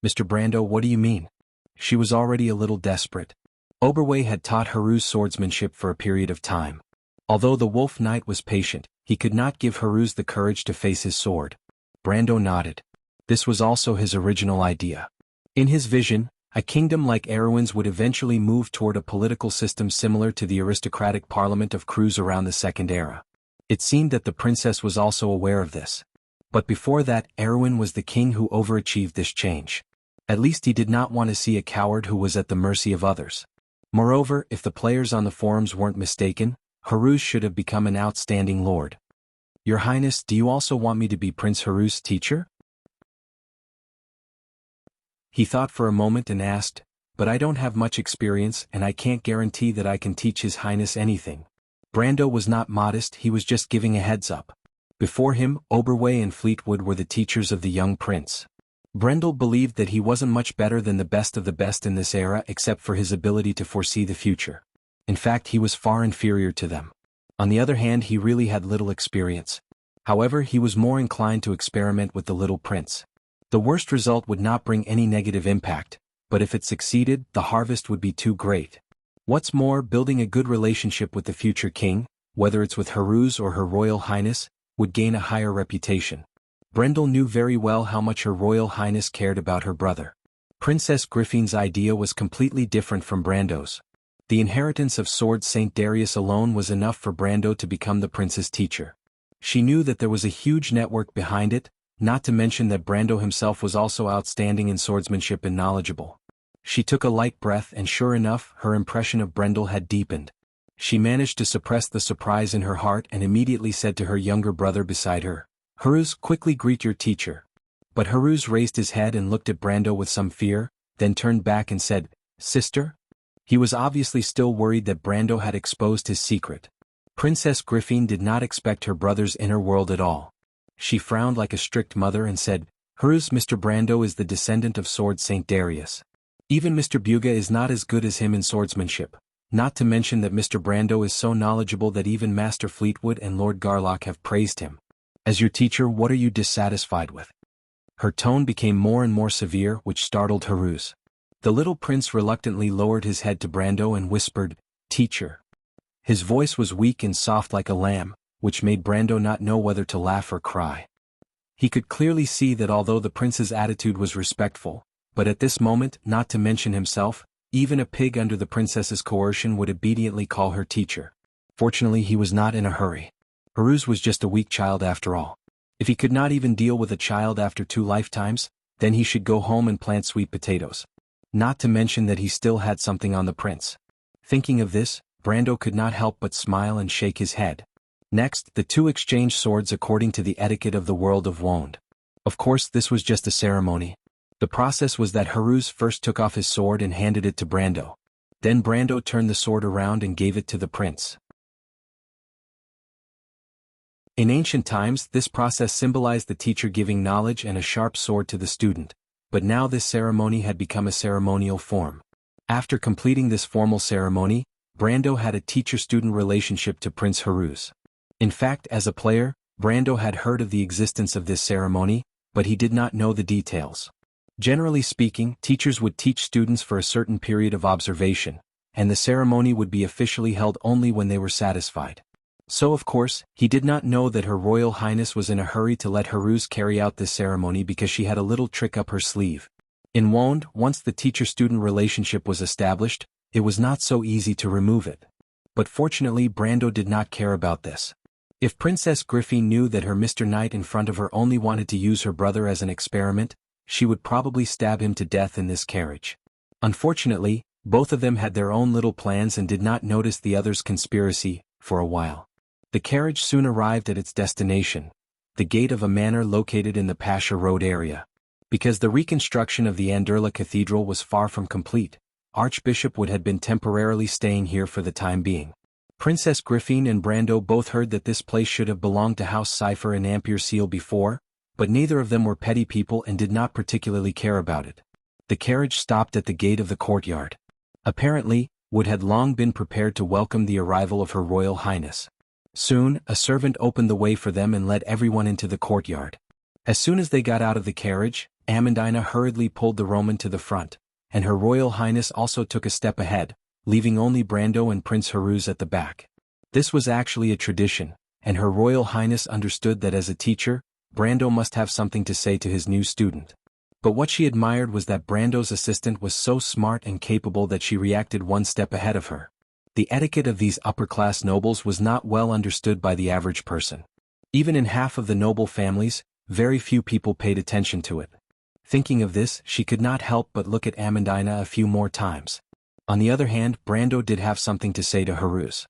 Mr. Brando, what do you mean? She was already a little desperate. Oberway had taught Haruz swordsmanship for a period of time. Although the Wolf Knight was patient, he could not give Haruz the courage to face his sword. Brando nodded. This was also his original idea. In his vision, a kingdom like Erewhon's would eventually move toward a political system similar to the aristocratic parliament of Cruz around the Second Era. It seemed that the princess was also aware of this. But before that, Erewhon was the king who overachieved this change. At least he did not want to see a coward who was at the mercy of others. Moreover, if the players on the forums weren't mistaken, Haruz should have become an outstanding lord. Your Highness, do you also want me to be Prince Haruz's teacher? He thought for a moment and asked, but I don't have much experience and I can't guarantee that I can teach His Highness anything. Brando was not modest, he was just giving a heads up. Before him, Oberway and Fleetwood were the teachers of the young prince. Brendel believed that he wasn't much better than the best of the best in this era except for his ability to foresee the future. In fact, he was far inferior to them. On the other hand, he really had little experience. However, he was more inclined to experiment with the little prince. The worst result would not bring any negative impact, but if it succeeded, the harvest would be too great. What's more, building a good relationship with the future king, whether it's with Haruz or Her Royal Highness, would gain a higher reputation. Brendel knew very well how much Her Royal Highness cared about her brother. Princess Griffine's idea was completely different from Brando's. The inheritance of Sword St. Darius alone was enough for Brando to become the prince's teacher. She knew that there was a huge network behind it, not to mention that Brando himself was also outstanding in swordsmanship and knowledgeable. She took a light breath and sure enough, her impression of Brendel had deepened. She managed to suppress the surprise in her heart and immediately said to her younger brother beside her, "Haruz, quickly greet your teacher." But Haruz raised his head and looked at Brando with some fear, then turned back and said, "Sister?" He was obviously still worried that Brando had exposed his secret. Princess Griffine did not expect her brother's inner world at all. She frowned like a strict mother and said, "Haruz, Mr. Brando is the descendant of Sword St. Darius. Even Mr. Buga is not as good as him in swordsmanship, not to mention that Mr. Brando is so knowledgeable that even Master Fleetwood and Lord Garlock have praised him. As your teacher, what are you dissatisfied with?" Her tone became more and more severe, which startled Haruz. The little prince reluctantly lowered his head to Brando and whispered, "Teacher." His voice was weak and soft like a lamb, which made Brando not know whether to laugh or cry. He could clearly see that although the prince's attitude was respectful, but at this moment, not to mention himself, even a pig under the princess's coercion would obediently call her teacher. Fortunately, he was not in a hurry. Haruz was just a weak child after all. If he could not even deal with a child after 2 lifetimes, then he should go home and plant sweet potatoes. Not to mention that he still had something on the prince. Thinking of this, Brando could not help but smile and shake his head. Next, the two exchanged swords according to the etiquette of the world of Wond. Of course, this was just a ceremony. The process was that Haruz first took off his sword and handed it to Brando. Then Brando turned the sword around and gave it to the prince. In ancient times, this process symbolized the teacher giving knowledge and a sharp sword to the student, but now this ceremony had become a ceremonial form. After completing this formal ceremony, Brando had a teacher-student relationship to Prince Haruz. In fact, as a player, Brando had heard of the existence of this ceremony, but he did not know the details. Generally speaking, teachers would teach students for a certain period of observation, and the ceremony would be officially held only when they were satisfied. So of course, he did not know that Her Royal Highness was in a hurry to let Haruz carry out this ceremony because she had a little trick up her sleeve. In Wond, once the teacher-student relationship was established, it was not so easy to remove it. But fortunately, Brando did not care about this. If Princess Griffine knew that her Mr. Knight in front of her only wanted to use her brother as an experiment, she would probably stab him to death in this carriage. Unfortunately, both of them had their own little plans and did not notice the other's conspiracy, for a while. The carriage soon arrived at its destination, the gate of a manor located in the Pasha Road area. Because the reconstruction of the Anderla Cathedral was far from complete, Archbishop Wood had been temporarily staying here for the time being. Princess Griffine and Brando both heard that this place should have belonged to House Cipher and Ampere Seal before, but neither of them were petty people and did not particularly care about it. The carriage stopped at the gate of the courtyard. Apparently, Wood had long been prepared to welcome the arrival of Her Royal Highness. Soon, a servant opened the way for them and led everyone into the courtyard. As soon as they got out of the carriage, Amandina hurriedly pulled the Roman to the front, and Her Royal Highness also took a step ahead, leaving only Brando and Prince Haruz at the back. This was actually a tradition, and Her Royal Highness understood that as a teacher, Brando must have something to say to his new student. But what she admired was that Brando's assistant was so smart and capable that she reacted one step ahead of her. The etiquette of these upper-class nobles was not well understood by the average person. Even in half of the noble families, very few people paid attention to it. Thinking of this, she could not help but look at Amandina a few more times. On the other hand, Brando did have something to say to Haruz.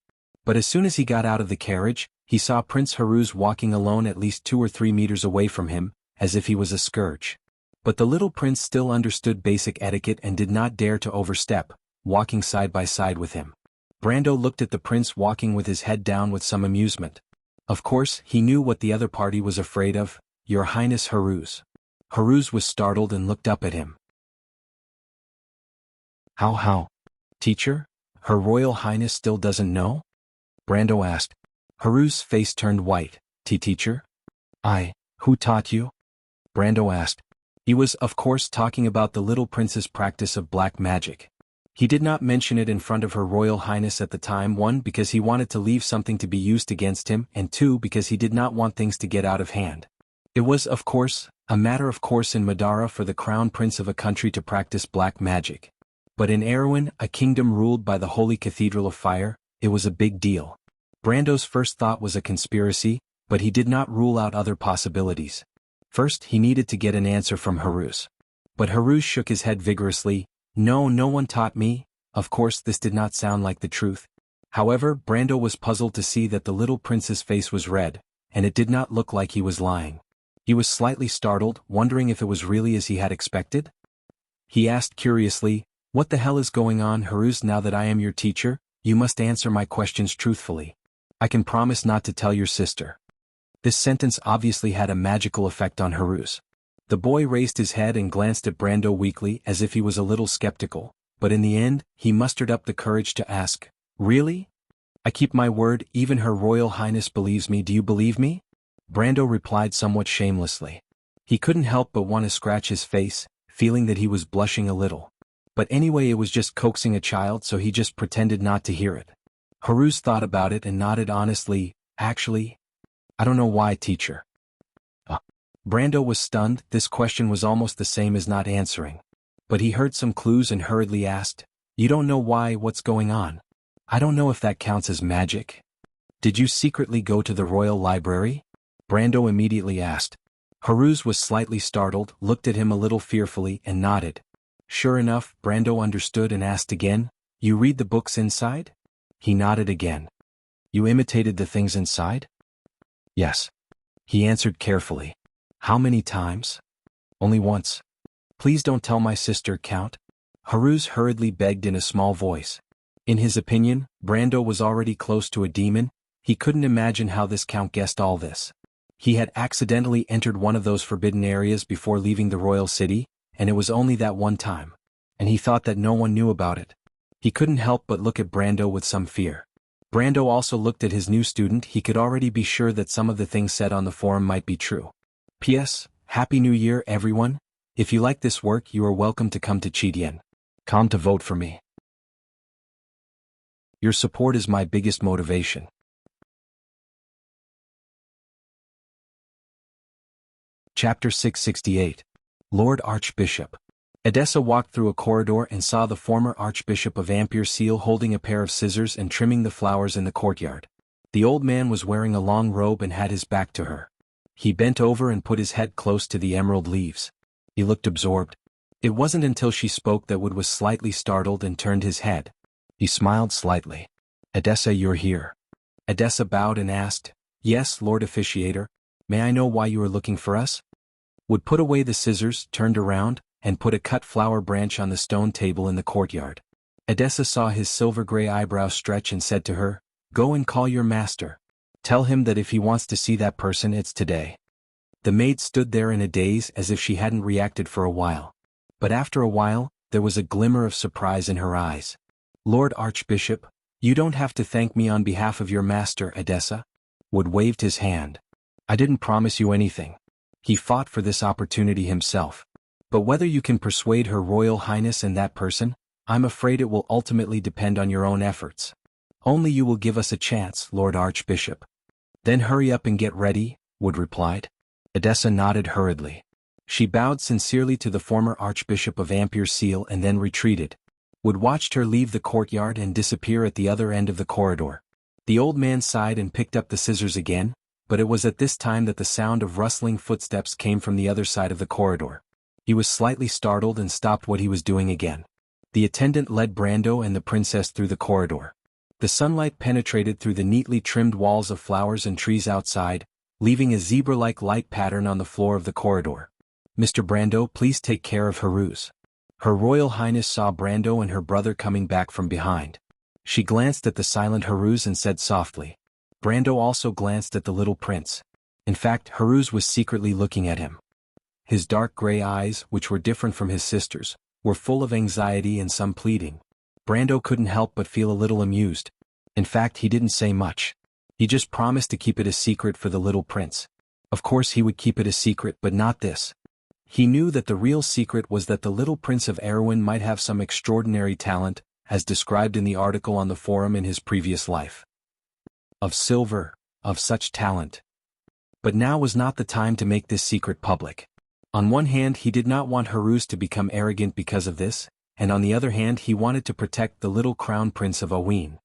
But as soon as he got out of the carriage, he saw Prince Haruz walking alone at least 2 or 3 meters away from him, as if he was a scourge. But the little prince still understood basic etiquette and did not dare to overstep, walking side by side with him. Brando looked at the prince walking with his head down with some amusement. Of course, he knew what the other party was afraid of, Your Highness Haruz. Haruz was startled and looked up at him. How? Teacher? Her Royal Highness still doesn't know? Brando asked. Haruz's face turned white. Teacher? Who taught you? Brando asked. He was, of course, talking about the little prince's practice of black magic. He did not mention it in front of Her Royal Highness at the time, 1 because he wanted to leave something to be used against him, and 2 because he did not want things to get out of hand. It was, of course, a matter of course in Madara for the crown prince of a country to practice black magic. But in Erewhon, a kingdom ruled by the Holy Cathedral of Fire, it was a big deal. Brando's first thought was a conspiracy, but he did not rule out other possibilities. First, he needed to get an answer from Haruz. But Haruz shook his head vigorously. No one taught me. Of course, this did not sound like the truth. However, Brando was puzzled to see that the little prince's face was red, and it did not look like he was lying. He was slightly startled, wondering if it was really as he had expected. He asked curiously, What the hell is going on, Haruz? Now that I am your teacher, you must answer my questions truthfully. I can promise not to tell your sister. This sentence obviously had a magical effect on Haruz. The boy raised his head and glanced at Brando weakly as if he was a little skeptical, but in the end, he mustered up the courage to ask, Really? I keep my word, even Her Royal Highness believes me. Do you believe me? Brando replied somewhat shamelessly. He couldn't help but want to scratch his face, feeling that he was blushing a little. But anyway, it was just coaxing a child, so he just pretended not to hear it. Haruz thought about it and nodded honestly. Actually, I don't know why, teacher. Brando was stunned. This question was almost the same as not answering. But he heard some clues and hurriedly asked, You don't know why? What's going on? I don't know if that counts as magic. Did you secretly go to the royal library? Brando immediately asked. Haruz was slightly startled, looked at him a little fearfully, and nodded. Sure enough, Brando understood and asked again, You read the books inside? He nodded again. You imitated the things inside? Yes. He answered carefully. How many times? Only once. Please don't tell my sister, Count. Haruz hurriedly begged in a small voice. In his opinion, Brando was already close to a demon. He couldn't imagine how this Count guessed all this. He had accidentally entered one of those forbidden areas before leaving the royal city, and it was only that one time. And he thought that no one knew about it. He couldn't help but look at Brando with some fear. Brando also looked at his new student. He could already be sure that some of the things said on the forum might be true. P.S. Happy New Year, everyone. If you like this work, you are welcome to come to Chidien.com to vote for me. Your support is my biggest motivation. Chapter 668. Lord Archbishop. Edessa walked through a corridor and saw the former Archbishop of Amberlight holding a pair of scissors and trimming the flowers in the courtyard. The old man was wearing a long robe and had his back to her. He bent over and put his head close to the emerald leaves. He looked absorbed. It wasn't until she spoke that Wood was slightly startled and turned his head. He smiled slightly. Edessa, you're here. Edessa bowed and asked, Yes, Lord Officiator. May I know why you are looking for us? Wood put away the scissors, turned around, and put a cut flower branch on the stone table in the courtyard. Edessa saw his silver-gray eyebrows stretch and said to her, Go and call your master. Tell him that if he wants to see that person, it's today. The maid stood there in a daze as if she hadn't reacted for a while. But after a while, there was a glimmer of surprise in her eyes. Lord Archbishop, you don't have to thank me on behalf of your master, Edessa. Wood waved his hand. I didn't promise you anything. He fought for this opportunity himself. But whether you can persuade Her Royal Highness and that person, I'm afraid it will ultimately depend on your own efforts. Only you will give us a chance, Lord Archbishop. Then hurry up and get ready, Wood replied. Edessa nodded hurriedly. She bowed sincerely to the former Archbishop of Amberlight and then retreated. Wood watched her leave the courtyard and disappear at the other end of the corridor. The old man sighed and picked up the scissors again, but it was at this time that the sound of rustling footsteps came from the other side of the corridor. He was slightly startled and stopped what he was doing again. The attendant led Brando and the princess through the corridor. The sunlight penetrated through the neatly trimmed walls of flowers and trees outside, leaving a zebra-like light pattern on the floor of the corridor. Mr. Brando, please take care of Haruz. Her Royal Highness saw Brando and her brother coming back from behind. She glanced at the silent Haruz and said softly, Brando also glanced at the little prince. In fact, Haruz was secretly looking at him. His dark gray eyes, which were different from his sister's, were full of anxiety and some pleading. Brando couldn't help but feel a little amused. In fact, he didn't say much. He just promised to keep it a secret for the little prince. Of course he would keep it a secret, but not this. He knew that the real secret was that the little prince of Erewhon might have some extraordinary talent, as described in the article on the forum in his previous life. Of silver, of such talent. But now was not the time to make this secret public. On one hand, he did not want Haruz to become arrogant because of this, and on the other hand he wanted to protect the little crown prince of Erewhon.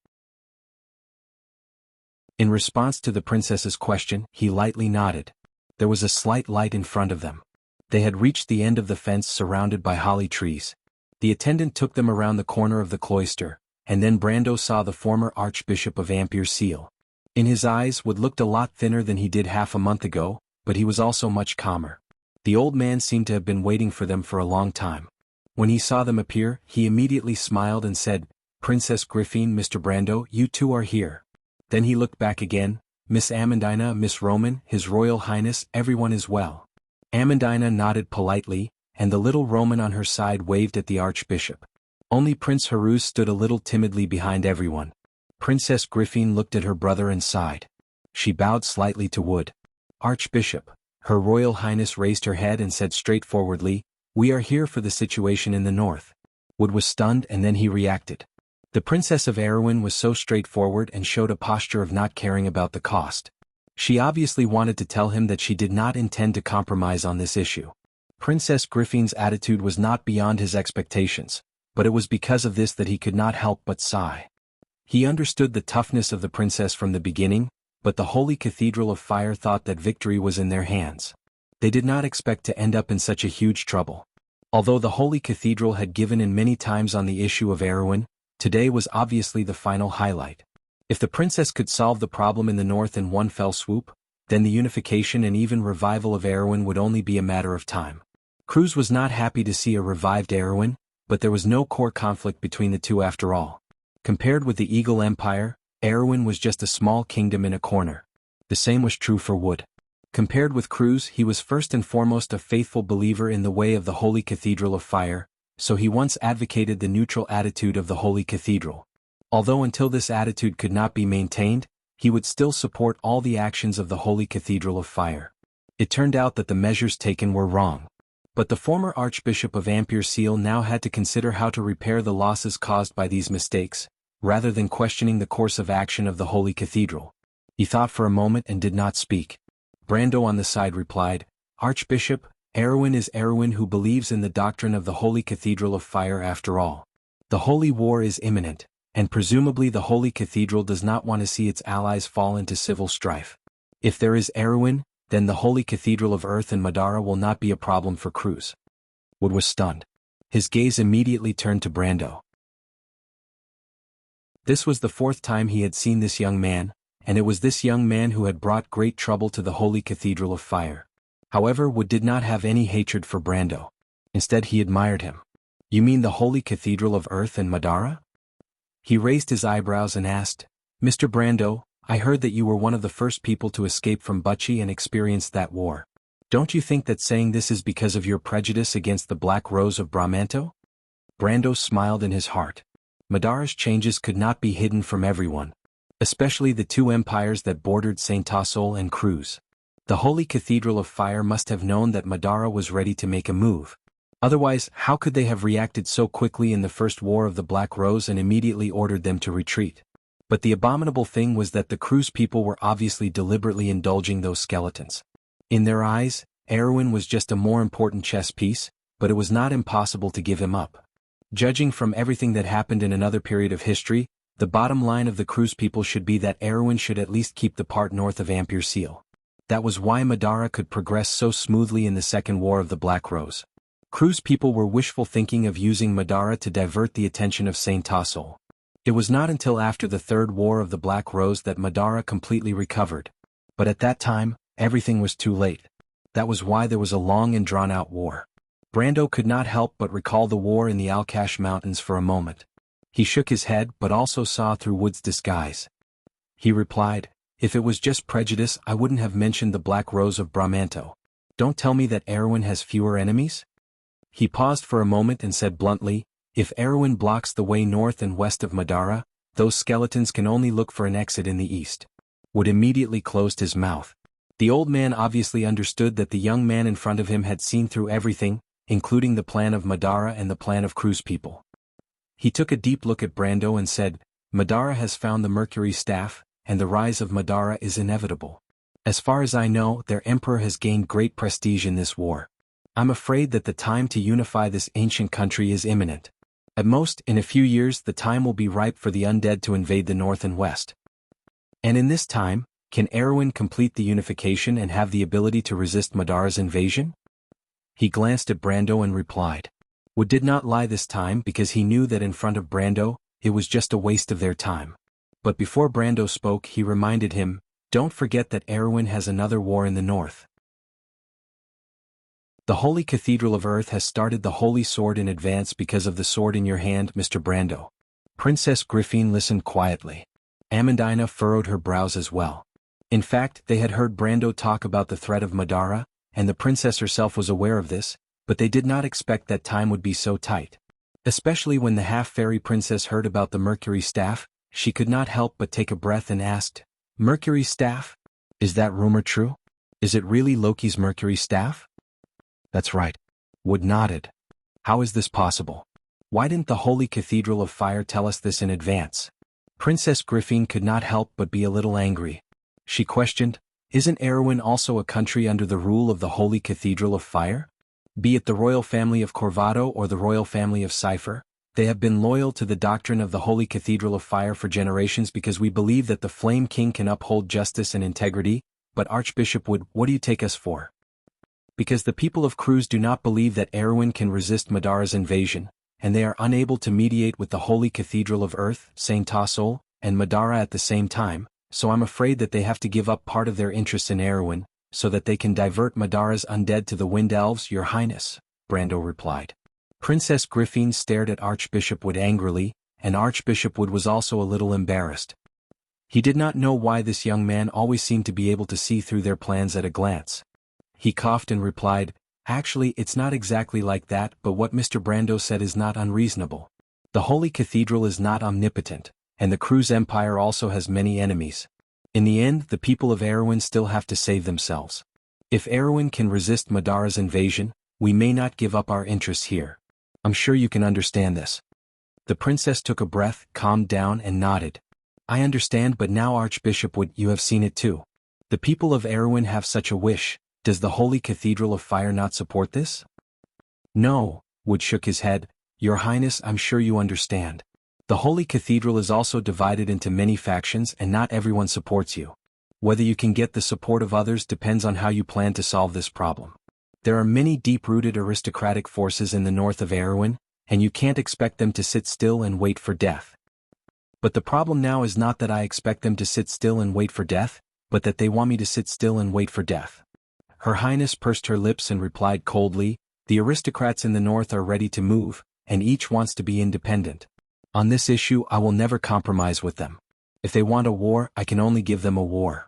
In response to the princess's question, he lightly nodded. There was a slight light in front of them. They had reached the end of the fence surrounded by holly trees. The attendant took them around the corner of the cloister, and then Brando saw the former Archbishop of Amberlight. In his eyes Wood looked a lot thinner than he did half a month ago, but he was also much calmer. The old man seemed to have been waiting for them for a long time. When he saw them appear, he immediately smiled and said, "Princess Griffin, Mr. Brando, you two are here." Then he looked back again. "Miss Amandina, Miss Roman, His Royal Highness, everyone is well." Amandina nodded politely, and the little Roman on her side waved at the Archbishop. Only Prince Haruz stood a little timidly behind everyone. Princess Griffin looked at her brother and sighed. She bowed slightly to Wood. "Archbishop." Her Royal Highness raised her head and said straightforwardly, "We are here for the situation in the north." Wood was stunned and then he reacted. The Princess of Erewhon was so straightforward and showed a posture of not caring about the cost. She obviously wanted to tell him that she did not intend to compromise on this issue. Princess Griffin's attitude was not beyond his expectations, but it was because of this that he could not help but sigh. He understood the toughness of the princess from the beginning, but the Holy Cathedral of Fire thought that victory was in their hands. They did not expect to end up in such a huge trouble. Although the Holy Cathedral had given in many times on the issue of Erewhon, today was obviously the final highlight. If the princess could solve the problem in the north in one fell swoop, then the unification and even revival of Erewhon would only be a matter of time. Cruz was not happy to see a revived Erewhon, but there was no core conflict between the two after all. Compared with the Eagle Empire, Erewhon was just a small kingdom in a corner. The same was true for Wood. Compared with Cruz, he was first and foremost a faithful believer in the way of the Holy Cathedral of Fire, so he once advocated the neutral attitude of the Holy Cathedral. Although until this attitude could not be maintained, he would still support all the actions of the Holy Cathedral of Fire. It turned out that the measures taken were wrong. But the former Archbishop of Amberlight now had to consider how to repair the losses caused by these mistakes, rather than questioning the course of action of the Holy Cathedral. He thought for a moment and did not speak. Brando on the side replied, "Archbishop, Erewhon is Erewhon who believes in the doctrine of the Holy Cathedral of Fire after all. The Holy War is imminent, and presumably the Holy Cathedral does not want to see its allies fall into civil strife. If there is Erewhon, then the Holy Cathedral of Earth and Madara will not be a problem for Cruz." Wood was stunned. His gaze immediately turned to Brando. This was the fourth time he had seen this young man, and it was this young man who had brought great trouble to the Holy Cathedral of Fire. However, Wood did not have any hatred for Brando. Instead he admired him. "You mean the Holy Cathedral of Earth and Madara?" He raised his eyebrows and asked, "Mr. Brando, I heard that you were one of the first people to escape from Bucci and experienced that war. Don't you think that saying this is because of your prejudice against the Black Rose of Bramanto?" Brando smiled in his heart. Madara's changes could not be hidden from everyone, especially the two empires that bordered Saint Tassol and Cruz. The Holy Cathedral of Fire must have known that Madara was ready to make a move. Otherwise, how could they have reacted so quickly in the First War of the Black Rose and immediately ordered them to retreat? But the abominable thing was that the Cruz people were obviously deliberately indulging those skeletons. In their eyes, Erewhon was just a more important chess piece, but it was not impossible to give him up. Judging from everything that happened in another period of history, the bottom line of the Cruz people should be that Erewhon should at least keep the part north of Amberlight. That was why Madara could progress so smoothly in the Second War of the Black Rose. Cruz people were wishful thinking of using Madara to divert the attention of Saint Tassol. It was not until after the Third War of the Black Rose that Madara completely recovered. But at that time, everything was too late. That was why there was a long and drawn-out war. Brando could not help but recall the war in the Alcash Mountains for a moment. He shook his head but also saw through Wood's disguise. He replied, If it was just prejudice, I wouldn't have mentioned the Black Rose of Bramanto. Don't tell me that Erwin has fewer enemies? He paused for a moment and said bluntly, if Erwin blocks the way north and west of Madara, those skeletons can only look for an exit in the east. Wood immediately closed his mouth. The old man obviously understood that the young man in front of him had seen through everything, including the plan of Madara and the plan of Crew's people. He took a deep look at Brando and said, Madara has found the Mercury Staff, and the rise of Madara is inevitable. As far as I know, their emperor has gained great prestige in this war. I'm afraid that the time to unify this ancient country is imminent. At most, in a few years the time will be ripe for the undead to invade the north and west. And in this time, can Erwin complete the unification and have the ability to resist Madara's invasion? He glanced at Brando and replied. Wood did not lie this time because he knew that in front of Brando, it was just a waste of their time. But before Brando spoke, he reminded him, don't forget that Erwin has another war in the north. The Holy Cathedral of Earth has started the Holy Sword in advance because of the sword in your hand, Mr. Brando. Princess Griffin listened quietly. Amandina furrowed her brows as well. In fact, they had heard Brando talk about the threat of Madara, and the princess herself was aware of this, but they did not expect that time would be so tight. Especially when the half-fairy princess heard about the Mercury Staff, she could not help but take a breath and asked, Mercury Staff? Is that rumor true? Is it really Loki's Mercury Staff? That's right. Wood nodded. How is this possible? Why didn't the Holy Cathedral of Fire tell us this in advance? Princess Griffin could not help but be a little angry. She questioned, isn't Erwin also a country under the rule of the Holy Cathedral of Fire? Be it the royal family of Corvado or the royal family of Cypher, they have been loyal to the doctrine of the Holy Cathedral of Fire for generations because we believe that the Flame King can uphold justice and integrity, but Archbishop Wood, what do you take us for? Because the people of Cruz do not believe that Erwin can resist Madara's invasion, and they are unable to mediate with the Holy Cathedral of Earth, Saint Tassol, and Madara at the same time, so I'm afraid that they have to give up part of their interest in Erwin, so that they can divert Madara's undead to the Wind Elves, Your Highness, Brando replied. Princess Griffin stared at Archbishop Wood angrily, and Archbishop Wood was also a little embarrassed. He did not know why this young man always seemed to be able to see through their plans at a glance. He coughed and replied, actually it's not exactly like that, but what Mr. Brando said is not unreasonable. The Holy Cathedral is not omnipotent, and the Cruz Empire also has many enemies. In the end, the people of Erwin still have to save themselves. If Erwin can resist Madara's invasion, we may not give up our interests here. I'm sure you can understand this. The princess took a breath, calmed down and nodded. I understand, but now Archbishop Wood, you have seen it too. The people of Erwin have such a wish. Does the Holy Cathedral of Fire not support this? No, Wood shook his head. Your Highness, I'm sure you understand. The Holy Cathedral is also divided into many factions and not everyone supports you. Whether you can get the support of others depends on how you plan to solve this problem. There are many deep-rooted aristocratic forces in the north of Erwin, and you can't expect them to sit still and wait for death. But the problem now is not that I expect them to sit still and wait for death, but that they want me to sit still and wait for death. Her Highness pursed her lips and replied coldly, the aristocrats in the north are ready to move, and each wants to be independent. On this issue I will never compromise with them. If they want a war, I can only give them a war.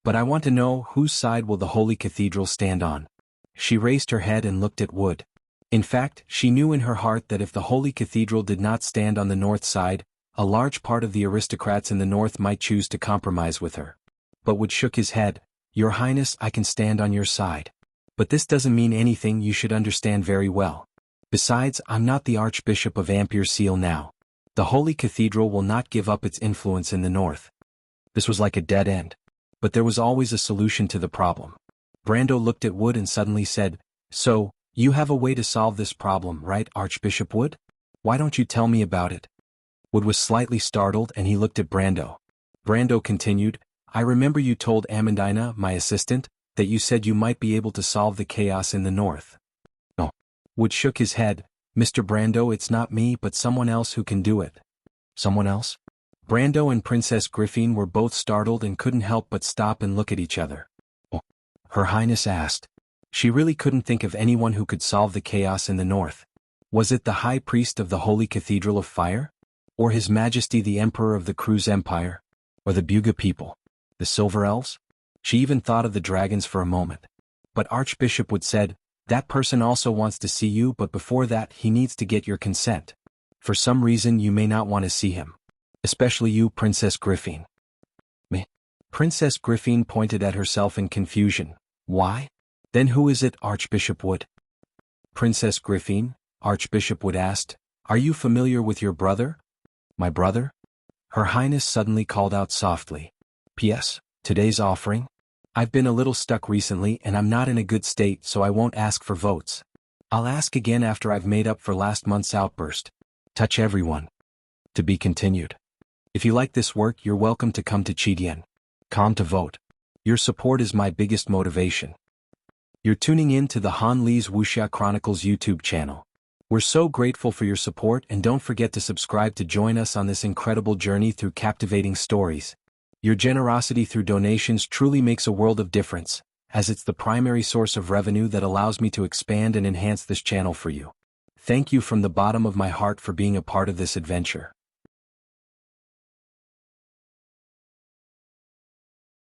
But I want to know, whose side will the Holy Cathedral stand on? She raised her head and looked at Wood. In fact, she knew in her heart that if the Holy Cathedral did not stand on the north side, a large part of the aristocrats in the north might choose to compromise with her. But Wood shook his head. Your Highness, I can stand on your side. But this doesn't mean anything, you should understand very well. Besides, I'm not the Archbishop of Ampere Seal now. The Holy Cathedral will not give up its influence in the north. This was like a dead end. But there was always a solution to the problem. Brando looked at Wood and suddenly said, so, you have a way to solve this problem, right, Archbishop Wood? Why don't you tell me about it? Wood was slightly startled and he looked at Brando. Brando continued, I remember you told Amandina, my assistant, that you said you might be able to solve the chaos in the north. No. Wood shook his head. Mr. Brando, it's not me but someone else who can do it. Someone else? Brando and Princess Griffin were both startled and couldn't help but stop and look at each other. Oh. Her Highness asked. She really couldn't think of anyone who could solve the chaos in the north. Was it the High Priest of the Holy Cathedral of Fire? Or His Majesty the Emperor of the Cruz Empire? Or the Buga people? The Silver Elves? She even thought of the dragons for a moment. But Archbishop Wood said, that person also wants to see you, but before that he needs to get your consent. For some reason you may not want to see him. Especially you, Princess Griffin. Me? Princess Griffin pointed at herself in confusion. Why? Then who is it, Archbishop Wood? Princess Griffin, Archbishop Wood asked, are you familiar with your brother? My brother? Her Highness suddenly called out softly. P.S. Today's offering? I've been a little stuck recently and I'm not in a good state, so I won't ask for votes. I'll ask again after I've made up for last month's outburst. Touch everyone. To be continued. If you like this work, you're welcome to come to Chidien. Come to vote. Your support is my biggest motivation. You're tuning in to the Han Lee's Wuxia Chronicles YouTube channel. We're so grateful for your support, and don't forget to subscribe to join us on this incredible journey through captivating stories. Your generosity through donations truly makes a world of difference, as it's the primary source of revenue that allows me to expand and enhance this channel for you. Thank you from the bottom of my heart for being a part of this adventure.